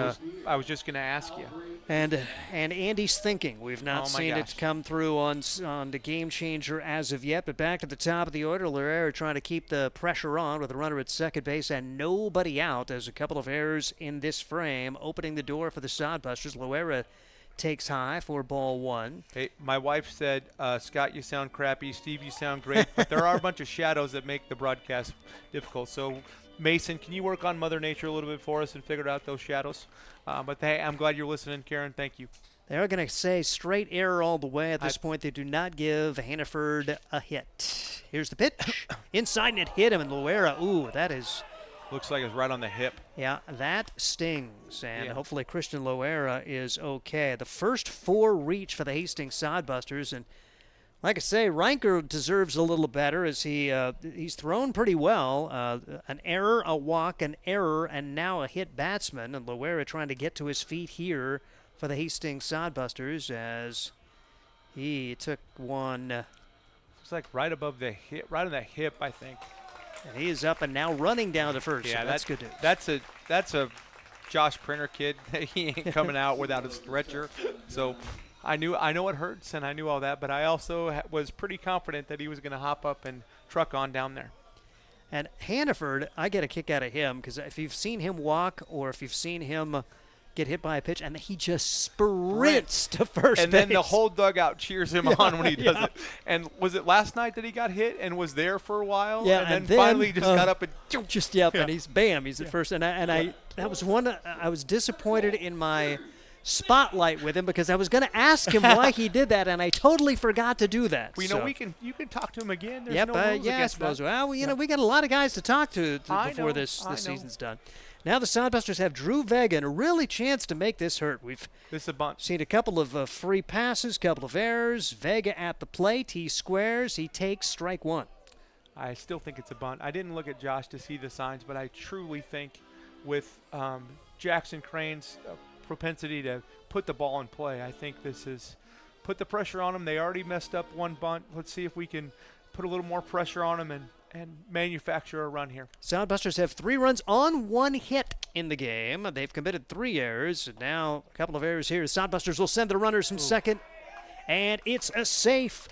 I was just going to ask you. And Andy's thinking. We've not seen it come through on the game changer as of yet. But back to the top of the order, Lorera trying to keep the pressure on with a runner at second base and nobody out. There's a couple of errors in this frame, opening the door for the Sodbusters. Lorera takes high for ball one. Hey, my wife said, Scott, you sound crappy. Steve, you sound great. But there are a bunch of shadows that make the broadcast difficult. So, Mason, can you work on Mother Nature a little bit for us and figure out those shadows? But hey, I'm glad you're listening, Karen. Thank you. They're going to say straight error all the way. At this point, they do not give Hannaford a hit. Here's the pitch. Inside, and it hit him. And Loera, that is... Looks like it's right on the hip. Yeah, that stings. And hopefully Christian Loera is okay. The first 4 reach for the Hastings Sodbusters. And like I say, Reinker deserves a little better as he's thrown pretty well. An error, a walk, an error, and now a hit batsman. And Loera trying to get to his feet here for the Hastings Sodbusters as he took one. It's like right above the hip, right on the hip, I think. And he is up and now running down to first. Yeah, so that's good news. That's a Josh Printer kid. He ain't coming out without a stretcher. So I know it hurts, and I knew all that, but I also was pretty confident that he was going to hop up and truck on down there. And Hannaford, I get a kick out of him because if you've seen him walk or if you've seen him get hit by a pitch, and he just sprints to first and base. Then the whole dugout cheers him on when he does it. And was it last night that he got hit and was there for a while? Yeah, and then finally just got up and and he's at first. And that was one. I was disappointed in my spotlight with him because I was going to ask him why he did that, and I totally forgot to do that. Well, you can talk to him again. There's no rules I against suppose. that. Well, we got a lot of guys to talk to before this season's done. Now the Sodbusters have Drew Vega and a really chance to make this hurt. We've seen a couple of free passes, couple of errors. Vega at the plate. He squares. He takes strike one. I still think it's a bunt. I didn't look at Josh to see the signs, but I truly think with Jackson Crane's propensity to put the ball in play, I think this is put the pressure on them. They already messed up one bunt. Let's see if we can put a little more pressure on them and manufacture a run here. Sodbusters have 3 runs on 1 hit in the game. They've committed 3 errors. And now a couple of errors here. Sodbusters will send the runners from second. And it's a safe.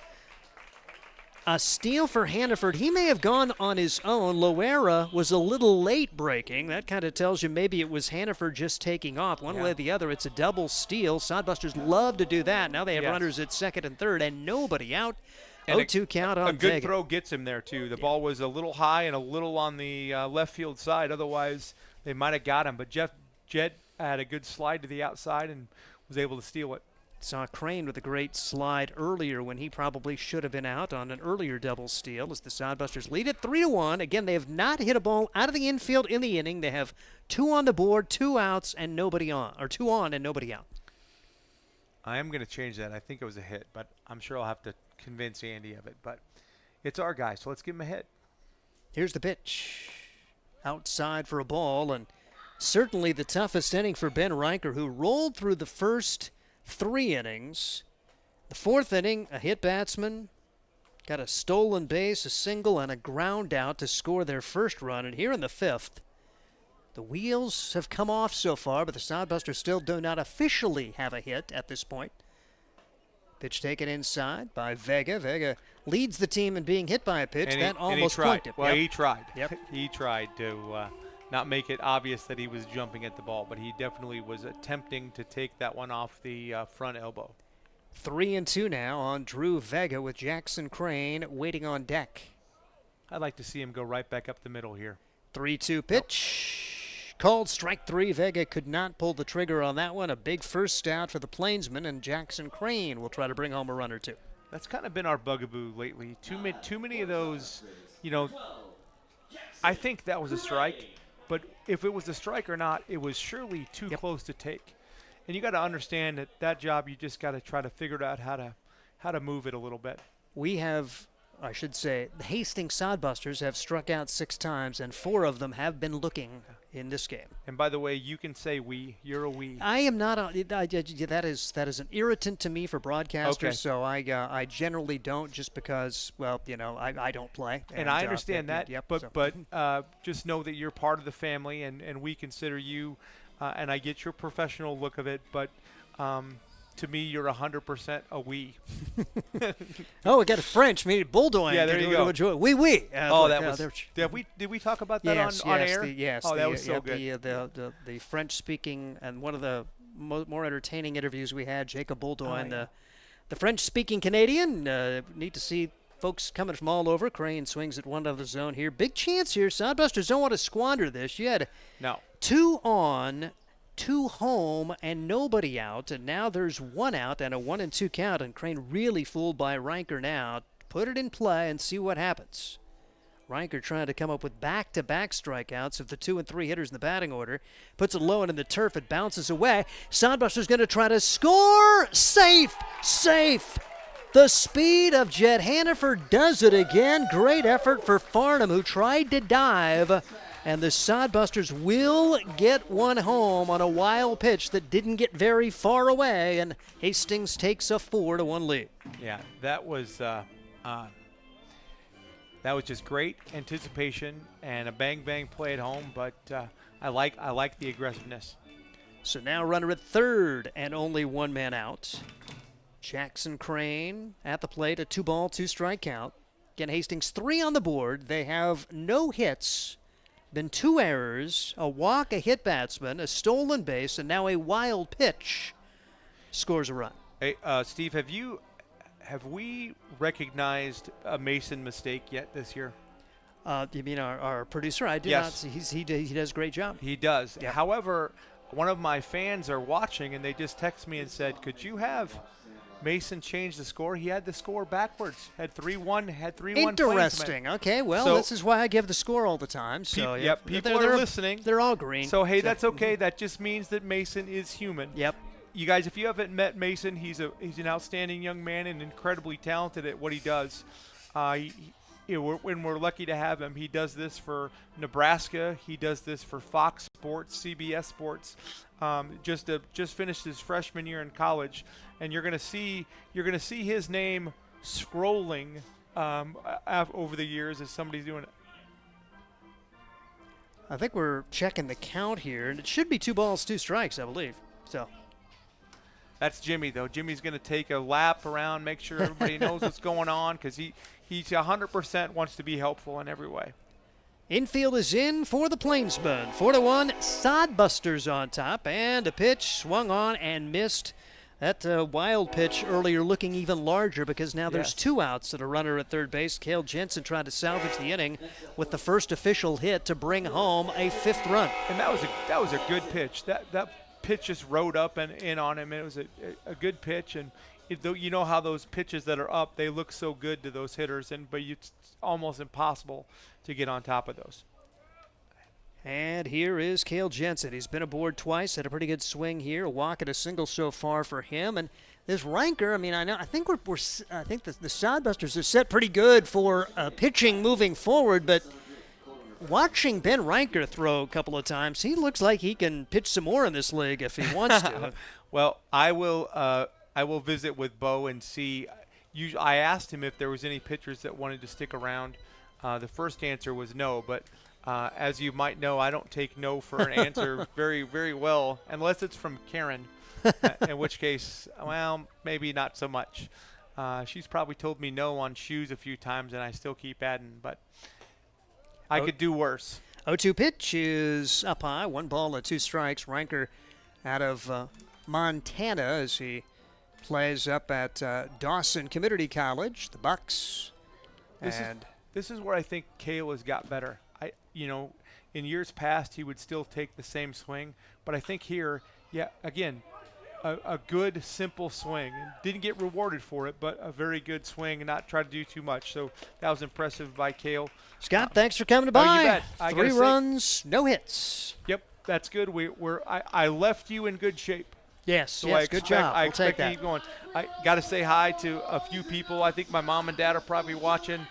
A steal for Hannaford. He may have gone on his own. Loera was a little late breaking. That kind of tells you maybe it was Hannaford just taking off. One way or the other, it's a double steal. Sodbusters love to do that. Now they have runners at second and third and nobody out. And 0-2 count on a good Vega. throw gets him there, too. The ball was a little high and a little on the left field side. Otherwise, they might have got him. But Jed had a good slide to the outside and was able to steal it. Saw Crane with a great slide earlier when he probably should have been out on an earlier double steal as the Sodbusters lead it 3-1. Again, they have not hit a ball out of the infield in the inning. They have 2 on the board, 2 outs, and nobody on, or 2 on and nobody out. I am going to change that. I think it was a hit, but I'm sure I'll have to convince Andy of it. But it's our guy, so let's give him a hit. Here's the pitch. Outside for a ball, and certainly the toughest inning for Ben Riker, who rolled through the first 3 innings. The 4th inning, a hit batsman, got a stolen base, a single, and a ground out to score their first run. And here in the 5th, the wheels have come off so far, but the Sodbusters still do not officially have a hit at this point. Pitch taken inside by Vega. Vega leads the team in being hit by a pitch. That almost plunked him. Well, Yep. he tried. Yep. He tried to not make it obvious that he was jumping at the ball, but he definitely was attempting to take that one off the front elbow. 3-2 now on Drew Vega with Jackson Crane waiting on deck. I'd like to see him go right back up the middle here. 3-2 pitch. Called strike 3. Vega could not pull the trigger on that one. A big first out for the Plainsmen, and Jackson Crane will try to bring home a run or 2. That's kind of been our bugaboo lately. Too many of those, I think that was a strike, but if it was a strike or not, it was surely too close to take. And you got to understand that job, you just got to try to figure out how to move it a little bit. We have, I should say, the Hastings Sodbusters have struck out 6 times, and 4 of them have been looking in this game. And by the way, you can say we. You're a we. I am not. That is an irritant to me for broadcasters. Okay. So I generally don't, just because, well, I don't play. And I understand that. Yep, but just know that you're part of the family, and we consider you. And I get your professional look of it, but to me, you're 100% a we. Oh, we got a French, meaning bulldogging. Yeah, there you go. Oui, oui. Did we talk about that on air? Yes. Oh, that was so good. The French-speaking, and one of the more entertaining interviews we had, Jacob Bouldoin, the French-speaking Canadian. Need to see folks coming from all over. Crane swings at one of the zone here. Big chance here. Sodbusters don't want to squander this. You had 2 on, 2 home, and nobody out, and now there's 1 out and a 1-2 count, and Crane really fooled by Riker now. Put it in play and see what happens. Riker trying to come up with back-to-back strikeouts of the 2 and 3 hitters in the batting order. Puts it low and in the turf. It bounces away. Sodbuster's going to try to score. Safe! The speed of Jed Hannaford does it again. Great effort for Farnham, who tried to dive. And the Sodbusters will get 1 home on a wild pitch that didn't get very far away, and Hastings takes a 4-1 lead. Yeah, that was just great anticipation and a bang play at home. But I like the aggressiveness. So now runner at third and only 1 man out. Jackson Crane at the plate, a 2-ball, 2-strike count. Again, Hastings 3 on the board. They have no hits. Been 2 errors, a walk, a hit batsman, a stolen base, and now a wild pitch scores a run. Hey, Steve, have we recognized a Mason mistake yet this year? You mean our producer? I do Yes. not see. He does a great job. He does. Yep. However, one of my fans are watching, and they just text me and said, could you have Mason change the score? He had the score backwards. Had 3-1. Interesting. Plainsmen. Okay, well, So, this is why I give the score all the time. So people are listening. They're all green. So, hey, that's okay. That just means that Mason is human. Yep. You guys, if you haven't met Mason, he's an outstanding young man and incredibly talented at what he does. When we're lucky to have him, he does this for Nebraska. He does this for Fox Sports, CBS Sports. Just finished his freshman year in college, and you're gonna see his name scrolling over the years as somebody's doing it. I think we're checking the count here, and it should be 2 balls, 2 strikes, I believe. So. That's Jimmy, though. Jimmy's going to take a lap around, make sure everybody knows what's going on, because he 100% wants to be helpful in every way. Infield is in for the Plainsmen. 4-1, Sodbusters on top, and a pitch swung on and missed That wild pitch earlier looking even larger because now there's 2 outs and a runner at third base. Cale Jensen tried to salvage the inning with the first official hit to bring home a 5th run. And that was a good pitch. That pitch just rode up and in on him. It was a good pitch, and you know how those pitches that are up, they look so good to those hitters, but it's almost impossible to get on top of those. And here is Cale Jensen. He's been aboard twice, had a pretty good swing here, a walk and a single so far for him. And this Ranker, I mean, I think the Sodbusters are set pretty good for pitching moving forward, but watching Ben Ranker throw a couple of times, he looks like he can pitch some more in this league if he wants to. Well, I will visit with Bo and see. I asked him if there was any pitchers that wanted to stick around. The first answer was no, but as you might know, I don't take no for an answer very, very well, unless it's from Karen, in which case, well, maybe not so much. She's probably told me no on shoes a few times, and I still keep adding, but I could do worse. 0-2 pitch is up high, 1 ball and 2 strikes. Ranker out of Montana as he plays up at Dawson Community College, the Bucks. This is where I think Cale has got better. In years past, he would still take the same swing, but I think here, again, a good, simple swing. Didn't get rewarded for it, but a very good swing and not try to do too much. So that was impressive by Cale. Scott, thanks for coming by. You bet. 3 runs, no hits. Yep, that's good. I left you in good shape. Yes, so good job. I we'll expect take that. to keep going. I got to say hi to a few people. I think my mom and dad are probably watching.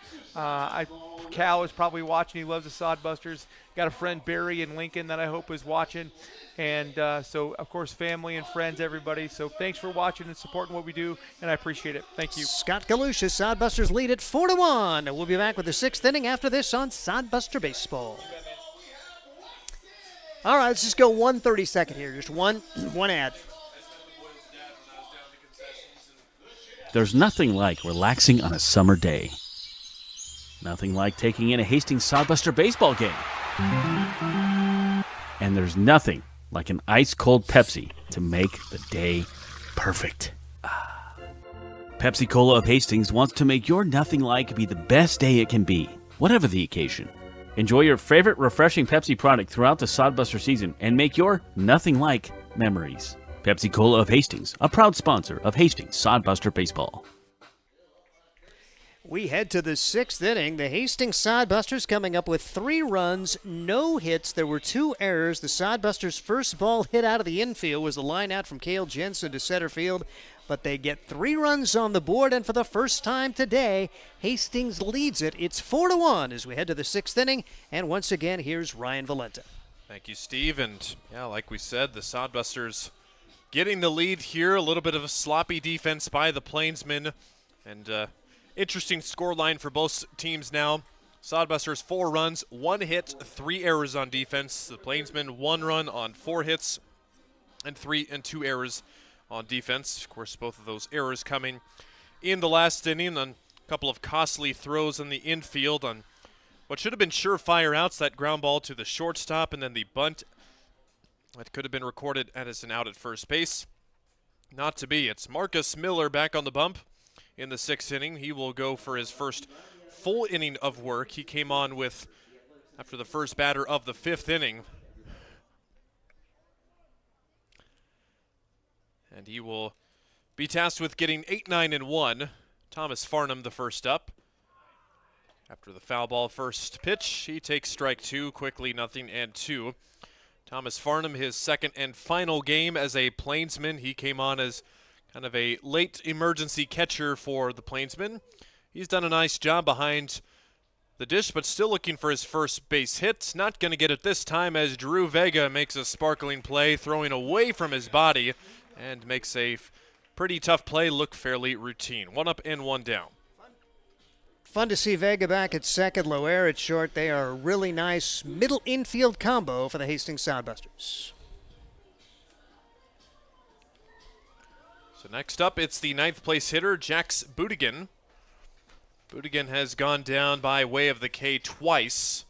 Cal is probably watching. He loves the Sodbusters. Got a friend, Barry, in Lincoln that I hope is watching. And so, of course, family and friends, everybody. So thanks for watching and supporting what we do, and I appreciate it. Thank you. Scott Galusha, Sodbusters lead at 4-1. We'll be back with the 6th inning after this on Sodbuster Baseball. All right, let's just go 1/32 here. Just one ad. There's nothing like relaxing on a summer day. Nothing like taking in a Hastings Sodbuster baseball game. And there's nothing like an ice-cold Pepsi to make the day perfect. Pepsi Cola of Hastings wants to make your nothing like be the best day it can be, whatever the occasion. Enjoy your favorite refreshing Pepsi product throughout the Sodbuster season and make your nothing like memories. Pepsi Cola of Hastings, a proud sponsor of Hastings Sodbuster Baseball. We head to the 6th inning. The Hastings Sodbusters coming up with 3 runs, no hits. There were 2 errors. The Sodbusters' first ball hit out of the infield was a line out from Cale Jensen to center field, but they get 3 runs on the board, and for the first time today, Hastings leads it. It's 4-1 as we head to the 6th inning, and once again, here's Ryan Valenta. Thank you, Steve. And like we said, the Sodbusters getting the lead here. A little bit of a sloppy defense by the Plainsmen, and interesting scoreline for both teams now. Sodbusters 4 runs, 1 hit, 3 errors on defense. The Plainsmen 1 run on 4 hits and 2 errors on defense. Of course, both of those errors coming in the last inning on a couple of costly throws in the infield on what should have been surefire outs, that ground ball to the shortstop, and then the bunt that could have been recorded as an out at first base. Not to be. It's Marcus Miller back on the bump in the 6th inning. He will go for his first full inning of work. He came on with after the first batter of the 5th inning. And he will be tasked with getting 8, 9, and 1. Thomas Farnham the first up. After the foul ball first pitch, he takes strike 2, quickly 0-2. Thomas Farnham, his 2nd and final game as a Plainsman. He came on as kind of a late emergency catcher for the Plainsmen. He's done a nice job behind the dish, but still looking for his first base hit. Not going to get it this time as Drew Vega makes a sparkling play, throwing away from his body, and makes a pretty tough play look fairly routine. 1 up and 1 down. Fun to see Vega back at second, Loer at short. They are a really nice middle infield combo for the Hastings Sodbusters. So next up, it's the 9th place hitter, Jax Budigan. Budigan has gone down by way of the K twice.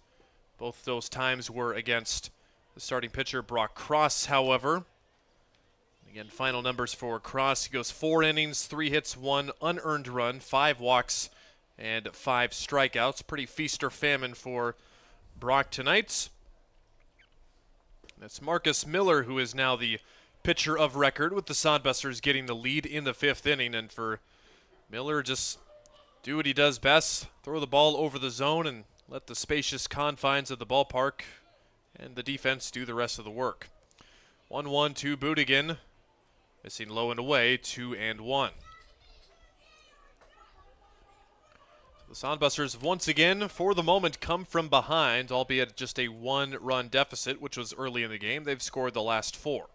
Both those times were against the starting pitcher, Brock Cross, however. Again, final numbers for Cross. He goes 4 innings, 3 hits, 1 unearned run, 5 walks, and 5 strikeouts. Pretty feast or famine for Brock tonight. That's Marcus Miller, who is now the pitcher of record, with the Sodbusters getting the lead in the 5th inning. And for Miller, just do what he does best, throw the ball over the zone and let the spacious confines of the ballpark and the defense do the rest of the work. 1-1 to Budigan. Missing low and away, 2-1. The Sodbusters have once again, for the moment, come from behind, albeit just a 1-run deficit, which was early in the game. They've scored the last 4.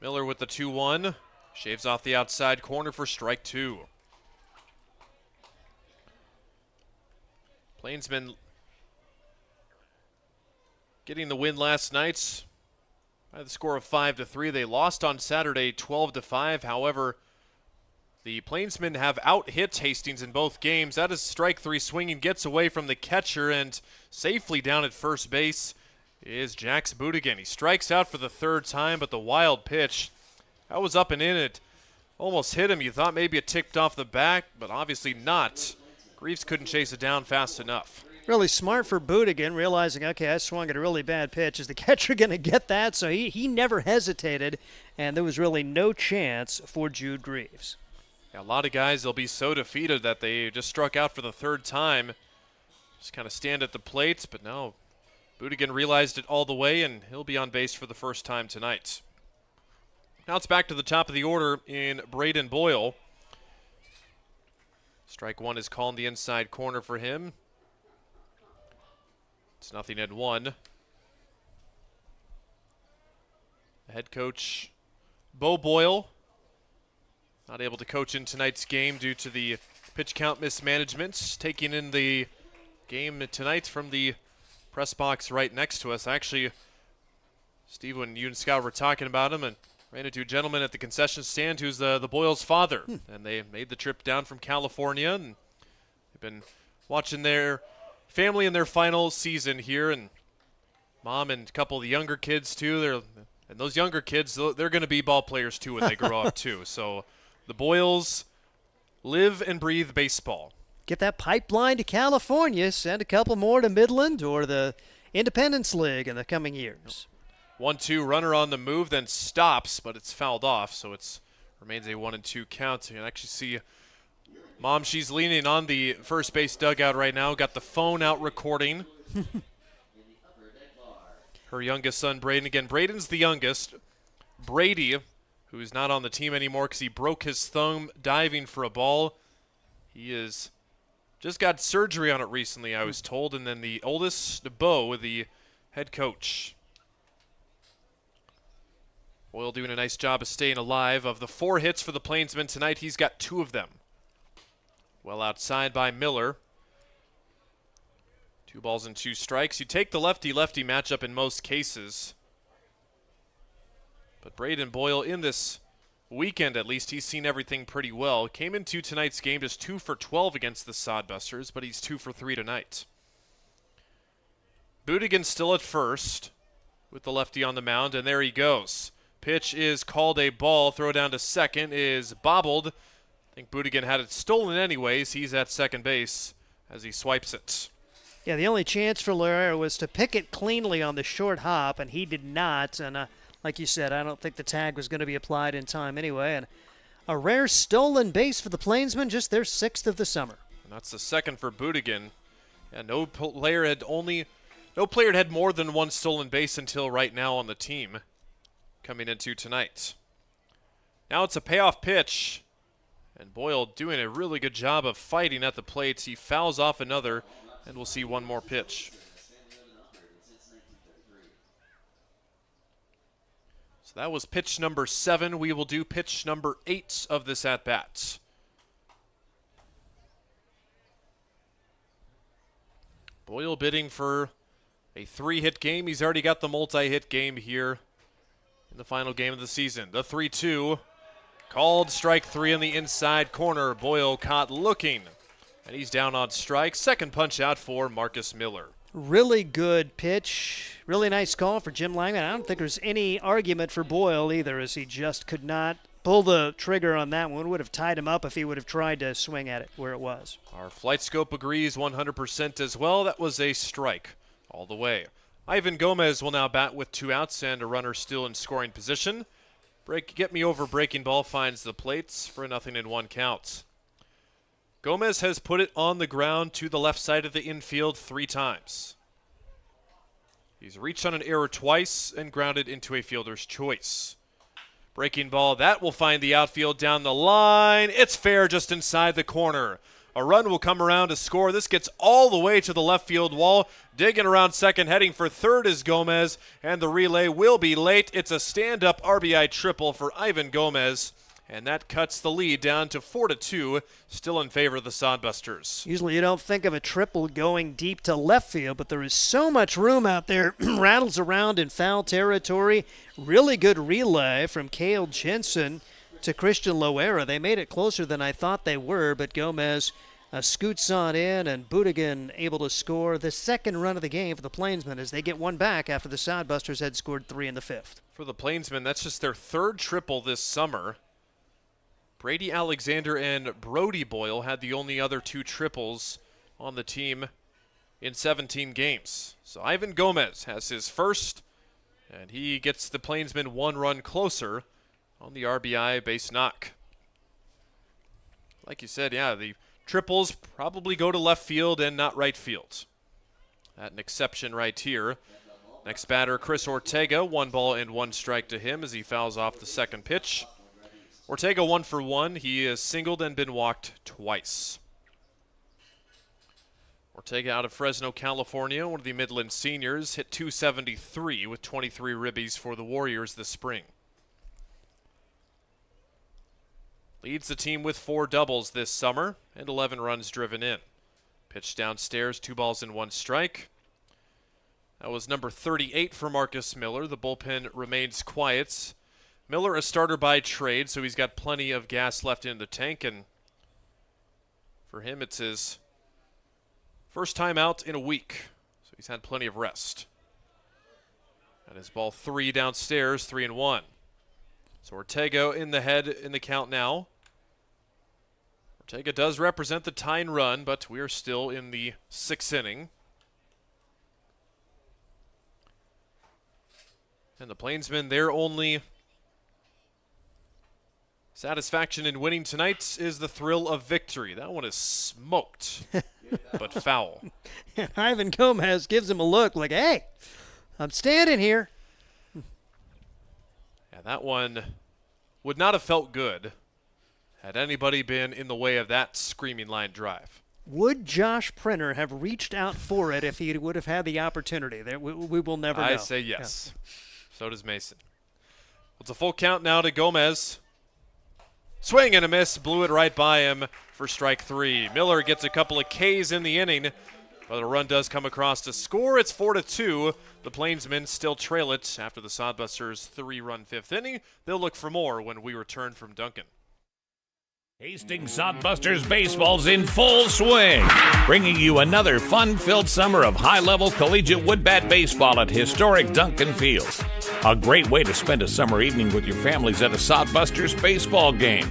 Miller with the 2-1. Shaves off the outside corner for strike 2. Plainsmen getting the win last night by the score of 5-3. They lost on Saturday 12-5. However, the Plainsmen have out-hit Hastings in both games. That is strike 3 swinging, gets away from the catcher, and safely down at first base is Jax Budigan. He strikes out for the 3rd time, but the wild pitch, that was up and in. It almost hit him. You thought maybe it ticked off the back, but obviously not. Greaves couldn't chase it down fast enough. Really smart for Budigan, realizing, okay, I swung at a really bad pitch. Is the catcher going to get that? So he never hesitated, and there was really no chance for Jude Greaves. Yeah, a lot of guys, they'll be so defeated that they just struck out for the 3rd time. Just kind of stand at the plate, but no. Budigan realized it all the way, and he'll be on base for the first time tonight. Now it's back to the top of the order in Braden Boyle. Strike 1 is called in the inside corner for him. It's 0-1. The head coach, Bo Boyle, not able to coach in tonight's game due to the pitch count mismanagement. Taking in the game tonight from the press box right next to us. Actually, Steve, when you and Scott were talking about him, and ran into a gentleman at the concession stand who's the Boyles' father. And they made the trip down from California, and they've been watching their family in their final season here, and mom and a couple of the younger kids too. And those younger kids, they're going to be ball players too when they grow up too. So the Boyles live and breathe baseball. Get that pipeline to California, send a couple more to Midland or the Independence League in the coming years. 1-2, runner on the move, then stops, but it's fouled off, so it's remains a 1-2 count. You can actually see Mom, she's leaning on the first base dugout right now, got the phone out recording. Her youngest son, Braden. Again, Braden's the youngest. Brady, who's not on the team anymore because he broke his thumb diving for a ball. He is just got surgery on it recently, I was told. And then the oldest, Bo, the head coach. Boyle doing a nice job of staying alive. Of the 4 hits for the Plainsmen tonight, he's got 2 of them. Well outside by Miller. 2 balls and 2 strikes. You take the lefty-lefty matchup in most cases. But Braden Boyle, in this weekend at least, he's seen everything pretty well. Came into tonight's game just 2 for 12 against the Sodbusters, but he's 2 for 3 tonight. Budigan still at first with the lefty on the mound, and there he goes. Pitch is called a ball. Throw down to second is bobbled. I think Budigan had it stolen anyways. He's at second base as he swipes it. Yeah, the only chance for Lara was to pick it cleanly on the short hop, and he did not. And like you said, I don't think the tag was going to be applied in time anyway. And a rare stolen base for the Plainsmen, just their 6th of the summer. And that's the 2nd for Budigan. And no player had more than 1 stolen base until right now on the team coming into tonight. Now it's a payoff pitch. And Boyle doing a really good job of fighting at the plate. He fouls off another, and we'll see one more pitch. So that was pitch number 7. We will do pitch number 8 of this at-bat. Boyle bidding for a 3-hit game. He's already got the multi-hit game here in the final game of the season. The 3-2. Called strike 3 in the inside corner. Boyle caught looking, and he's down on strike. Second punch out for Marcus Miller. Really good pitch. Really nice call for Jim Langman. I don't think there's any argument for Boyle either, as he just could not pull the trigger on that one. Would have tied him up if he would have tried to swing at it where it was. Our flight scope agrees 100% as well. That was a strike all the way. Ivan Gomez will now bat with 2 outs and a runner still in scoring position. Get me over breaking ball finds the plates for a 0-1 count. Gomez has put it on the ground to the left side of the infield 3 times. He's reached on an error twice and grounded into a fielder's choice. Breaking ball, that will find the outfield down the line. It's fair just inside the corner. A run will come around to score. This gets all the way to the left field wall. Digging around second, heading for third is Gomez, and the relay will be late. It's a stand-up RBI triple for Ivan Gomez, and that cuts the lead down to 4-2, still in favor of the Sodbusters. Usually you don't think of a triple going deep to left field, but there is so much room out there. Rattles around in foul territory. Really good relay from Cale Jensen to Christian Loera. They made it closer than I thought they were, but Gomez scoots on in, and Budigan able to score the second run of the game for the Plainsmen as they get one back after the Sodbusters had scored 3 in the 5th. For the Plainsmen, that's just their 3rd triple this summer. Brady Alexander and Brody Boyle had the only other 2 triples on the team in 17 games. So Ivan Gomez has his first, and he gets the Plainsmen 1 run closer on the RBI base knock. Like you said, yeah, the triples probably go to left field and not right field. That's an exception right here. Next batter, Chris Ortega, 1 ball and 1 strike to him as he fouls off the second pitch. Ortega 1 for 1. He has singled and been walked twice. Ortega out of Fresno, California, one of the Midland seniors, hit .273 with 23 ribbies for the Warriors this spring. Leads the team with 4 doubles this summer and 11 runs driven in. Pitch downstairs, 2 balls and 1 strike. That was number 38 for Marcus Miller. The bullpen remains quiet. Miller a starter by trade, so he's got plenty of gas left in the tank, and for him it's his first time out in a week, so he's had plenty of rest. And his ball 3 downstairs, 3-1. So Ortega in the head in the count now. Ortega does represent the tying run, but we are still in the 6th inning. And the Plainsmen, their only satisfaction in winning tonight is the thrill of victory. That one is smoked, but foul. And Ivan Gomez gives him a look like, hey, I'm standing here. Yeah, that one would not have felt good had anybody been in the way of that screaming line drive. Would Josh Printer have reached out for it if he would have had the opportunity? We will never know. I say yes. Yeah. So does Mason. It's a full count now to Gomez. Swing and a miss, blew it right by him for strike 3. Miller gets a couple of Ks in the inning, but a run does come across to score. It's 4-2. The Plainsmen still trail it after the Sodbusters' 3-run 5th inning. They'll look for more when we return from Duncan. Hastings Sodbusters baseball's in full swing, bringing you another fun-filled summer of high-level collegiate wood-bat baseball at historic Duncan Field. A great way to spend a summer evening with your families at a Sodbusters baseball game.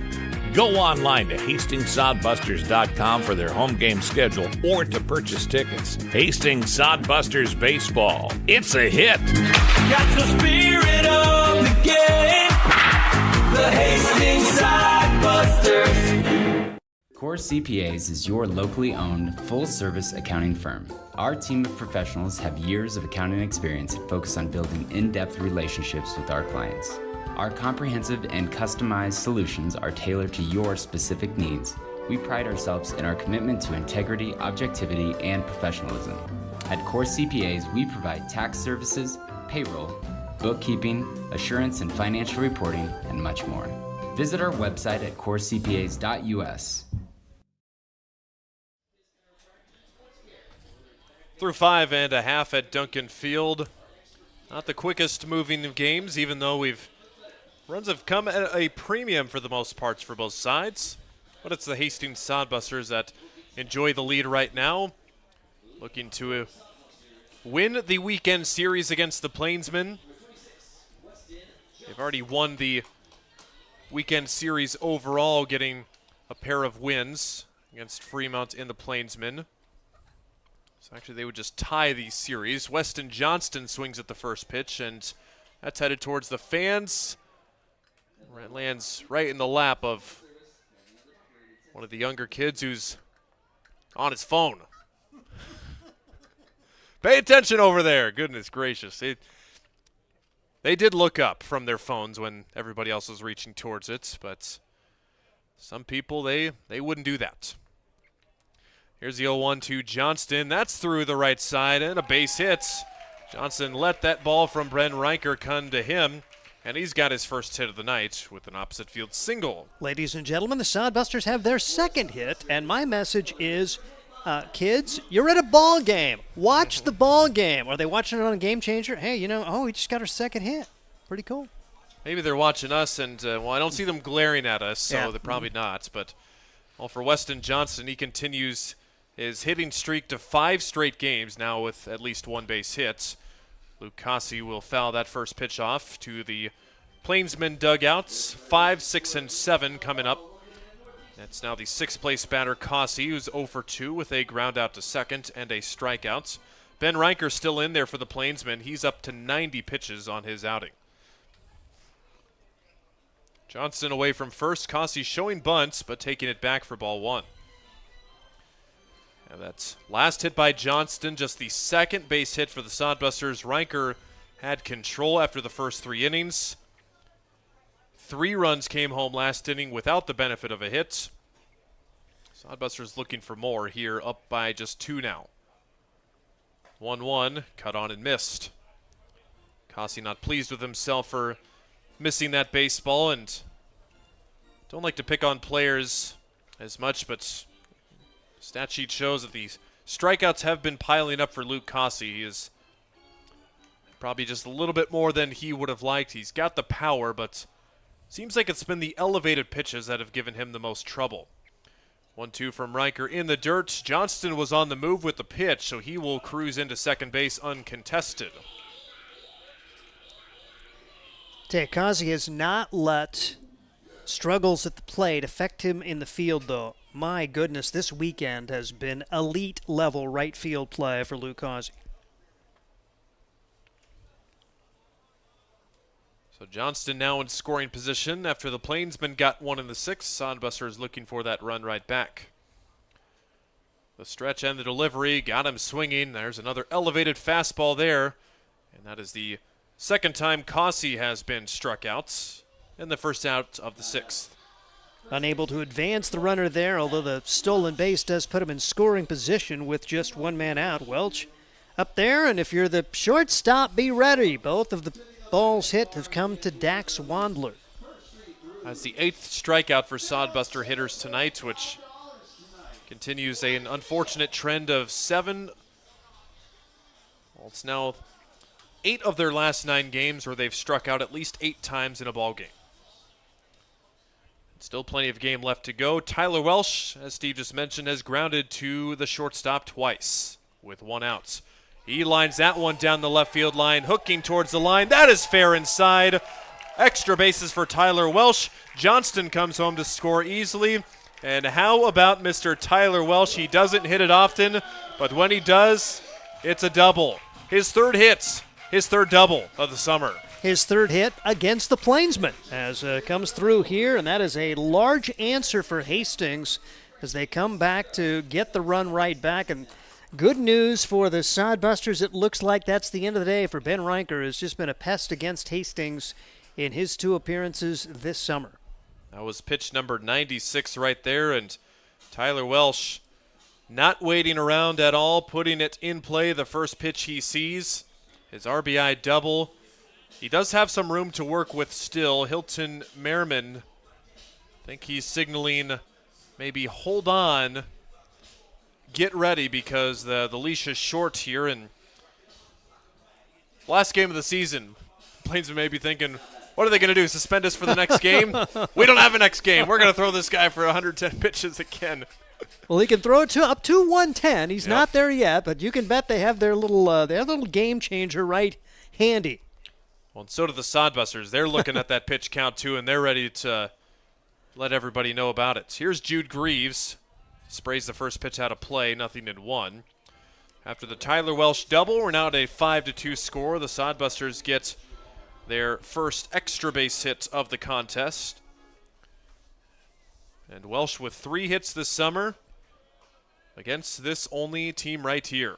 Go online to HastingsSodbusters.com for their home game schedule or to purchase tickets. Hastings Sodbusters baseball. It's a hit. Got the spirit of the game. The Hastings Sodbusters. Core CPAs is your locally owned, full-service accounting firm. Our team of professionals have years of accounting experience and focus on building in-depth relationships with our clients. Our comprehensive and customized solutions are tailored to your specific needs. We pride ourselves in our commitment to integrity, objectivity, and professionalism. At Core CPAs, we provide tax services, payroll, bookkeeping, assurance and financial reporting, and much more. Visit our website at corecpas.us. Through 5.5 at Duncan Field. Not the quickest moving of games, even though runs have come at a premium for the most parts for both sides. But it's the Hastings Sodbusters that enjoy the lead right now. Looking to win the weekend series against the Plainsmen. They've already won the weekend series overall, getting a pair of wins against Fremont and the Plainsmen. So actually they would just tie the series. Weston Johnston swings at the first pitch, and that's headed towards the fans. It lands right in the lap of one of the younger kids who's on his phone. Pay attention over there. Goodness gracious. They did look up from their phones when everybody else was reaching towards it, but some people, they wouldn't do that. Here's the 0-1 to Johnston. That's through the right side and a base hit. Johnson let that ball from Ben Riker come to him, and he's got his first hit of the night with an opposite field single. Ladies and gentlemen, the Sodbusters have their second hit, and my message is, kids, you're at a ball game. Watch the ball game. Are they watching it on a Game Changer? Hey, we just got our second hit. Pretty cool. Maybe they're watching us, and, I don't see them glaring at us, so they're probably not. But, for Weston Johnson, he continues his hitting streak to 5 straight games now with at least one base hit. Luke Cossey will foul that first pitch off to the Plainsmen dugouts. 5, 6, and 7 coming up. That's now the 6th place batter, Cossey, who's 0 for 2 with a ground out to second and a strikeout. Ben Riker still in there for the Plainsmen. He's up to 90 pitches on his outing. Johnston away from first. Cossey showing bunts, but taking it back for ball 1. And that's last hit by Johnston, just the second base hit for the Sodbusters. Riker had control after the first 3 innings. 3 runs came home last inning without the benefit of a hit. Sodbusters looking for more here, up by just 2 now. 1-1, cut on and missed. Cossey not pleased with himself for missing that baseball, and don't like to pick on players as much, but stat sheet shows that these strikeouts have been piling up for Luke Cossey. He is probably just a little bit more than he would have liked. He's got the power, but seems like it's been the elevated pitches that have given him the most trouble. 1-2 from Riker in the dirt. Johnston was on the move with the pitch, so he will cruise into second base uncontested. Cossey has not let struggles at the plate affect him in the field, though. My goodness, this weekend has been elite-level right field play for Luke Cossey. So Johnston now in scoring position after the Plainsmen got 1 in the 6th. Sodbusters looking for that run right back. The stretch and the delivery got him swinging. There's another elevated fastball there, and that is the second time Cossey has been struck out in the first out of the 6th. Unable to advance the runner there, although the stolen base does put him in scoring position with just 1 man out. Welch up there, and if you're the shortstop, be ready. Both of the balls hit have come to Dax Wandler. That's the 8th strikeout for Sodbuster hitters tonight, which continues an unfortunate trend of 7. Well, it's now 8 of their last 9 games where they've struck out at least 8 times in a ball game. Still plenty of game left to go. Tyler Welsh, as Steve just mentioned, has grounded to the shortstop twice with 1 out. He lines that one down the left field line, hooking towards the line. That is fair inside. Extra bases for Tyler Welsh. Johnston comes home to score easily. And how about Mr. Tyler Welsh? He doesn't hit it often, but when he does, it's a double. His 3rd hit, his 3rd double of the summer. His 3rd hit against the Plainsmen as comes through here, and that is a large answer for Hastings as they come back to get the run right back. And good news for the Sodbusters. It looks like that's the end of the day for Ben Riker, who's just been a pest against Hastings in his 2 appearances this summer. That was pitch number 96 right there, and Tyler Welsh not waiting around at all, putting it in play the first pitch he sees. His RBI double. He does have some room to work with still. Hilton Merriman, I think he's signaling maybe hold on, get ready, because the leash is short here. And last game of the season, Plainsmen may be thinking, what are they going to do, suspend us for the next game? We don't have a next game. We're going to throw this guy for 110 pitches again. Well, he can throw it up to 110. He's not there yet, but you can bet they have their little game changer right handy. Well, and so do the Sodbusters. They're looking at that pitch count, too, and they're ready to let everybody know about it. Here's Jude Greaves. Sprays the first pitch out of play, 0-1. After the Tyler Welsh double, we're now at a 5-2 score. The Sodbusters get their first extra base hit of the contest. And Welsh with 3 hits this summer against this only team right here.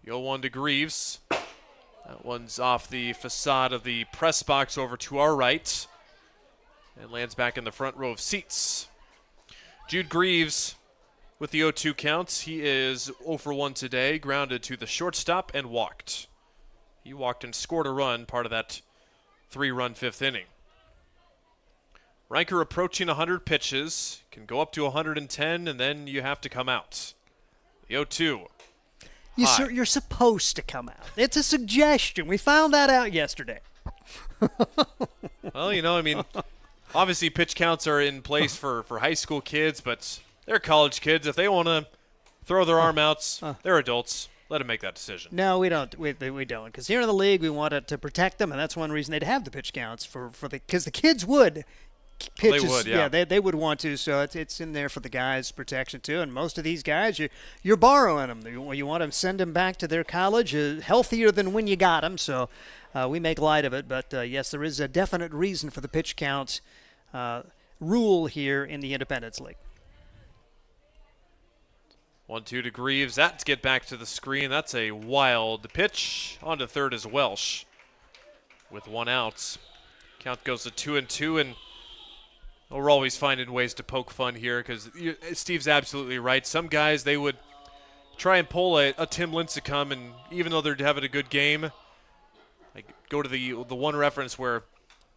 The 0-1 to Greaves. That one's off the facade of the press box over to our right and lands back in the front row of seats. Jude Greaves with the 0-2 counts. He is 0-for-1 today, grounded to the shortstop and walked. He walked and scored a run, part of that 3-run 5th inning. Riker approaching 100 pitches, can go up to 110, and then you have to come out. The 0-2. You're supposed to come out. It's a suggestion. We found that out yesterday. Well, I mean, obviously pitch counts are in place for high school kids, but they're college kids. If they want to throw their arm out, they're adults. Let them make that decision. No, we don't. We don't. Because here in the league, we wanted to protect them, and that's one reason they'd have the pitch counts because the kids would. Pitches, they would, yeah. They would want to, so it's in there for the guys' protection too. And most of these guys, you're borrowing them. You want to send them back to their college healthier than when you got them. So we make light of it, but yes, there is a definite reason for the pitch count rule here in the Independence League. 1-2 to Greaves. That's get back to the screen. That's a wild pitch. On to third is Welsh with 1 out. Count goes to 2-2, and we're always finding ways to poke fun here because Steve's absolutely right. Some guys, they would try and pull a Tim Lincecum, and even though they're having a good game, like go to the one reference where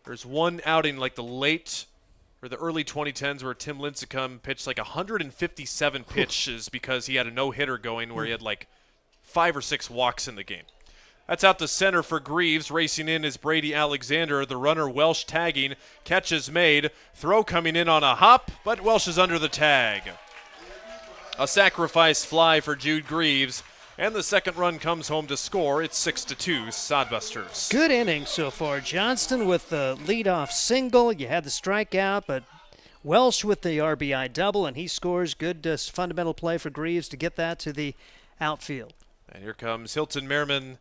there's one outing like the early 2010s where Tim Lincecum pitched like 157 pitches because he had a no-hitter going where he had like 5 or 6 walks in the game. That's out to center for Greaves. Racing in is Brady Alexander. The runner Welsh tagging. Catch is made. Throw coming in on a hop, but Welsh is under the tag. A sacrifice fly for Jude Greaves, and the second run comes home to score. It's 6-2 Sodbusters. Good inning so far. Johnston with the leadoff single. You had the strikeout, but Welsh with the RBI double, and he scores. Good fundamental play for Greaves to get that to the outfield. And here comes Hilton Merriman,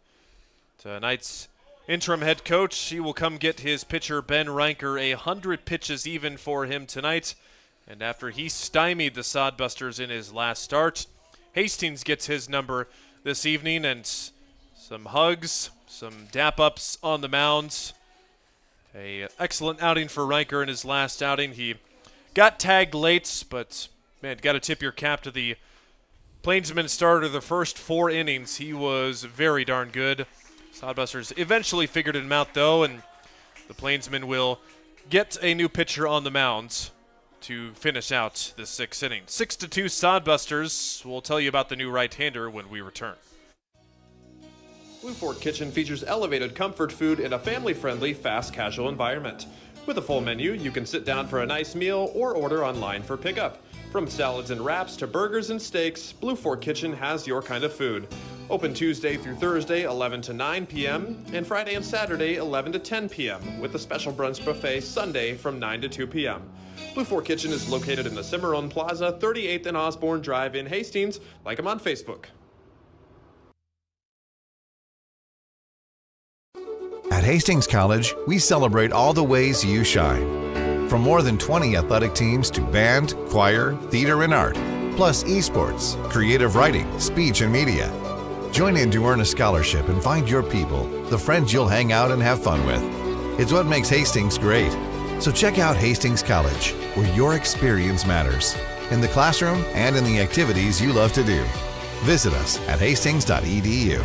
tonight's interim head coach. He will come get his pitcher, Ben Reinker, 100 pitches even for him tonight. And after he stymied the Sodbusters in his last start, Hastings gets his number this evening, and some hugs, some dap-ups on the mound. An excellent outing for Reinker in his last outing. He got tagged late, but, man, got to tip your cap to the Plainsmen starter the first 4 innings. He was very darn good. Sodbusters eventually figured him out, though, and the Plainsmen will get a new pitcher on the mound to finish out this 6th inning. 6-2 Sodbusters. We'll tell you about the new right-hander when we return. Blue Fork Kitchen features elevated comfort food in a family-friendly, fast casual environment. With a full menu, you can sit down for a nice meal or order online for pickup. From salads and wraps to burgers and steaks, Blue Fork Kitchen has your kind of food. Open Tuesday through Thursday, 11 to 9 p.m., and Friday and Saturday, 11 to 10 p.m., with a special brunch buffet Sunday from 9 to 2 p.m. Blue Fork Kitchen is located in the Cimarron Plaza, 38th and Osborne Drive in Hastings. Like them on Facebook. At Hastings College, we celebrate all the ways you shine. From more than 20 athletic teams to band, choir, theater, and art, plus esports, creative writing, speech, and media. Join in to earn a scholarship and find your people, the friends you'll hang out and have fun with. It's what makes Hastings great. So check out Hastings College, where your experience matters, in the classroom and in the activities you love to do. Visit us at hastings.edu.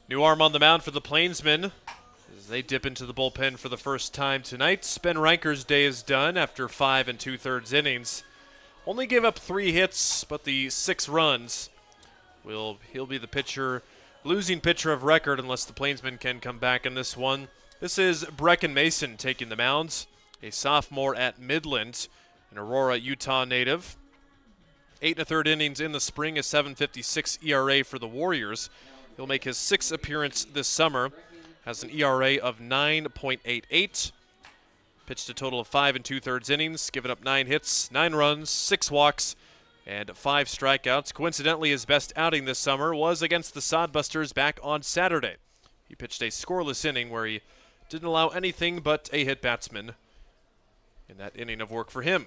New arm on the mound for the Plainsmen as they dip into the bullpen for the first time tonight. Ben Reinker's day is done after 5 2/3 innings. Only gave up 3 hits, but the 6 runs. He'll be the losing pitcher of record unless the Plainsmen can come back in this one. This is Brecken Mason taking the mound, a sophomore at Midland, an Aurora, Utah native. 8 1/3 innings in the spring, a 7.56 ERA for the Warriors. He'll make his 6th appearance this summer, has an ERA of 9.88. Pitched a total of 5 2/3 innings, given up 9 hits, 9 runs, 6 walks, and 5 strikeouts. Coincidentally, his best outing this summer was against the Sodbusters back on Saturday. He pitched a scoreless inning where he didn't allow anything but a hit batsman in that inning of work for him.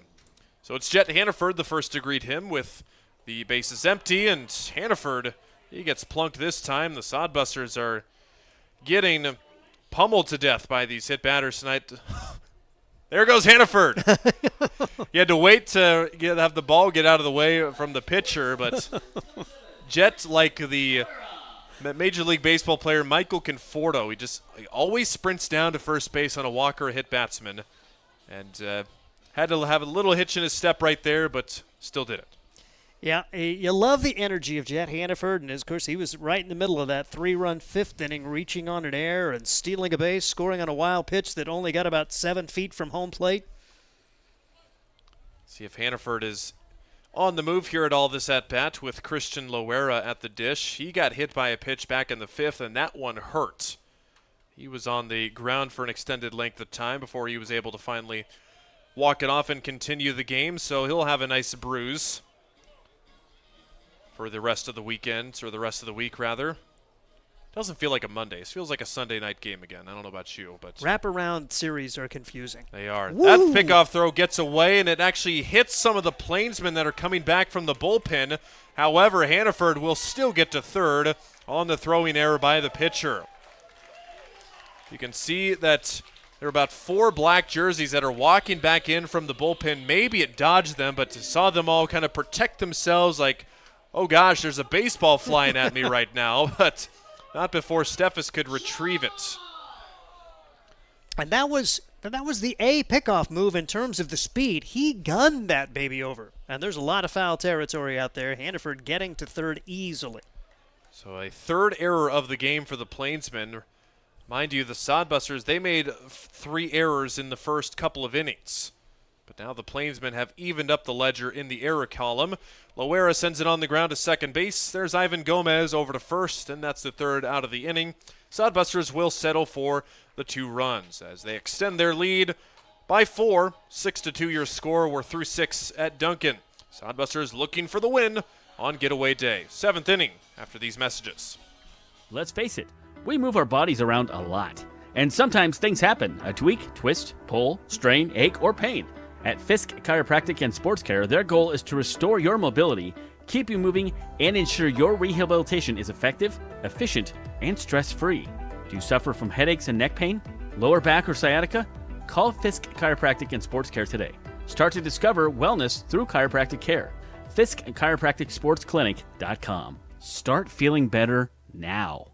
So it's Jet Hannaford, the first to greet him with the bases empty, and Hannaford, he gets plunked this time. The Sodbusters are getting pummeled to death by these hit batters tonight. There goes Hannaford. You had to wait to have the ball get out of the way from the pitcher, but Jet, like the Major League Baseball player Michael Conforto, he always sprints down to first base on a walk or a hit batsman, and had to have a little hitch in his step right there, but still did it. Yeah, you love the energy of Jet Hannaford, and of course he was right in the middle of that 3-run 5th inning, reaching on an error and stealing a base, scoring on a wild pitch that only got about 7 feet from home plate. See if Hannaford is on the move here at all this at-bat with Christian Loera at the dish. He got hit by a pitch back in the 5th, and that one hurt. He was on the ground for an extended length of time before he was able to finally walk it off and continue the game, so he'll have a nice bruise for the rest of the weekend, or the rest of the week, rather. Doesn't feel like a Monday. It feels like a Sunday night game again. I don't know about you, but wraparound series are confusing. They are. Woo! That pickoff throw gets away, and it actually hits some of the Plainsmen that are coming back from the bullpen. However, Hannaford will still get to third on the throwing error by the pitcher. You can see that there are about 4 black jerseys that are walking back in from the bullpen. Maybe it dodged them, but saw them all kind of protect themselves like, oh gosh, there's a baseball flying at me right now, but not before Steffes could retrieve it. And that was the A pickoff move in terms of the speed. He gunned that baby over. And there's a lot of foul territory out there. Hannaford getting to third easily. So a third error of the game for the Plainsmen. Mind you, the Sodbusters, they made 3 errors in the first couple of innings. But now the Plainsmen have evened up the ledger in the error column. Loera sends it on the ground to second base. There's Ivan Gomez over to first, and that's the third out of the inning. Sodbusters will settle for the 2 runs as they extend their lead by 4. 6-2 your score. We're through 6 at Duncan. Sodbusters looking for the win on getaway day. 7th inning after these messages. Let's face it, we move our bodies around a lot. And sometimes things happen. A tweak, twist, pull, strain, ache, or pain. At Fisk Chiropractic and Sports Care, their goal is to restore your mobility, keep you moving, and ensure your rehabilitation is effective, efficient, and stress-free. Do you suffer from headaches and neck pain, lower back or sciatica? Call Fisk Chiropractic and Sports Care today. Start to discover wellness through chiropractic care. Fisk Chiropractic Sports Clinic.com. Start feeling better now.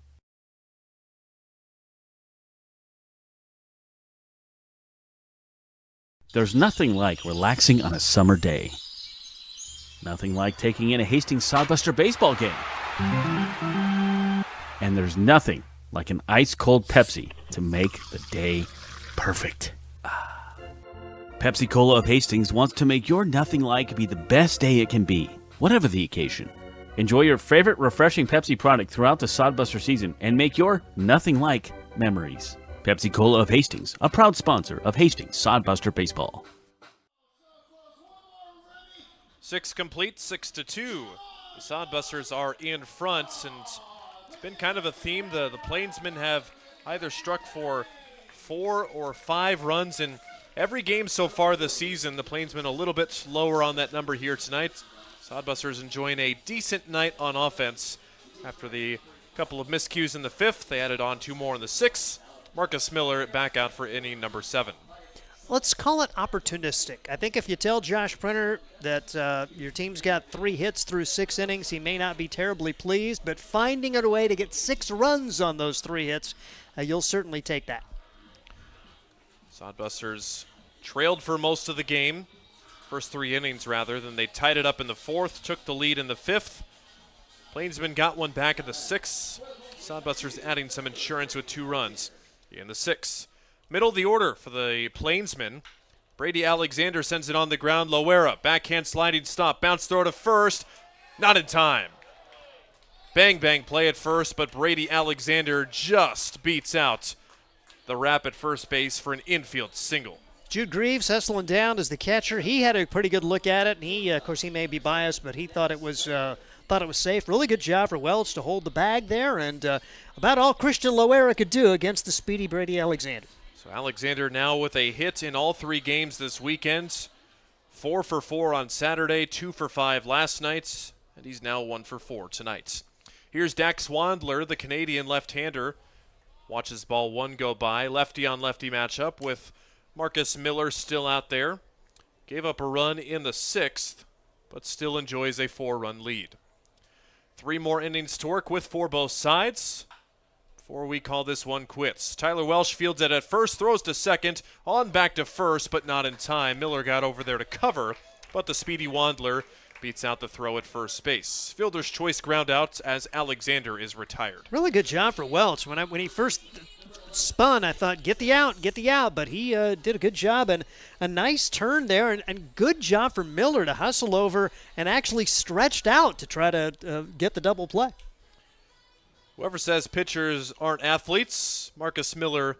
There's nothing like relaxing on a summer day. Nothing like taking in a Hastings Sodbuster baseball game. And there's nothing like an ice-cold Pepsi to make the day perfect. Pepsi Cola of Hastings wants to make your nothing like be the best day it can be, whatever the occasion. Enjoy your favorite refreshing Pepsi product throughout the Sodbuster season and make your nothing like memories. Pepsi Cola of Hastings, a proud sponsor of Hastings Sodbuster Baseball. 6 complete, 6-2. The Sodbusters are in front, and it's been kind of a theme. The Plainsmen have either struck for 4 or 5 runs in every game so far this season. The Plainsmen a little bit lower on that number here tonight. Sodbusters enjoying a decent night on offense. After the couple of miscues in the 5th, they added on 2 more in the 6th. Marcus Miller back out for inning number 7. Let's call it opportunistic. I think if you tell Josh Printer that your team's got 3 hits through 6 innings, he may not be terribly pleased, but finding a way to get 6 runs on those 3 hits, you'll certainly take that. Sodbusters trailed for most of the game, first 3 innings rather, then they tied it up in the 4th, took the lead in the 5th. Plainsmen got one back in the 6th. Sodbusters adding some insurance with 2 runs in the 6th. Middle of the order for the Plainsmen. Brady Alexander sends it on the ground. Loera, backhand sliding stop. Bounce throw to first. Not in time. Bang, bang play at first, but Brady Alexander just beats out the wrap at first base for an infield single. Jude Greaves hustling down as the catcher. He had a pretty good look at it, and he, of course, he may be biased, but he thought it was safe. Really good job for Welch to hold the bag there, and about all Christian Loera could do against the speedy Brady Alexander. So Alexander now with a hit in all 3 games this weekend. 4 for 4 on Saturday, 2 for 5 last night, and he's now 1 for 4 tonight. Here's Dax Wandler, the Canadian left-hander. Watches ball 1 go by. Lefty on lefty matchup with Marcus Miller still out there. Gave up a run in the 6th, but still enjoys a 4-run lead. 3 more innings to work with for both sides before we call this one quits. Tyler Welsh fields it at first, throws to second, on back to first, but not in time. Miller got over there to cover, but the speedy Wandler beats out the throw at first base. Fielder's choice ground out as Alexander is retired. Really good job for Welch. When he first spun, I thought, get the out, but he did a good job and a nice turn there, and good job for Miller to hustle over and actually stretched out to try to get the double play. Whoever says pitchers aren't athletes, Marcus Miller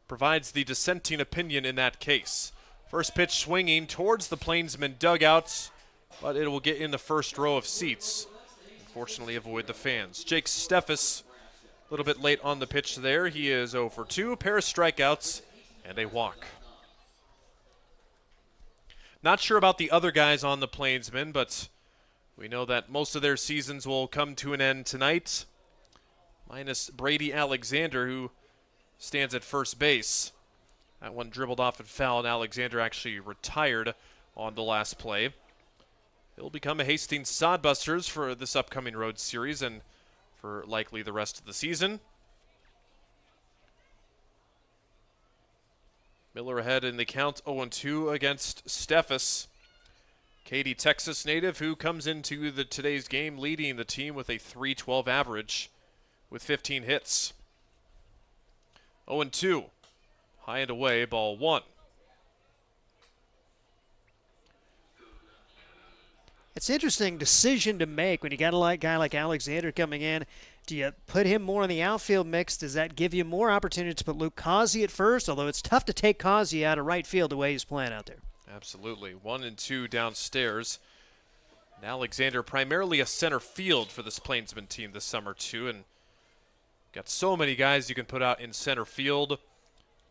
provides the dissenting opinion in that case. First pitch swinging towards the Plainsman dugout, but it will get in the first row of seats. Unfortunately, avoid the fans. Jake Steffes, a little bit late on the pitch there. He is 0 for 2, a pair of strikeouts, and a walk. Not sure about the other guys on the Plainsmen, but we know that most of their seasons will come to an end tonight, minus Brady Alexander, who stands at first base. That one dribbled off and foul, and Alexander actually retired on the last play. He'll become a Hastings Sodbusters for this upcoming road series and for likely the rest of the season. Miller ahead in the count, 0-2 against Steffes. Katy, Texas native, who comes into today's game leading the team with a .312 average with 15 hits. 0-2. High and away, ball 1. It's an interesting decision to make when you got a guy like Alexander coming in. Do you put him more in the outfield mix? Does that give you more opportunity to put Luke Causey at first? Although it's tough to take Causey out of right field the way he's playing out there. Absolutely. 1 and 2 downstairs. And Alexander primarily a center field for this Plainsman team this summer too, and got so many guys you can put out in center field.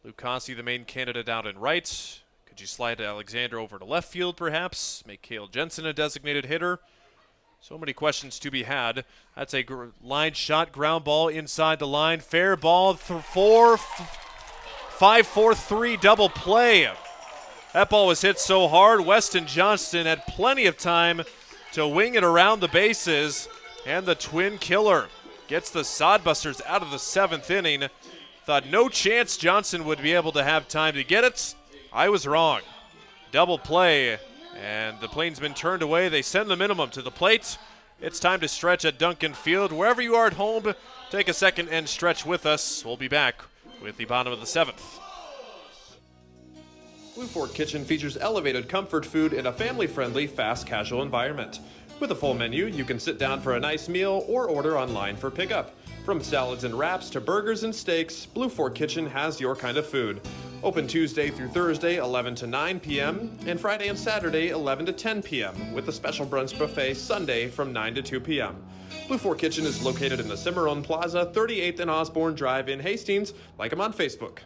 Luke Causey, the main candidate, out in right. Could you slide Alexander over to left field, perhaps? Make Cale Jensen a designated hitter? So many questions to be had. That's a line shot, ground ball inside the line. Fair ball, 5-4-3 double play. That ball was hit so hard, Weston Johnston had plenty of time to wing it around the bases, and the twin killer gets the Sodbusters out of the 7th inning. Thought no chance Johnson would be able to have time to get it. I was wrong. Double play, and the Plainsmen turned away. They send the minimum to the plate. It's time to stretch at Duncan Field. Wherever you are at home, take a second and stretch with us. We'll be back with the bottom of the 7th. Blue Fork Kitchen features elevated comfort food in a family-friendly, fast casual environment. With a full menu, you can sit down for a nice meal or order online for pickup. From salads and wraps to burgers and steaks, Blue Fork Kitchen has your kind of food. Open Tuesday through Thursday, 11 to 9 p.m., and Friday and Saturday, 11 to 10 p.m., with a special brunch buffet Sunday from 9 to 2 p.m. Blue Fork Kitchen is located in the Cimarron Plaza, 38th and Osborne Drive in Hastings. Like them on Facebook.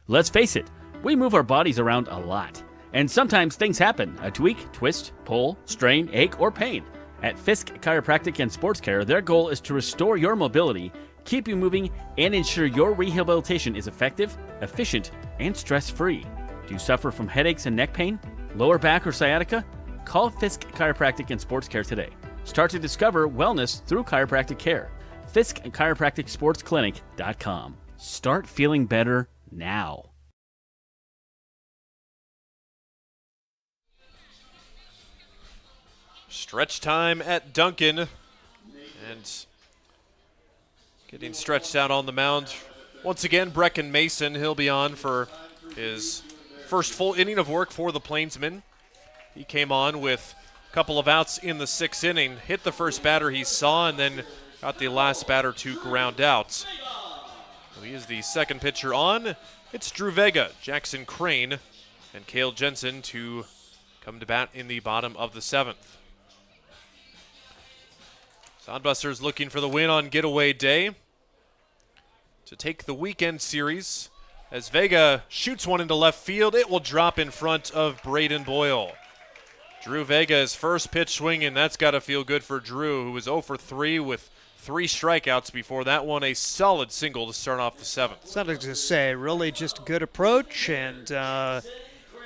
Let's face it, we move our bodies around a lot. And sometimes things happen. A tweak, twist, pull, strain, ache, or pain. At Fisk Chiropractic and Sports Care, their goal is to restore your mobility, keep you moving, and ensure your rehabilitation is effective, efficient, and stress-free. Do you suffer from headaches and neck pain, lower back or sciatica? Call Fisk Chiropractic and Sports Care today. Start to discover wellness through chiropractic care. Fisk Chiropractic Sports Clinic.com. Start feeling better now. Stretch time at Duncan, and Getting stretched out on the mound. Once again, Brecken Mason, he'll be on for his first full inning of work for the Plainsmen. He came on with a couple of outs in the 6th inning, hit the first batter he saw, and then got the last batter to ground out. So he is the second pitcher on. It's Drew Vega, Jackson Crane, and Cale Jensen to come to bat in the bottom of the 7th. Sodbusters looking for the win on getaway day to take the weekend series. As Vega shoots one into left field, it will drop in front of Braden Boyle. Drew Vega's first pitch swinging, that's got to feel good for Drew, who was 0 for 3 with 3 strikeouts before that one. A solid single to start off the 7th. Something to say, really just a good approach and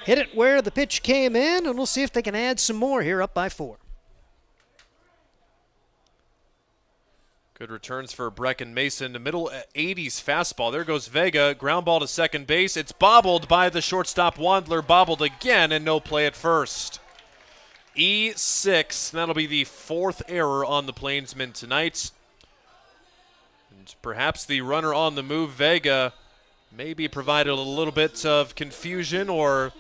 hit it where the pitch came in, and we'll see if they can add some more here up by 4. Good returns for Brecken Mason. The middle 80s fastball. There goes Vega. Ground ball to second base. It's bobbled by the shortstop Wandler. Bobbled again, and no play at first. E6. That'll be the 4th error on the Plainsmen tonight. And perhaps the runner on the move, Vega, maybe provided a little bit of confusion or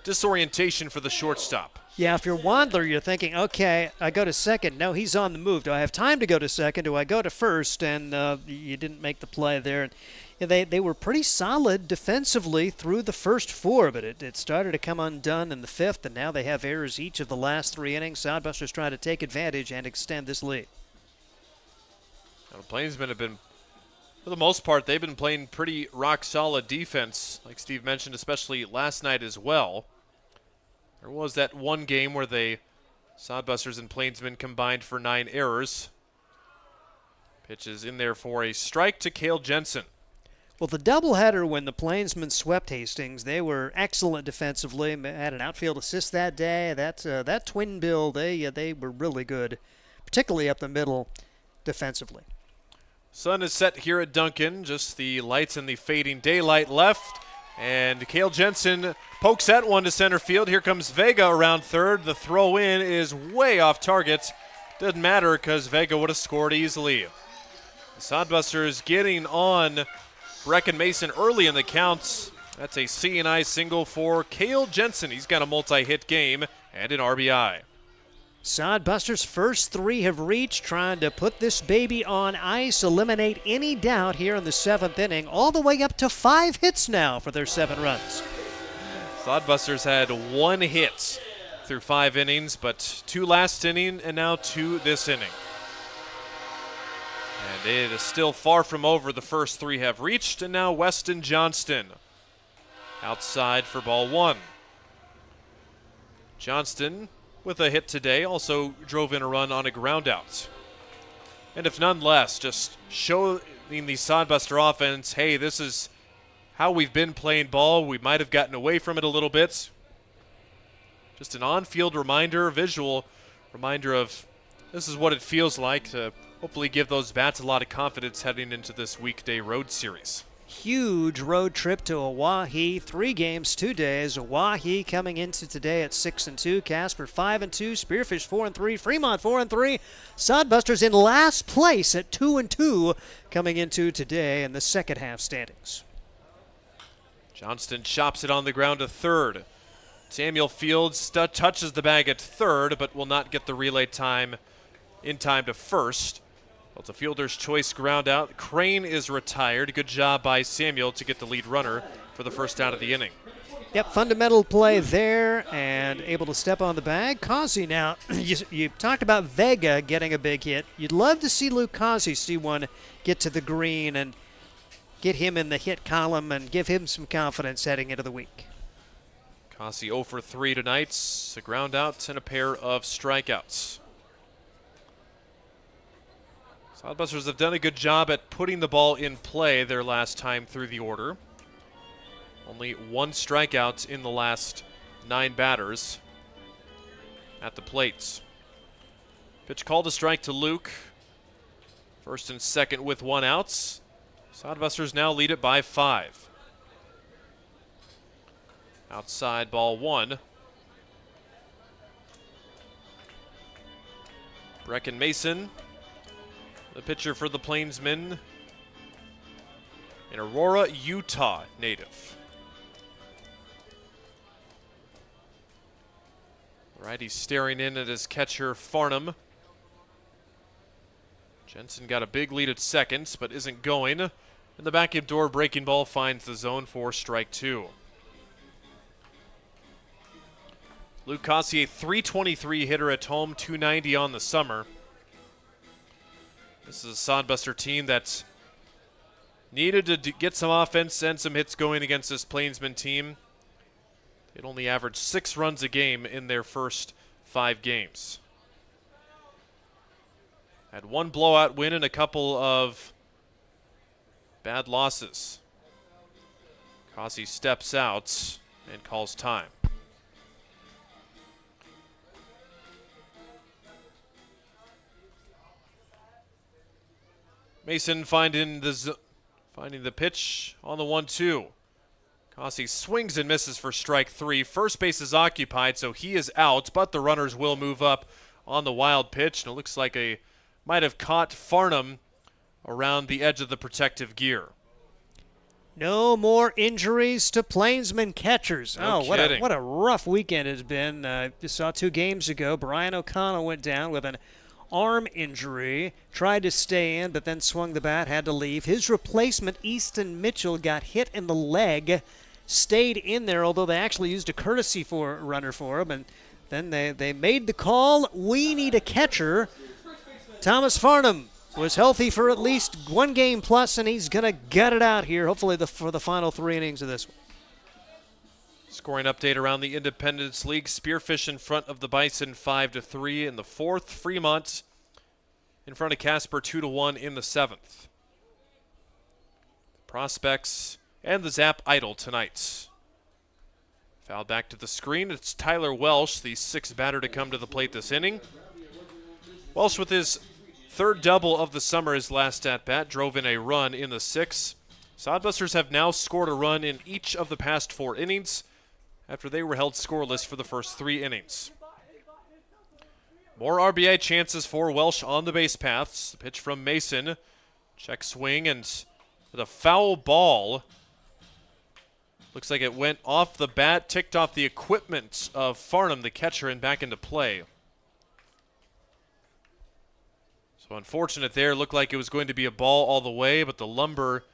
disorientation for the shortstop. Yeah, if you're Wandler, you're thinking, okay, I go to second. No, he's on the move. Do I have time to go to second? Do I go to first? And you didn't make the play there. And they were pretty solid defensively through the first 4, but it started to come undone in the 5th, and now they have errors each of the last 3 innings. Sodbusters trying to take advantage and extend this lead. Now, the Plainsmen have been, for the most part, they've been playing pretty rock-solid defense, like Steve mentioned, especially last night as well. There was that one game where Sodbusters and Plainsmen combined for 9 errors. Pitch is in there for a strike to Cale Jensen. Well, the doubleheader when the Plainsmen swept Hastings, they were excellent defensively. Had an outfield assist that day. That twin bill, they were really good, particularly up the middle defensively. Sun is set here at Duncan. Just the lights and the fading daylight left. And Cale Jensen pokes that one to center field. Here comes Vega around third. The throw in is way off target. Doesn't matter because Vega would have scored easily. The Sodbusters getting on Brecken Mason early in the counts. That's a C&I single for Cale Jensen. He's got a multi-hit game and an RBI. Sodbusters' first 3 have reached, trying to put this baby on ice, eliminate any doubt here in the 7th inning, all the way up to 5 hits now for their 7 runs. Sodbusters had 1 hit through 5 innings, but 2 last inning and now 2 this inning. And it is still far from over. The first 3 have reached, and now Weston Johnston outside for ball 1. Johnston, with a hit today, also drove in a run on a ground out. And if none less, just showing the Sodbuster offense, hey, this is how we've been playing ball. We might have gotten away from it a little bit. Just an on-field reminder, visual reminder of this is what it feels like to hopefully give those bats a lot of confidence heading into this weekday road series. Huge road trip to Oahe. 3 games, 2 days. Oahe coming into today at 6-2. Casper 5-2. Spearfish 4-3. Fremont 4-3. Sodbusters in last place at 2-2 coming into today in the second half standings. Johnston chops it on the ground to third. Samuel Fields touches the bag at third, but will not get the relay time in time to first. Well, it's a fielder's choice ground out. Crane is retired. Good job by Samuel to get the lead runner for the first out of the inning. Yep, fundamental play there and able to step on the bag. Causey now, you talked about Vega getting a big hit. You'd love to see Luke Causey see one get to the green and get him in the hit column and give him some confidence heading into the week. Causey 0 for 3 tonight. A ground out and a pair of strikeouts. Sodbusters have done a good job at putting the ball in play their last time through the order. Only 1 strikeout in the last 9 batters at the plates. Pitch called a strike to Luke. First and second with 1 out. Sodbusters now lead it by 5. Outside ball 1. Brecken Mason, the pitcher for the Plainsmen, an Aurora, Utah native. Righty staring in at his catcher, Farnham. Jensen got a big lead at second, but isn't going. And the backup door breaking ball finds the zone for strike 2. Luke Cossey, a .323 hitter at home, .290 on the summer. This is a Sodbuster team that's needed to get some offense and some hits going against this Plainsmen team. It only averaged 6 runs a game in their first 5 games. Had 1 blowout win and a couple of bad losses. Cossey steps out and calls time. Mason finding the pitch on the 1-2. Cossey swings and misses for strike 3. First base is occupied, so he is out, but the runners will move up on the wild pitch. And it looks like might have caught Farnham around the edge of the protective gear. No more injuries to Plainsmen catchers. No kidding. What a rough weekend it's been. Just saw 2 games ago. Brian O'Connell went down with an arm injury, tried to stay in, but then swung the bat, had to leave. His replacement, Easton Mitchell, got hit in the leg, stayed in there, although they actually used a courtesy runner for him, and then they made the call. We need a catcher. Thomas Farnham was healthy for at least 1 game plus, and he's going to gut it out here, hopefully for the final 3 innings of this one. Scoring update around the Independence League. Spearfish in front of the Bison 5-3 in the 4th. Fremont in front of Casper 2-1 in the 7th. Prospects and the Zap Idol tonight. Foul back to the screen. It's Tyler Welsh, the 6th batter to come to the plate this inning. Welsh with his 3rd double of the summer, his last at-bat, drove in a run in the 6th. Sodbusters have now scored a run in each of the past 4 innings after they were held scoreless for the first 3 innings. More RBI chances for Welsh on the base paths. The pitch from Mason. Check swing, and with a foul ball. Looks like it went off the bat, ticked off the equipment of Farnham, the catcher, and back into play. So unfortunate there. Looked like it was going to be a ball all the way, but the lumber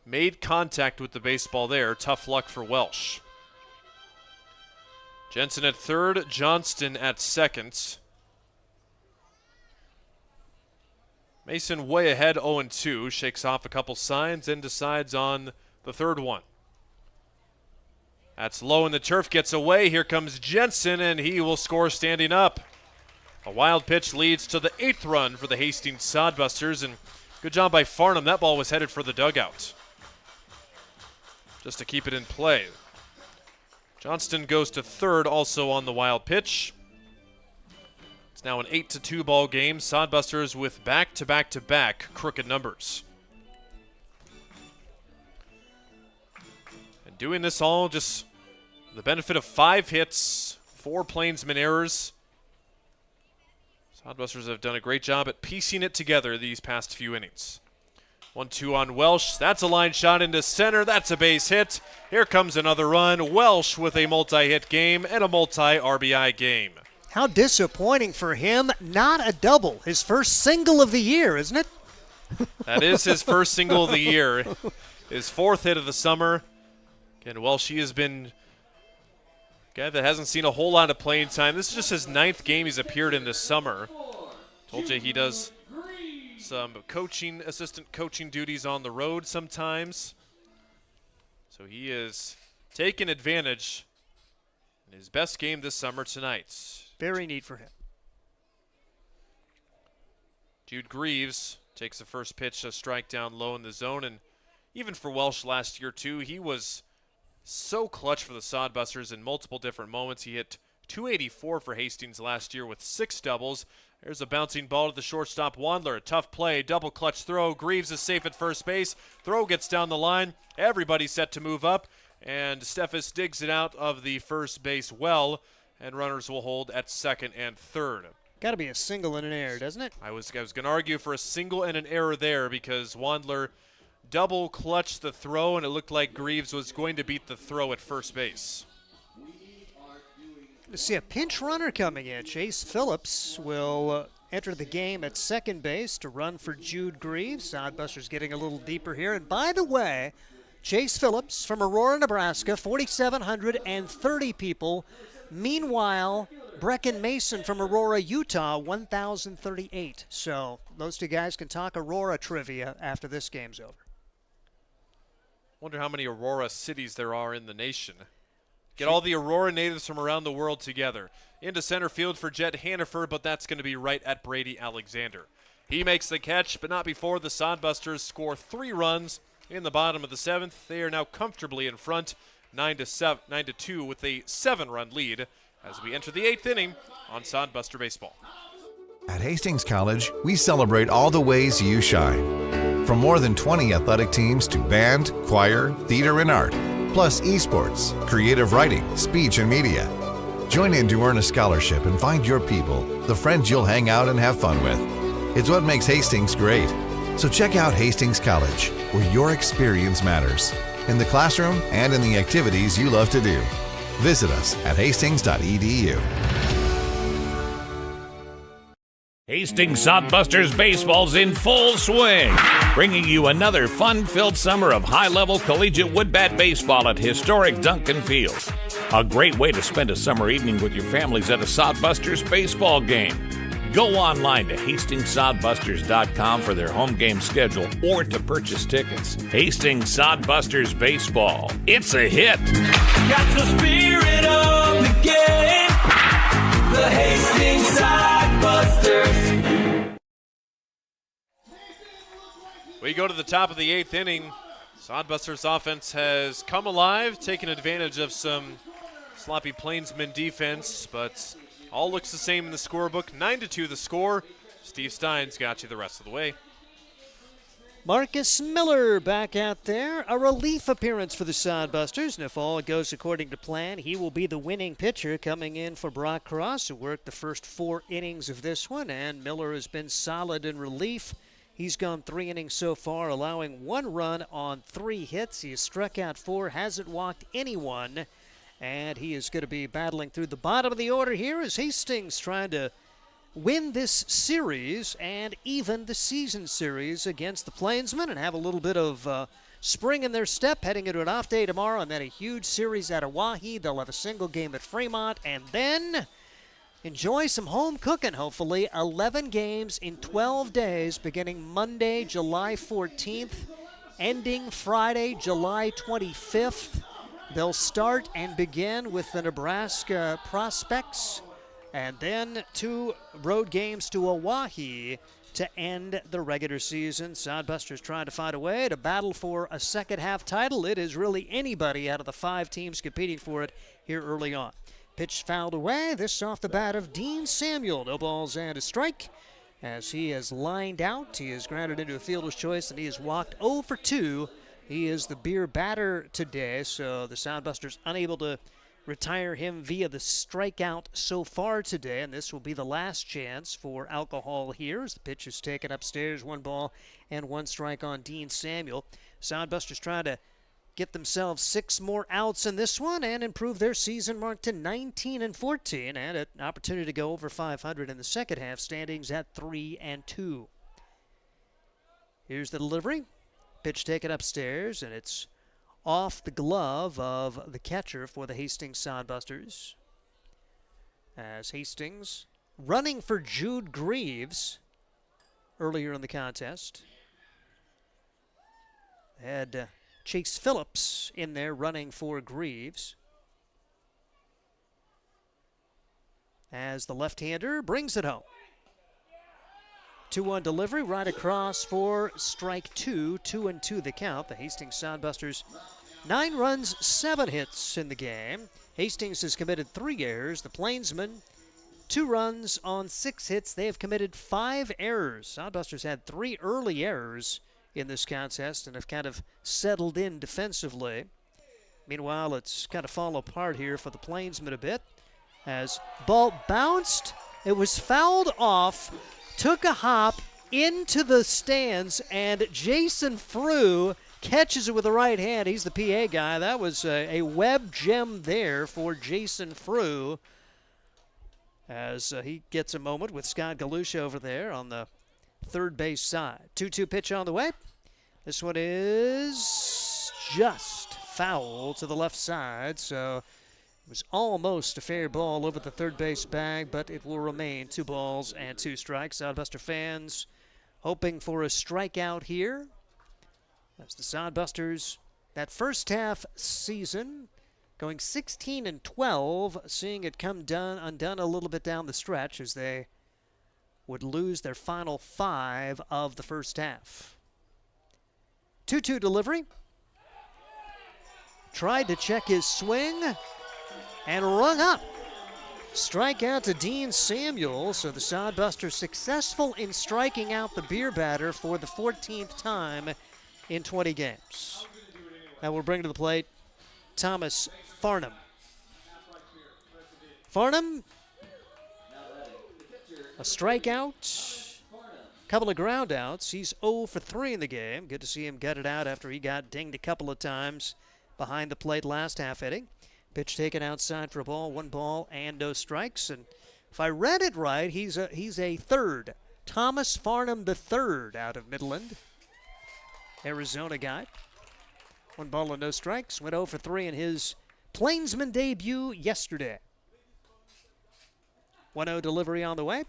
made contact with the baseball there. Tough luck for Welsh. Jensen at 3rd, Johnston at 2nd. Mason way ahead, 0-2. Shakes off a couple signs and decides on the 3rd one. That's low in the turf, gets away. Here comes Jensen, and he will score standing up. A wild pitch leads to the 8th run for the Hastings Sodbusters, and good job by Farnham. That ball was headed for the dugout, just to keep it in play. Johnston goes to 3rd, also on the wild pitch. It's now an 8-2 ball game. Sodbusters with back-to-back-to-back crooked numbers. And doing this all just the benefit of 5 hits, 4 Plainsmen errors. Sodbusters have done a great job at piecing it together these past few innings. 1-2 on Welsh. That's a line shot into center. That's a base hit. Here comes another run. Welsh with a multi-hit game and a multi-RBI game. How disappointing for him. Not a double. His first single of the year, isn't it? That is his first single of the year. His 4th hit of the summer. Again, Welsh, he has been a guy that hasn't seen a whole lot of playing time. This is just his 9th game he's appeared in this summer. Told you he does some assistant coaching duties on the road sometimes. So he is taking advantage in his best game this summer tonight. Very neat for him. Jude Greaves takes the first pitch, a strike down low in the zone. And even for Welsh last year, too, he was so clutch for the Sodbusters in multiple different moments. He hit .284 for Hastings last year with 6 doubles. There's a bouncing ball to the shortstop, Wandler. A tough play, double clutch throw. Greaves is safe at first base. Throw gets down the line. Everybody's set to move up. And Steffes digs it out of the first base well. And runners will hold at 2nd and 3rd. Got to be a single and an error, doesn't it? I was going to argue for a single and an error there because Wandler double clutched the throw, and it looked like Greaves was going to beat the throw at first base. To see a pinch runner coming in. Chase Phillips will enter the game at second base to run for Jude Greaves. Sodbusters getting a little deeper here. And by the way, Chase Phillips from Aurora, Nebraska, 4,730 people. Meanwhile, Brecken Mason from Aurora, Utah, 1,038. So those two guys can talk Aurora trivia after this game's over. Wonder how many Aurora cities there are in the nation. Get all the Aurora natives from around the world together. Into center field for Jet Hannaford, but that's going to be right at Brady Alexander. He makes the catch, but not before the Sodbusters score 3 runs in the bottom of the 7th. They are now comfortably in front, 9-2 with a 7-run lead as we enter the 8th inning on Sodbuster Baseball. At Hastings College, we celebrate all the ways you shine. From more than 20 athletic teams to band, choir, theater, and art, plus esports, creative writing, speech, and media. Join in to earn a scholarship and find your people, the friends you'll hang out and have fun with. It's what makes Hastings great. So check out Hastings College, where your experience matters, in the classroom and in the activities you love to do. Visit us at hastings.edu. Hastings Sodbusters baseball's in full swing, bringing you another fun-filled summer of high-level collegiate woodbat baseball at historic Duncan Field. A great way to spend a summer evening with your families at a Sodbusters baseball game. Go online to hastingssodbusters.com for their home game schedule or to purchase tickets. Hastings Sodbusters baseball. It's a hit. Got the spirit of the game. The Hastings Sodbusters. We go to the top of the 8th inning. Sodbusters offense has come alive, taken advantage of some sloppy Plainsmen defense, but all looks the same in the scorebook. 9-2 the score. Steve Stein's got you the rest of the way. Marcus Miller back out there. A relief appearance for the Sodbusters. And if all goes according to plan, he will be the winning pitcher coming in for Brock Cross, who worked the first 4 innings of this one. And Miller has been solid in relief. He's gone 3 innings so far, allowing 1 run on 3 hits. He has struck out 4, hasn't walked anyone. And he is going to be battling through the bottom of the order here as Hastings trying to win this series and even the season series against the Plainsmen and have a little bit of spring in their step heading into an off day tomorrow and then a huge series at Oahe. They'll have a single game at Fremont and then enjoy some home cooking, hopefully. 11 games in 12 days beginning Monday, July 14th, ending Friday, July 25th. They'll start and begin with the Nebraska Prospects and then 2 road games to Oahe to end the regular season. Sodbusters trying to find a way to battle for a second half title. It is really anybody out of the 5 teams competing for it here early on. Pitch fouled away. This off the bat of Dean Samuel. No balls and a strike. As he has lined out, he is grounded into a fielder's choice and he has walked 0 for 2. He is the beer batter today, so the Sodbusters unable to retire him via the strikeout so far today, and this will be the last chance for alcohol here as the pitch is taken upstairs. 1 ball and 1 strike on Dean Samuel. Sodbusters trying to get themselves 6 more outs in this one and improve their season mark to 19-14, and an opportunity to go over 500 in the second half, standings at 3-2. Here's the delivery. Pitch taken upstairs, and it's off the glove of the catcher for the Hastings Sodbusters. As Hastings running for Jude Greaves earlier in the contest. Had Chase Phillips in there running for Greaves. As the left-hander brings it home. 2-1 delivery right across for strike 2. 2-2 the count. The Hastings Sodbusters 9 runs, 7 hits in the game. Hastings has committed 3 errors. The Plainsmen 2 runs on 6 hits. They have committed 5 errors. Sodbusters had 3 early errors in this contest and have kind of settled in defensively. Meanwhile, it's kind of fallen apart here for the Plainsmen a bit. As ball bounced, it was fouled off. Took a hop, into the stands, and Jason Frew catches it with the right hand. He's the PA guy. That was a web gem there for Jason Frew, as he gets a moment with Scott Galusha over there on the third base side. 2-2 pitch on the way. This one is just foul to the left side, so it was almost a fair ball over the third base bag, but it will remain 2 balls and 2 strikes. Sodbuster fans hoping for a strikeout here. That's the Sodbusters. That first half season going 16-12, seeing it come undone a little bit down the stretch as they would lose their final 5 of the first half. 2-2 delivery. Tried to check his swing and rung up. Strikeout to Dean Samuel, so the Sodbusters successful in striking out the beer batter for the 14th time in 20 games. Now we'll bring to the plate Thomas Farnham. Farnham, a strikeout, couple of ground outs. He's 0 for 3 in the game. Good to see him gut it out after he got dinged a couple of times behind the plate last half inning. Pitch taken outside for a ball, 1 ball and no strikes. And if I read it right, he's a third. Thomas Farnham the third out of Midland. Arizona guy. 1 ball and no strikes. Went 0 for 3 in his Plainsman debut yesterday. 1-0 delivery on the way.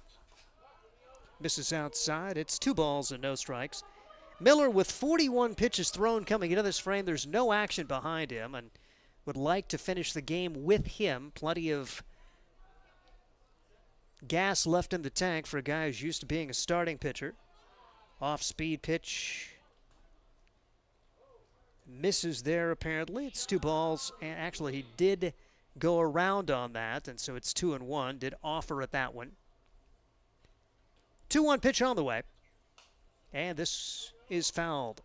Misses outside. It's 2 balls and no strikes. Miller with 41 pitches thrown coming into this frame. There's no action behind him and would like to finish the game with him. Plenty of gas left in the tank for a guy who's used to being a starting pitcher. Off-speed pitch. Misses there apparently. It's 2 balls. And actually, he did go around on that, and so it's 2-1. Did offer at that one. 2-1 pitch on the way. And this is fouled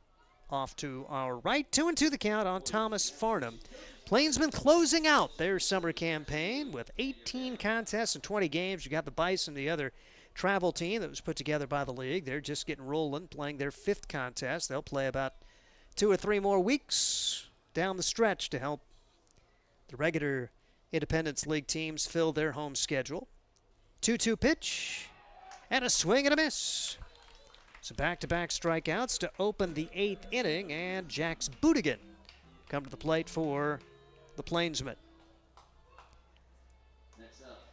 off to our right. 2-2 the count on Thomas Farnham. Plainsmen closing out their summer campaign with 18 contests and 20 games. You got the Bison, the other travel team that was put together by the league. They're just getting rolling, playing their 5th contest. They'll play about 2 or 3 more weeks down the stretch to help the regular Independence League teams fill their home schedule. 2-2 pitch and a swing and a miss. So back-to-back strikeouts to open the 8th inning, and Jax Budigan come to the plate for the Plainsmen.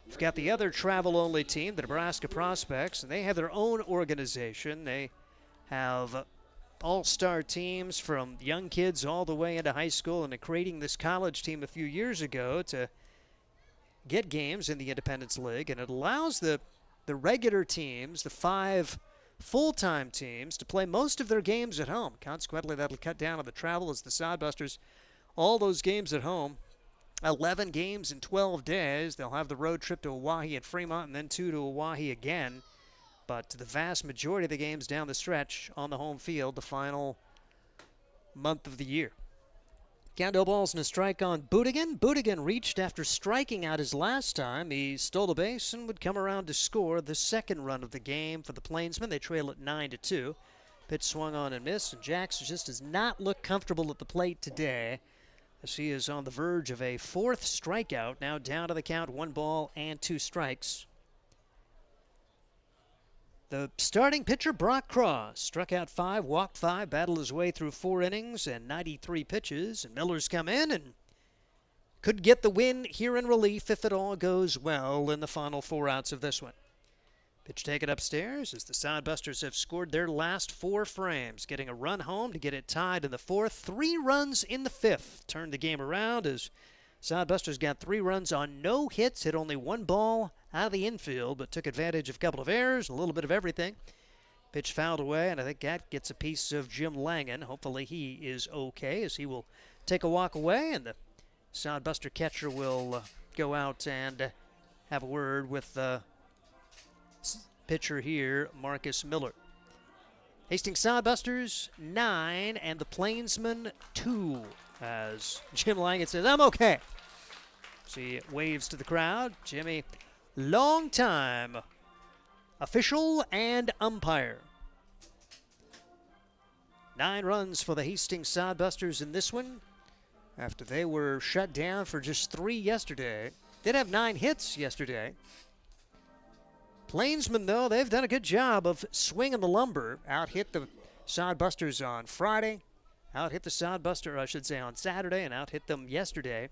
We've got the other travel-only team, the Nebraska Prospects, and they have their own organization. They have all-star teams from young kids all the way into high school, and they're creating this college team a few years ago to get games in the Independence League, and it allows the regular teams, the 5 full-time teams, to play most of their games at home. Consequently, that'll cut down on the travel as the Sodbusters, all those games at home, 11 games in 12 days. They'll have the road trip to Oahe and Fremont and then 2 to Oahe again. But the vast majority of the games down the stretch on the home field the final month of the year. Count 0 balls and a strike on Budigan. Budigan reached after striking out his last time. He stole a base and would come around to score the 2nd run of the game for the Plainsmen. They trail at 9-2. Pitch swung on and missed, and Jax just does not look comfortable at the plate today, as he is on the verge of a 4th strikeout. Now down to the count, 1 ball and 2 strikes. The starting pitcher, Brock Cross, struck out 5, walked 5, battled his way through 4 innings and 93 pitches. And Miller's come in and could get the win here in relief if it all goes well in the final 4 outs of this one. Pitch taken upstairs as the Sodbusters have scored their last 4 frames, getting a run home to get it tied in the 4th, 3 runs in the 5th. Turned the game around as Sodbusters got 3 runs on no hits, hit only 1 ball out of the infield, but took advantage of a couple of errors, a little bit of everything. Pitch fouled away, and I think that gets a piece of Jim Langen. Hopefully he is okay, as he will take a walk away, and the Sodbuster catcher will go out and have a word with the pitcher here, Marcus Miller. Hastings Sodbusters 9 and the Plainsmen 2, as Jim Langen says, "I'm okay." So he waves to the crowd. Jimmy, long time official and umpire. 9 runs for the Hastings Sodbusters in this one after they were shut down for just 3 yesterday. Did have 9 hits yesterday. Plainsmen, though, they've done a good job of swinging the lumber. Out-hit the Sodbusters on Friday. Out-hit the Sodbuster, I should say, on Saturday, and out-hit them yesterday.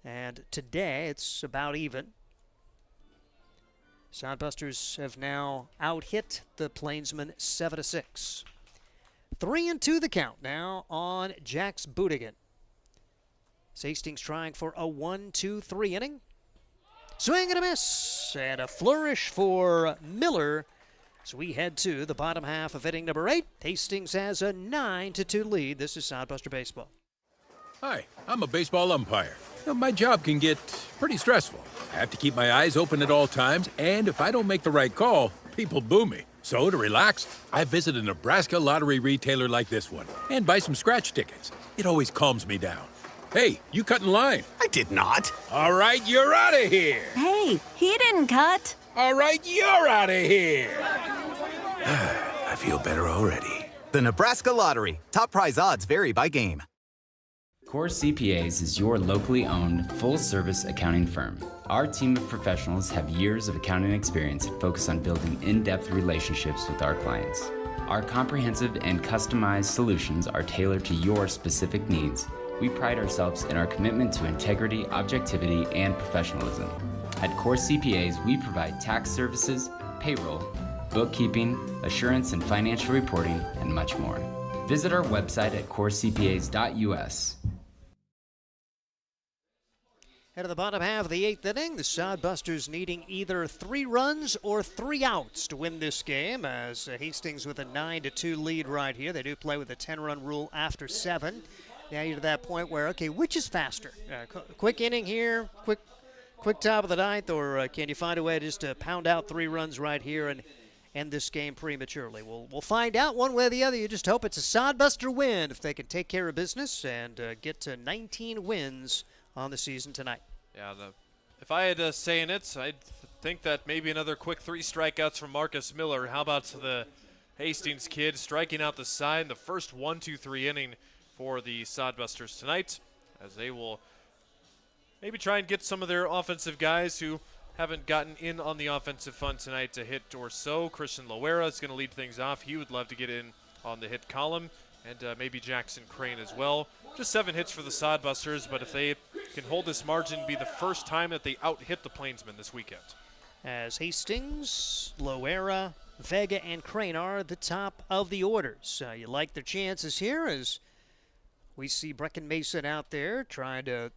And today, it's about even. Sodbusters have now out-hit the Plainsmen 7-6. 3-2 the count now on Jax Budigan. Hastings trying for a 1-2-3 inning. Swing and a miss, and a flourish for Miller. So we head to the bottom half of inning number 8. Hastings has a 9-2 lead. This is Sodbuster Baseball. Hi, I'm a baseball umpire. My job can get pretty stressful. I have to keep my eyes open at all times, and if I don't make the right call, people boo me. So to relax, I visit a Nebraska lottery retailer like this one and buy some scratch tickets. It always calms me down. Hey, you cut in line. I did not. All right, you're out of here. Hey, he didn't cut. All right, you're out of here. I feel better already. The Nebraska Lottery. Top prize odds vary by game. Core CPAs is your locally owned, full-service accounting firm. Our team of professionals have years of accounting experience and focus on building in-depth relationships with our clients. Our comprehensive and customized solutions are tailored to your specific needs. We pride ourselves in our commitment to integrity, objectivity, and professionalism. At Core CPAs, we provide tax services, payroll, bookkeeping, assurance and financial reporting, and much more. Visit our website at corecpas.us. Head to the bottom half of the 8th inning. The Sodbusters needing either 3 runs or 3 outs to win this game, as Hastings with a 9-2 lead right here. They do play with a 10-run rule after 7. Now you're to that point where, okay, which is faster? Quick inning here, quick top of the 9th, or can you find a way just to pound out 3 runs right here and end this game prematurely? We'll find out one way or the other. You just hope it's a Sodbuster win if they can take care of business and get to 19 wins on the season tonight. Yeah, if I had to say in it, I'd think that maybe another quick 3 strikeouts from Marcus Miller. How about the Hastings kid striking out the side in the first 1-2-3 inning for the Sodbusters tonight, as they will maybe try and get some of their offensive guys who haven't gotten in on the offensive fund tonight to hit or so. Christian Loera is going to lead things off. He would love to get in on the hit column, and maybe Jackson Crane as well. Just 7 hits for the Sodbusters, but if they can hold this margin, be the first time that they out-hit the Plainsmen this weekend. As Hastings, Loera, Vega, and Crane are the top of the orders. You like their chances here as we see Brecken Mason out there trying to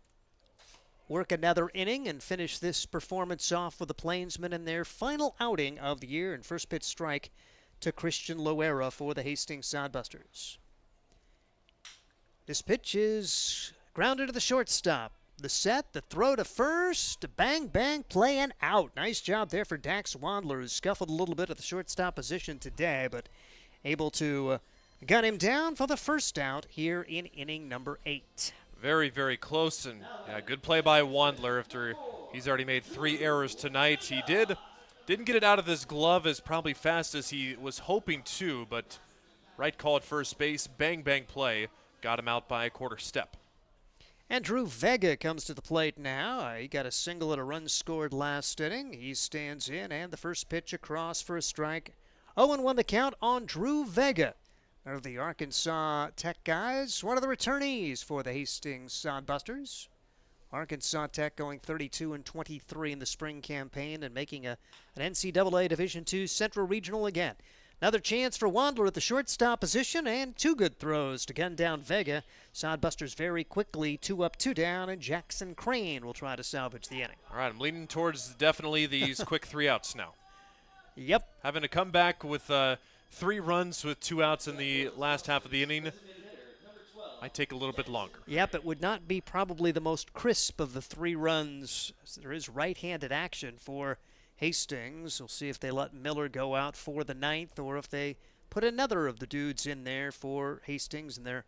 work another inning and finish this performance off with the Plainsmen in their final outing of the year, and first pitch strike to Christian Loera for the Hastings Sodbusters. This pitch is grounded to the shortstop. The set, the throw to first, bang, bang, play and out. Nice job there for Dax Wandler, who scuffled a little bit at the shortstop position today, but able to gun him down for the first out here in inning number 8. Very, very close, and good play by Wandler after he's already made 3 errors tonight. He didn't get it out of his glove as probably fast as he was hoping to, but right call at first base, bang, bang play, got him out by a quarter step. And Drew Vega comes to the plate now. He got a single and a run scored last inning. He stands in, and the first pitch across for a strike. 0-1 the count on Drew Vega. One of the Arkansas Tech guys, one of the returnees for the Hastings Sodbusters. Arkansas Tech going 32-23 in the spring campaign and making an NCAA Division II Central Regional again. Another chance for Wandler at the shortstop position, and 2 good throws to gun down Vega. Sodbusters very quickly 2 up, 2 down, and Jackson Crane will try to salvage the inning. All right, I'm leaning towards definitely these quick 3 outs now. Yep. Having to come back with 3 runs with 2 outs in the last half of the inning might take a little bit longer. Yep, it would not be probably the most crisp of the 3 runs. There is right-handed action for Hastings. We'll see if they let Miller go out for the 9th or if they put another of the dudes in there for Hastings in their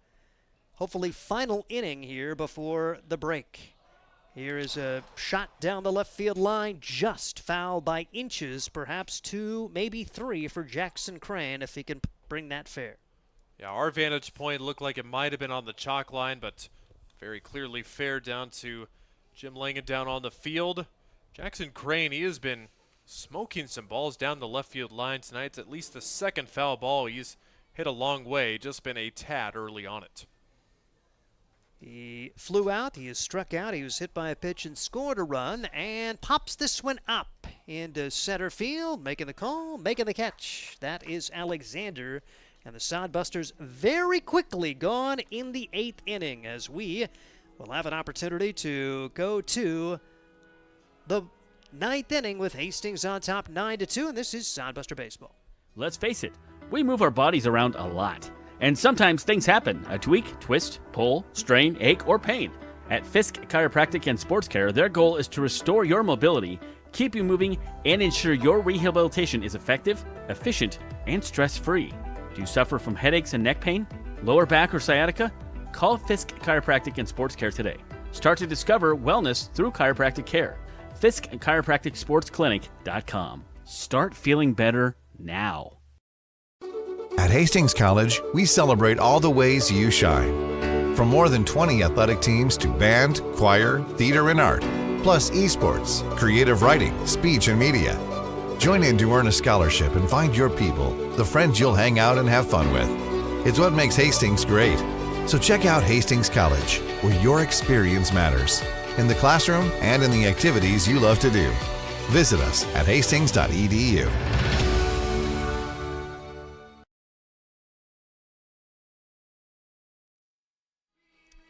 hopefully final inning here before the break. Here is a shot down the left field line, just fouled by inches, perhaps 2, maybe 3 for Jackson Crane if he can bring that fair. Yeah, our vantage point looked like it might have been on the chalk line, but very clearly fair down to Jim Langan down on the field. Jackson Crane, he has been smoking some balls down the left field line tonight. It's at least the second foul ball he's hit a long way, just been a tad early on it. He flew out, he is struck out, he was hit by a pitch and scored a run, and pops this one up into center field, making the call, making the catch. That is Alexander, and the Sodbusters very quickly gone in the 8th inning, as we will have an opportunity to go to the 9th inning with Hastings on top 9-2, and this is Sodbuster Baseball. Let's face it, we move our bodies around a lot. And sometimes things happen, a tweak, twist, pull, strain, ache, or pain. At Fisk Chiropractic and Sports Care, their goal is to restore your mobility, keep you moving, and ensure your rehabilitation is effective, efficient, and stress-free. Do you suffer from headaches and neck pain, lower back or sciatica? Call Fisk Chiropractic and Sports Care today. Start to discover wellness through chiropractic care. Fisk Chiropractic Sports Clinic.com. Start feeling better now. At Hastings College, we celebrate all the ways you shine. From more than 20 athletic teams to band, choir, theater, and art, plus esports, creative writing, speech, and media. Join in to earn a scholarship and find your people, the friends you'll hang out and have fun with. It's what makes Hastings great. So check out Hastings College, where your experience matters, in the classroom and in the activities you love to do. Visit us at hastings.edu.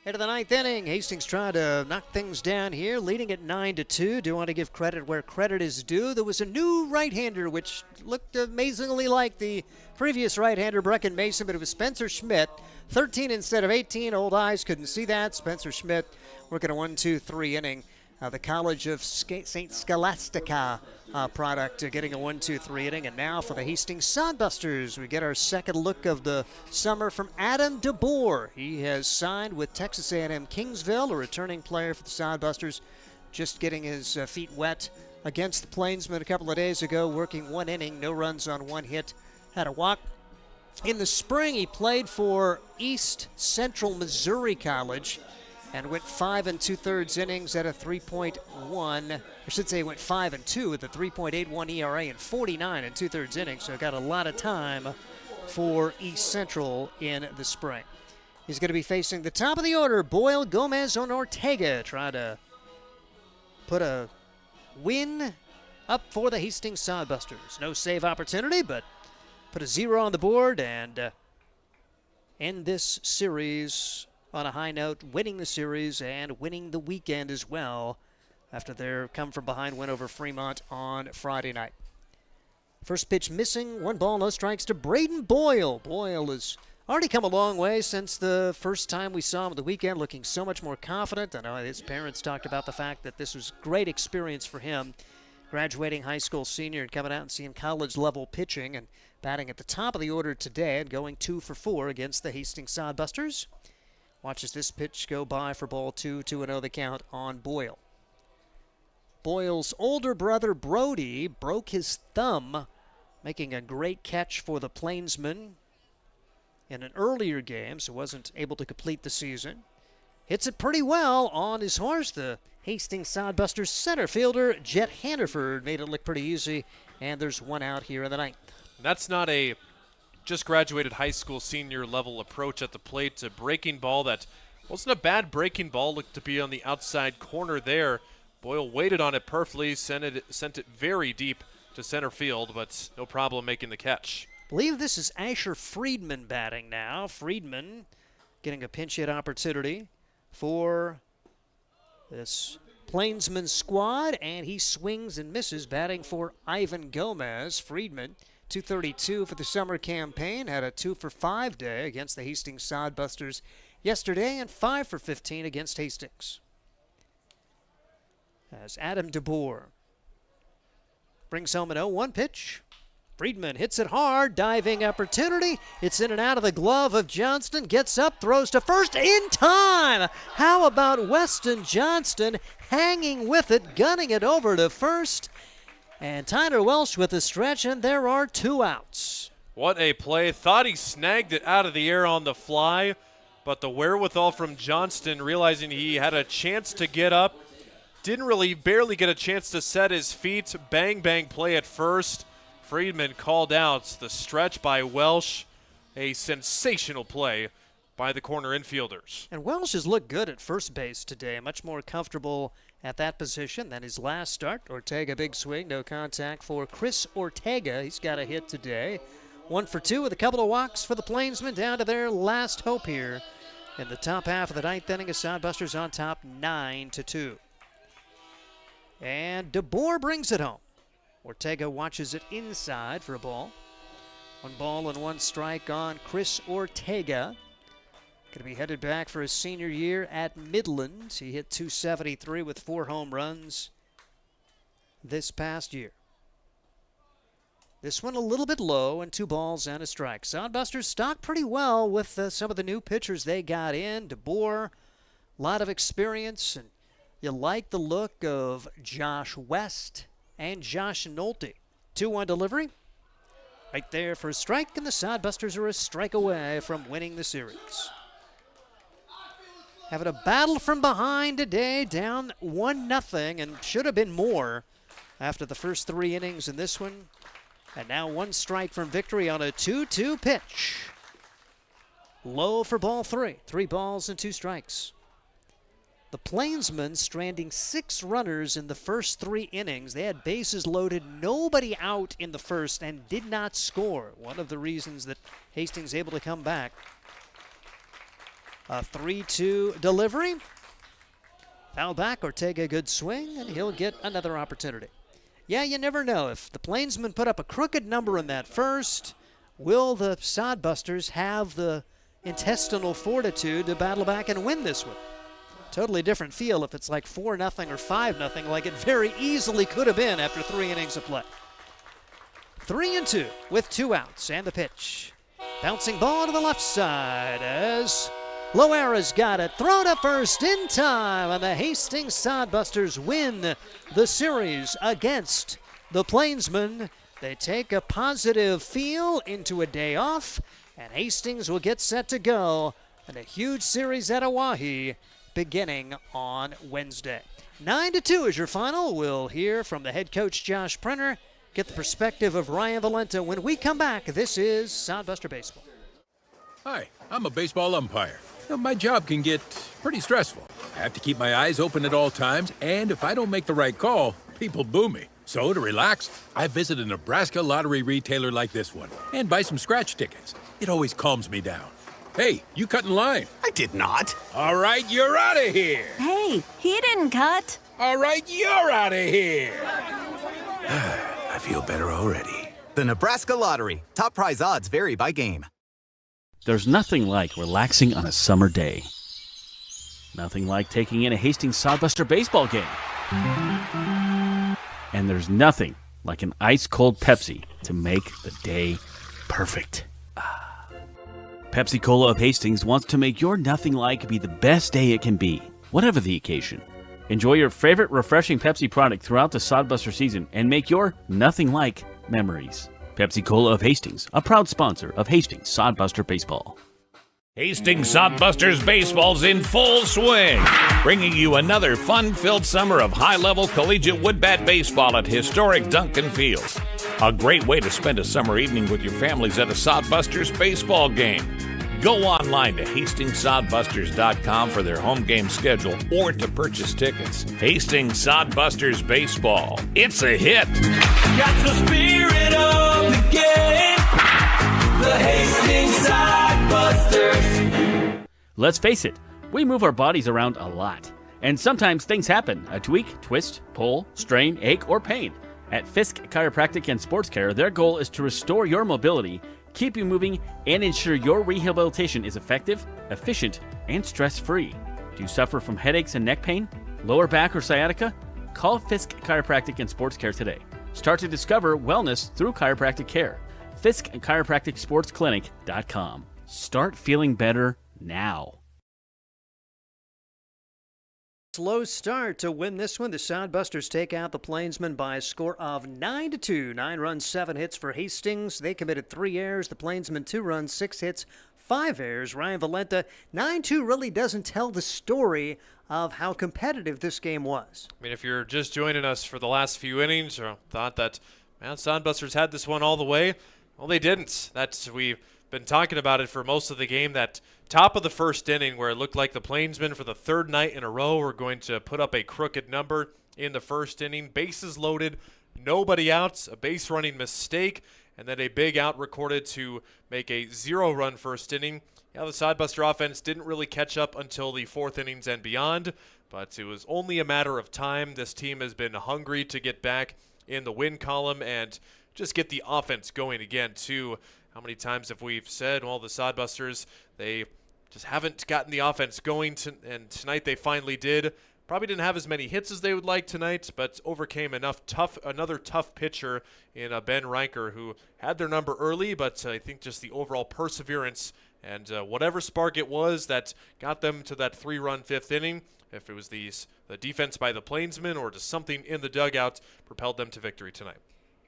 Into the 9th inning, Hastings trying to knock things down here, leading at 9-2. Do want to give credit where credit is due. There was a new right-hander, which looked amazingly like the previous right-hander, Brecken Mason, but it was Spencer Schmidt. 13 instead of 18. Old eyes couldn't see that. Spencer Schmidt working a 1-2-3 inning. The College of St. Scholastica product getting a 1-2-3 inning. And now for the Hastings Sodbusters, we get our second look of the summer from Adam DeBoer. He has signed with Texas A&M Kingsville, a returning player for the Sodbusters, just getting his feet wet against the Plainsmen a couple of days ago, working 1 inning, no runs on 1 hit, had a walk. In the spring, he played for East Central Missouri College and went 5 2/3 innings at a 3.1. I should say went 5 2 with a 3.81 ERA and 49 2/3 innings. So got a lot of time for East Central in the spring. He's going to be facing the top of the order, Boyle, Gomez, and Ortega. Try to put a win up for the Hastings Sodbusters. No save opportunity, but put a 0 on the board and end this series on a high note, winning the series and winning the weekend as well after their come-from-behind win over Fremont on Friday night. First pitch missing, 1 ball, no strikes to Braden Boyle. Boyle has already come a long way since the first time we saw him at the weekend, looking so much more confident. I know his parents talked about the fact that this was great experience for him, graduating high school senior and coming out and seeing college-level pitching and batting at the top of the order today and going 2 for 4 against the Hastings Sodbusters. Watches this pitch go by for ball 2, 2-0 the count on Boyle. Boyle's older brother Brody broke his thumb, making a great catch for the Plainsmen in an earlier game, so wasn't able to complete the season. Hits it pretty well on his horse. The Hastings Sodbusters center fielder Jet Hannaford made it look pretty easy, and there's 1 out here in the 9th. That's not a just graduated high school senior level approach at the plate to breaking ball. That wasn't a bad breaking ball, looked to be on the outside corner there. Boyle waited on it perfectly, sent it very deep to center field, but no problem making the catch. I believe this is Asher Friedman batting now. Friedman getting a pinch hit opportunity for this Plainsman squad, and he swings and misses, batting for Ivan Gomez. Friedman, 232 for the summer campaign, had a 2 for 5 day against the Hastings Sodbusters yesterday and 5 for 15 against Hastings. As Adam DeBoer brings home an 0-1 pitch. Friedman hits it hard, diving opportunity. It's in and out of the glove of Johnston. Gets up, throws to first in time. How about Weston Johnston hanging with it, gunning it over to first? And Tyler Welsh with a stretch, and there are 2 outs. What a play. Thought he snagged it out of the air on the fly, but the wherewithal from Johnston, realizing he had a chance to get up, barely get a chance to set his feet. Bang, bang play at first. Friedman called out the stretch by Welsh. A sensational play by the corner infielders. And Welsh has looked good at first base today, much more comfortable at that position than his last start. Ortega, big swing, no contact for Chris Ortega. He's got a hit today. 1 for 2 with a couple of walks for the Plainsmen, down to their last hope here in the top half of the ninth inning. Of Sodbusters on top 9-2. And DeBoer brings it home. Ortega watches it inside for a ball. 1 ball and 1 strike on Chris Ortega. Going to be headed back for his senior year at Midland. He hit .273 with 4 home runs this past year. This one a little bit low, and 2 balls and a strike. Sodbusters stocked pretty well with some of the new pitchers they got in. DeBoer, a lot of experience, and you like the look of Josh West and Josh Nolte. 2-1 delivery. Right there for a strike, and the Sodbusters are a strike away from winning the series. Having a battle from behind today, down 1-0, and should have been more after the first 3 innings in this one. And now 1 strike from victory on a 2-2 pitch. Low for ball 3. 3 balls and 2 strikes. The Plainsmen stranding 6 runners in the first 3 innings. They had bases loaded, nobody out in the first, and did not score. One of the reasons that Hastings able to come back. A 3-2 delivery. Foul back, Ortega, good swing, and he'll get another opportunity. Yeah, you never know. If the Plainsmen put up a crooked number in that first, will the Sodbusters have the intestinal fortitude to battle back and win this one? Totally different feel if it's like 4-0 or 5-0, like it very easily could have been after 3 innings of play. 3-2 with 2 outs, and the pitch. Bouncing ball to the left side as Loera's got it. Throw to first in time, and the Hastings Sodbusters win the series against the Plainsmen. They take a positive feel into a day off, and Hastings will get set to go in a huge series at Oahe beginning on Wednesday. 9-2 is your final. We'll hear from the head coach, Josh Prenner, get the perspective of Ryan Valenta when we come back. This is Sodbuster Baseball. Hi, I'm a baseball umpire. My job can get pretty stressful. I have to keep my eyes open at all times, and if I don't make the right call, people boo me. So to relax, I visit a Nebraska lottery retailer like this one and buy some scratch tickets. It always calms me down. Hey, you cut in line. I did not. All right, you're out of here. Hey, he didn't cut. All right, you're out of here. I feel better already. The Nebraska Lottery. Top prize odds vary by game. There's nothing like relaxing on a summer day. Nothing like taking in a Hastings Sodbuster baseball game. And there's nothing like an ice-cold Pepsi to make the day perfect. Pepsi Cola of Hastings wants to make your nothing like be the best day it can be, whatever the occasion. Enjoy your favorite refreshing Pepsi product throughout the Sodbuster season and make your nothing like memories. Pepsi Cola of Hastings, a proud sponsor of Hastings Sodbuster Baseball. Hastings Sodbusters Baseball's in full swing, bringing you another fun-filled summer of high-level collegiate woodbat baseball at historic Duncan Field. A great way to spend a summer evening with your families at a Sodbusters baseball game. Go online to HastingsSodbusters.com for their home game schedule or to purchase tickets. Hastings Sodbusters Baseball. It's a hit. Got the spirit of the game. The Hastings Sodbusters. Let's face it, we move our bodies around a lot. And sometimes things happen. A tweak, twist, pull, strain, ache, or pain. At Fisk Chiropractic and Sports Care, their goal is to restore your mobility, keep you moving, and ensure your rehabilitation is effective, efficient, and stress-free. Do you suffer from headaches and neck pain, lower back or sciatica? Call Fisk Chiropractic and Sports Care today. Start to discover wellness through chiropractic care. Fisk Chiropractic Sports Clinic.com. Start feeling better now. Slow start to win this one. The Sodbusters take out the Plainsmen by a score of 9-2. 9 runs, 7 hits for Hastings. They committed 3 errors. The Plainsmen 2 runs, 6 hits, 5 errors. Ryan Valenta, 9-2 really doesn't tell the story of how competitive this game was. I mean, if you're just joining us for the last few innings or thought that, man, Sodbusters had this one all the way, well, they didn't. We've been talking about it for most of the game, that top of the first inning where it looked like the Plainsmen for the third night in a row were going to put up a crooked number in the first inning. Bases loaded, nobody out, a base running mistake, and then a big out recorded to make a 0-run first inning. Yeah, the Sodbuster offense didn't really catch up until the fourth innings and beyond, but it was only a matter of time. This team has been hungry to get back in the win column and just get the offense going again, too. How many times have we said, well, the Sodbusters, they just haven't gotten the offense going, and tonight they finally did. Probably didn't have as many hits as they would like tonight, but overcame another tough pitcher in Ben Riker, who had their number early, but I think just the overall perseverance and whatever spark it was that got them to that 3-run fifth inning, if it was the defense by the Plainsmen or just something in the dugout, propelled them to victory tonight.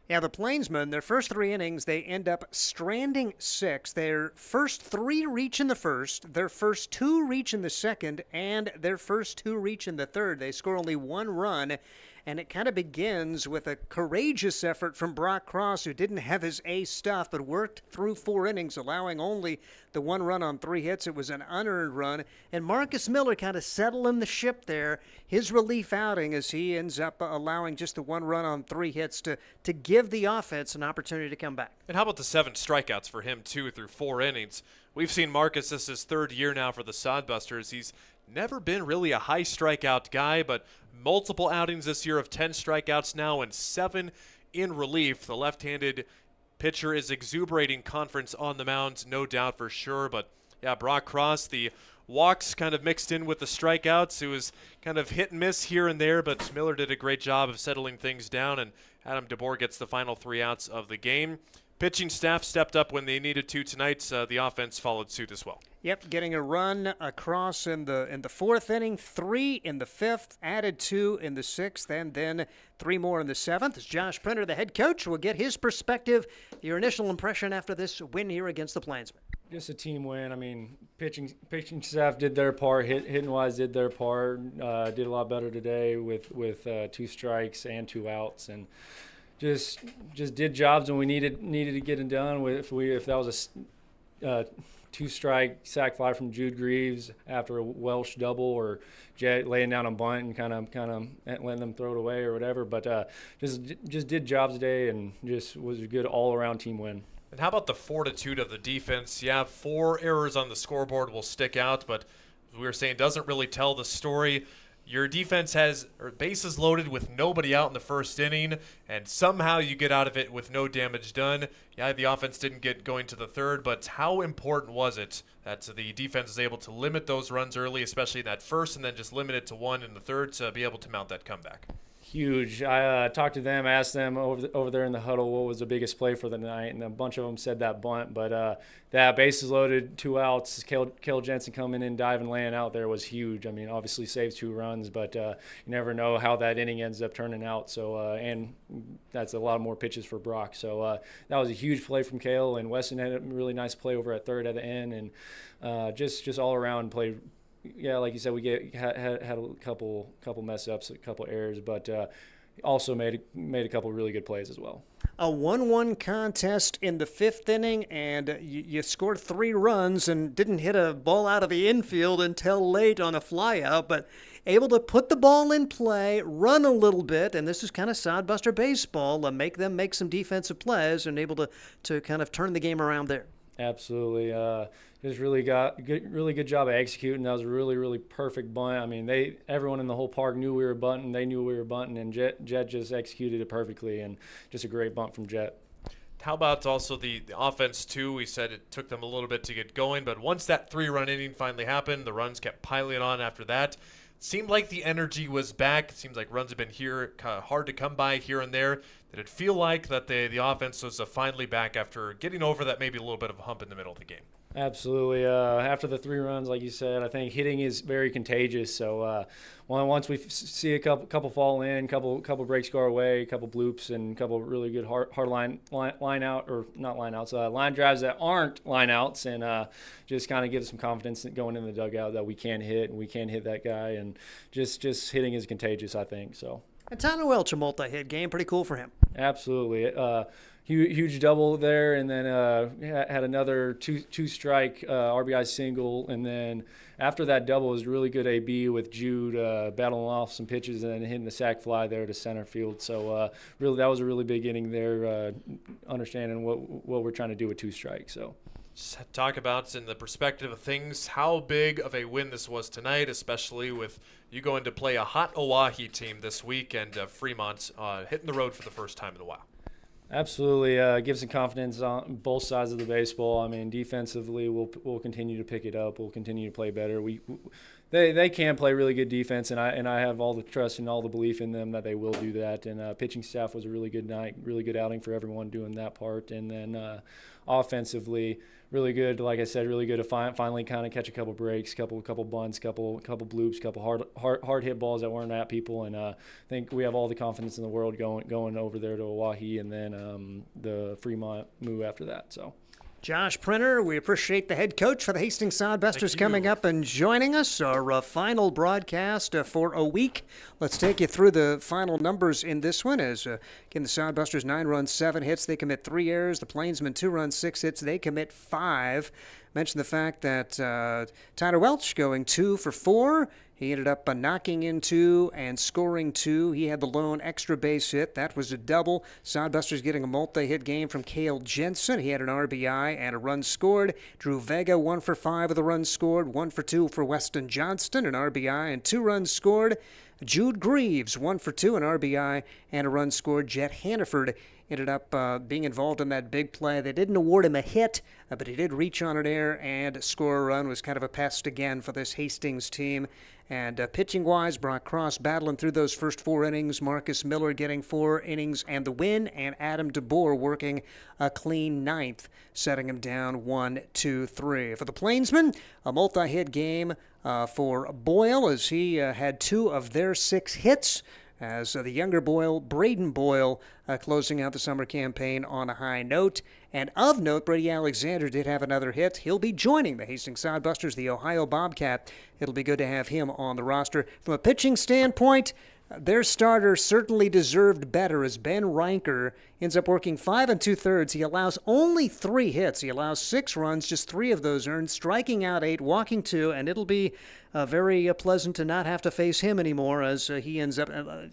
Yeah, the Plainsmen, their first 3 innings, they end up stranding 6. Their first 3 reach in the first, their first 2 reach in the second, and their first 2 reach in the third. They score only 1 run, and it kind of begins with a courageous effort from Brock Cross, who didn't have his A stuff, but worked through 4 innings, allowing only the 1 run on 3 hits. It was an unearned run, and Marcus Miller kind of settling the ship there. His relief outing as he ends up allowing just the 1 run on 3 hits to give the offense an opportunity to come back. And how about the 7 strikeouts for him, too, through 4 innings? We've seen Marcus, this is his 3rd year now for the Sodbusters. He's never been really a high strikeout guy, but multiple outings this year of 10 strikeouts now and 7 in relief. The left-handed pitcher is exuberating confidence on the mound, no doubt for sure. But, yeah, Brock Cross, the walks kind of mixed in with the strikeouts. It was kind of hit and miss here and there, but Miller did a great job of settling things down, and Adam DeBoer gets the final 3 outs of the game. Pitching staff stepped up when they needed to tonight. The offense followed suit as well. Yep, getting a run across in the 4th inning, 3 in the 5th, added 2 in the 6th, and then 3 more in the 7th. As Josh Printer, the head coach, will get his perspective, your initial impression after this win here against the Plainsmen. Just a team win. I mean, pitching staff did their part. Hitting wise did their part. Did a lot better today with 2 strikes and 2 outs, and just did jobs when we needed to get it done. If that was a 2-strike sac fly from Jude Greaves after a Welsh double, or Jet laying down a bunt and kind of letting them throw it away or whatever, but just did jobs today and just was a good all around team win. And how about the fortitude of the defense? Yeah, 4 errors on the scoreboard will stick out, but as we were saying, doesn't really tell the story. Your defense has bases loaded with nobody out in the first inning, and somehow you get out of it with no damage done. Yeah, the offense didn't get going to the 3rd, but how important was it that the defense was able to limit those runs early, especially in that first, and then just limit it to 1 in the 3rd to be able to mount that comeback? Huge. I talked to them, asked them over there in the huddle what was the biggest play for the night, and a bunch of them said that bunt. But that bases loaded, 2 outs, Cale Jensen coming in, diving, laying out there was huge. I mean, obviously saved 2 runs, but you never know how that inning ends up turning out. So and that's a lot more pitches for Brock. So that was a huge play from Cale, and Weston had a really nice play over at 3rd at the end, and just all around played. Yeah, like you said, we had a couple mess ups, a couple errors, but also made a couple really good plays as well. A 1-1 contest in the 5th inning, and you scored 3 runs and didn't hit a ball out of the infield until late on a flyout, but able to put the ball in play, run a little bit, and this is kind of Sodbuster baseball, make them make some defensive plays, and able to kind of turn the game around there. Absolutely. Just really good job of executing. That was a really perfect bunt. I mean, everyone in the whole park knew we were bunting. They knew we were bunting, and Jet just executed it perfectly, and just a great bunt from Jet. How about also the offense, too? We said it took them a little bit to get going, but once that 3-run inning finally happened, the runs kept piling on after that. Seemed like the energy was back. It seems like runs have been hard to come by here and there. Did it feel like that the offense was finally back after getting over that maybe a little bit of a hump in the middle of the game? Absolutely. After the 3 runs, like you said, I think hitting is very contagious. So once we see a couple fall in, couple breaks go our way, couple bloops, and a couple really good hard line out, or not line outs, line drives that aren't line outs, and just kind of give some confidence going in the dugout that we can hit and we can hit that guy, and just hitting is contagious, I think. So. And Tyler Welch, a multi-hit game, pretty cool for him. Absolutely. Huge double there, and then had another two-strike RBI single, and then after that double was really good AB with Jude battling off some pitches and then hitting the sac fly there to center field. So really, that was a really big inning there, understanding what we're trying to do with 2 strikes. So. Talk about, in the perspective of things, how big of a win this was tonight, especially with you going to play a hot Oahe team this week, and Fremont hitting the road for the first time in a while. Absolutely, gives some confidence on both sides of the baseball. I mean, defensively, we'll continue to pick it up. We'll continue to play better. They can play really good defense, and I have all the trust and all the belief in them that they will do that. And pitching staff was a really good night, really good outing for everyone doing that part. And then offensively, really good. Like I said, really good to finally kind of catch a couple breaks, couple bunts, couple bloops, couple hard hit balls that weren't at people. And I think we have all the confidence in the world going over there to Oahe, and then the Fremont move after that. So. Josh Printer, we appreciate the head coach for the Hastings Sodbusters coming up and joining us. Our final broadcast for a week. Let's take you through the final numbers in this one. As again, the Sodbusters 9 runs, 7 hits. They commit 3 errors. The Plainsmen 2 runs, 6 hits. They commit 5. Mentioned the fact that Tyler Welch going 2 for 4. He ended up knocking in 2 and scoring 2. He had the lone extra base hit. That was a double. Sodbusters getting a multi-hit game from Cale Jensen. He had an RBI and a run scored. Drew Vega 1 for 5 with a run scored. 1 for 2 for Weston Johnston, an RBI and 2 runs scored. Jude Greaves 1 for 2, an RBI and a run scored. Jet Hannaford ended up being involved in that big play. They didn't award him a hit, but he did reach on an air and score a run. Was kind of a pest again for this Hastings team. And pitching-wise, Brock Cross battling through those first 4 innings. Marcus Miller getting 4 innings and the win, and Adam DeBoer working a clean 9th, setting him down 1-2-3. For the Plainsmen, a multi-hit game for Boyle, as he had 2 of their 6 hits, as the younger Boyle, Braden Boyle, closing out the summer campaign on a high note. And of note, Brady Alexander did have another hit. He'll be joining the Hastings Sodbusters, the Ohio Bobcat. It'll be good to have him on the roster. From a pitching standpoint, their starter certainly deserved better, as Ben Reinker ends up working 5 2/3. He allows only 3 hits. He allows 6 runs, just 3 of those earned, striking out 8, walking 2, and it'll be very pleasant to not have to face him anymore, as he ends up,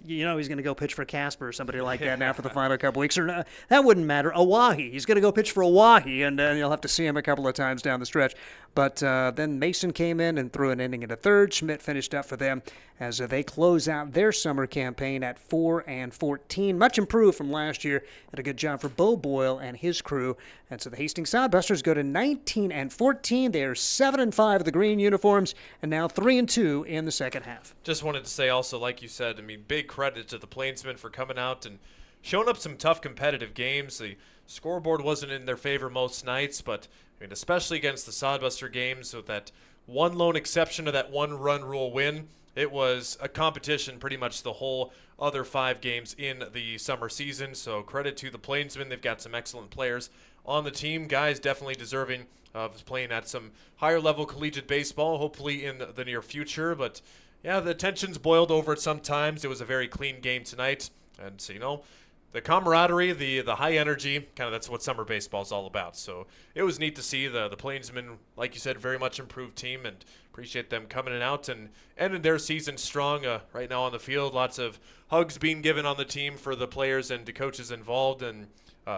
he's going to go pitch for Casper or somebody like that now for the final couple weeks. Or that wouldn't matter. Oahe. He's going to go pitch for Oahe, and you'll have to see him a couple of times down the stretch. But then Mason came in and threw an inning in the 3rd. Schmidt finished up for them as they close out their summer campaign at 4-14. Much improved from last year. And a good job for Bo Boyle and his crew. And so the Hastings Sodbusters go to 19-14. They are 7-5 of the green uniforms, and now 3-2 in the second half. Just wanted to say also, like you said, big credit to the Plainsmen for coming out and showing up some tough competitive games. The scoreboard wasn't in their favor most nights, but especially against the Sodbuster games, with that one lone exception to that 1-run rule win, it was a competition pretty much the whole other 5 games in the summer season. So credit to the Plainsmen. They've got some excellent players on the team. Guys definitely deserving of playing at some higher level collegiate baseball, hopefully in the near future. But yeah, the tensions boiled over at some times. It was a very clean game tonight. And so, the camaraderie, the high energy, kind of that's what summer baseball is all about. So it was neat to see the Plainsmen, like you said, very much improved team, and appreciate them coming out and ending their season strong right now on the field. Lots of hugs being given on the team for the players and the coaches involved, and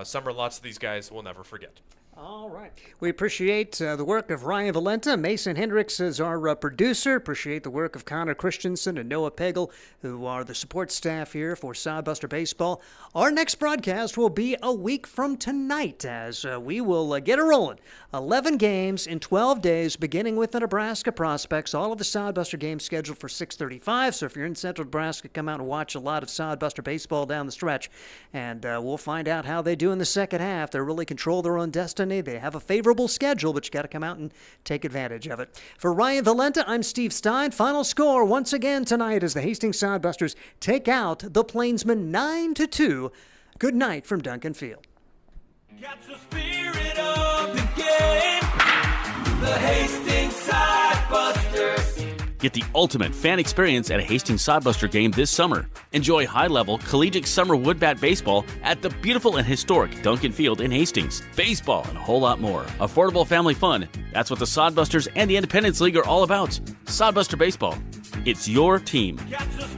summer lots of these guys will never forget. All right. We appreciate the work of Ryan Valenta. Mason Hinrichs is our producer. Appreciate the work of Connor Christensen and Noah Pagel, who are the support staff here for Sodbuster Baseball. Our next broadcast will be a week from tonight, as we will get it rolling. 11 games in 12 days, beginning with the Nebraska prospects. All of the Sodbuster games scheduled for 6:35. So if you're in Central Nebraska, come out and watch a lot of Sodbuster baseball down the stretch. And we'll find out how they do in the second half. They really control their own destiny. destiny. They have a favorable schedule, but you got to come out and take advantage of it. For Ryan Valenta, I'm Steve Stein. Final score once again tonight as the Hastings Sodbusters take out the Plainsmen 9-2. Good night from Duncan Field. Catch the spirit of the game. The Hastings Sodbusters. Get the ultimate fan experience at a Hastings Sodbuster game this summer. Enjoy high-level collegiate summer wood bat baseball at the beautiful and historic Duncan Field in Hastings. Baseball and a whole lot more. Affordable family fun. That's what the Sodbusters and the Independence League are all about. Sodbuster Baseball. It's your team. Catch the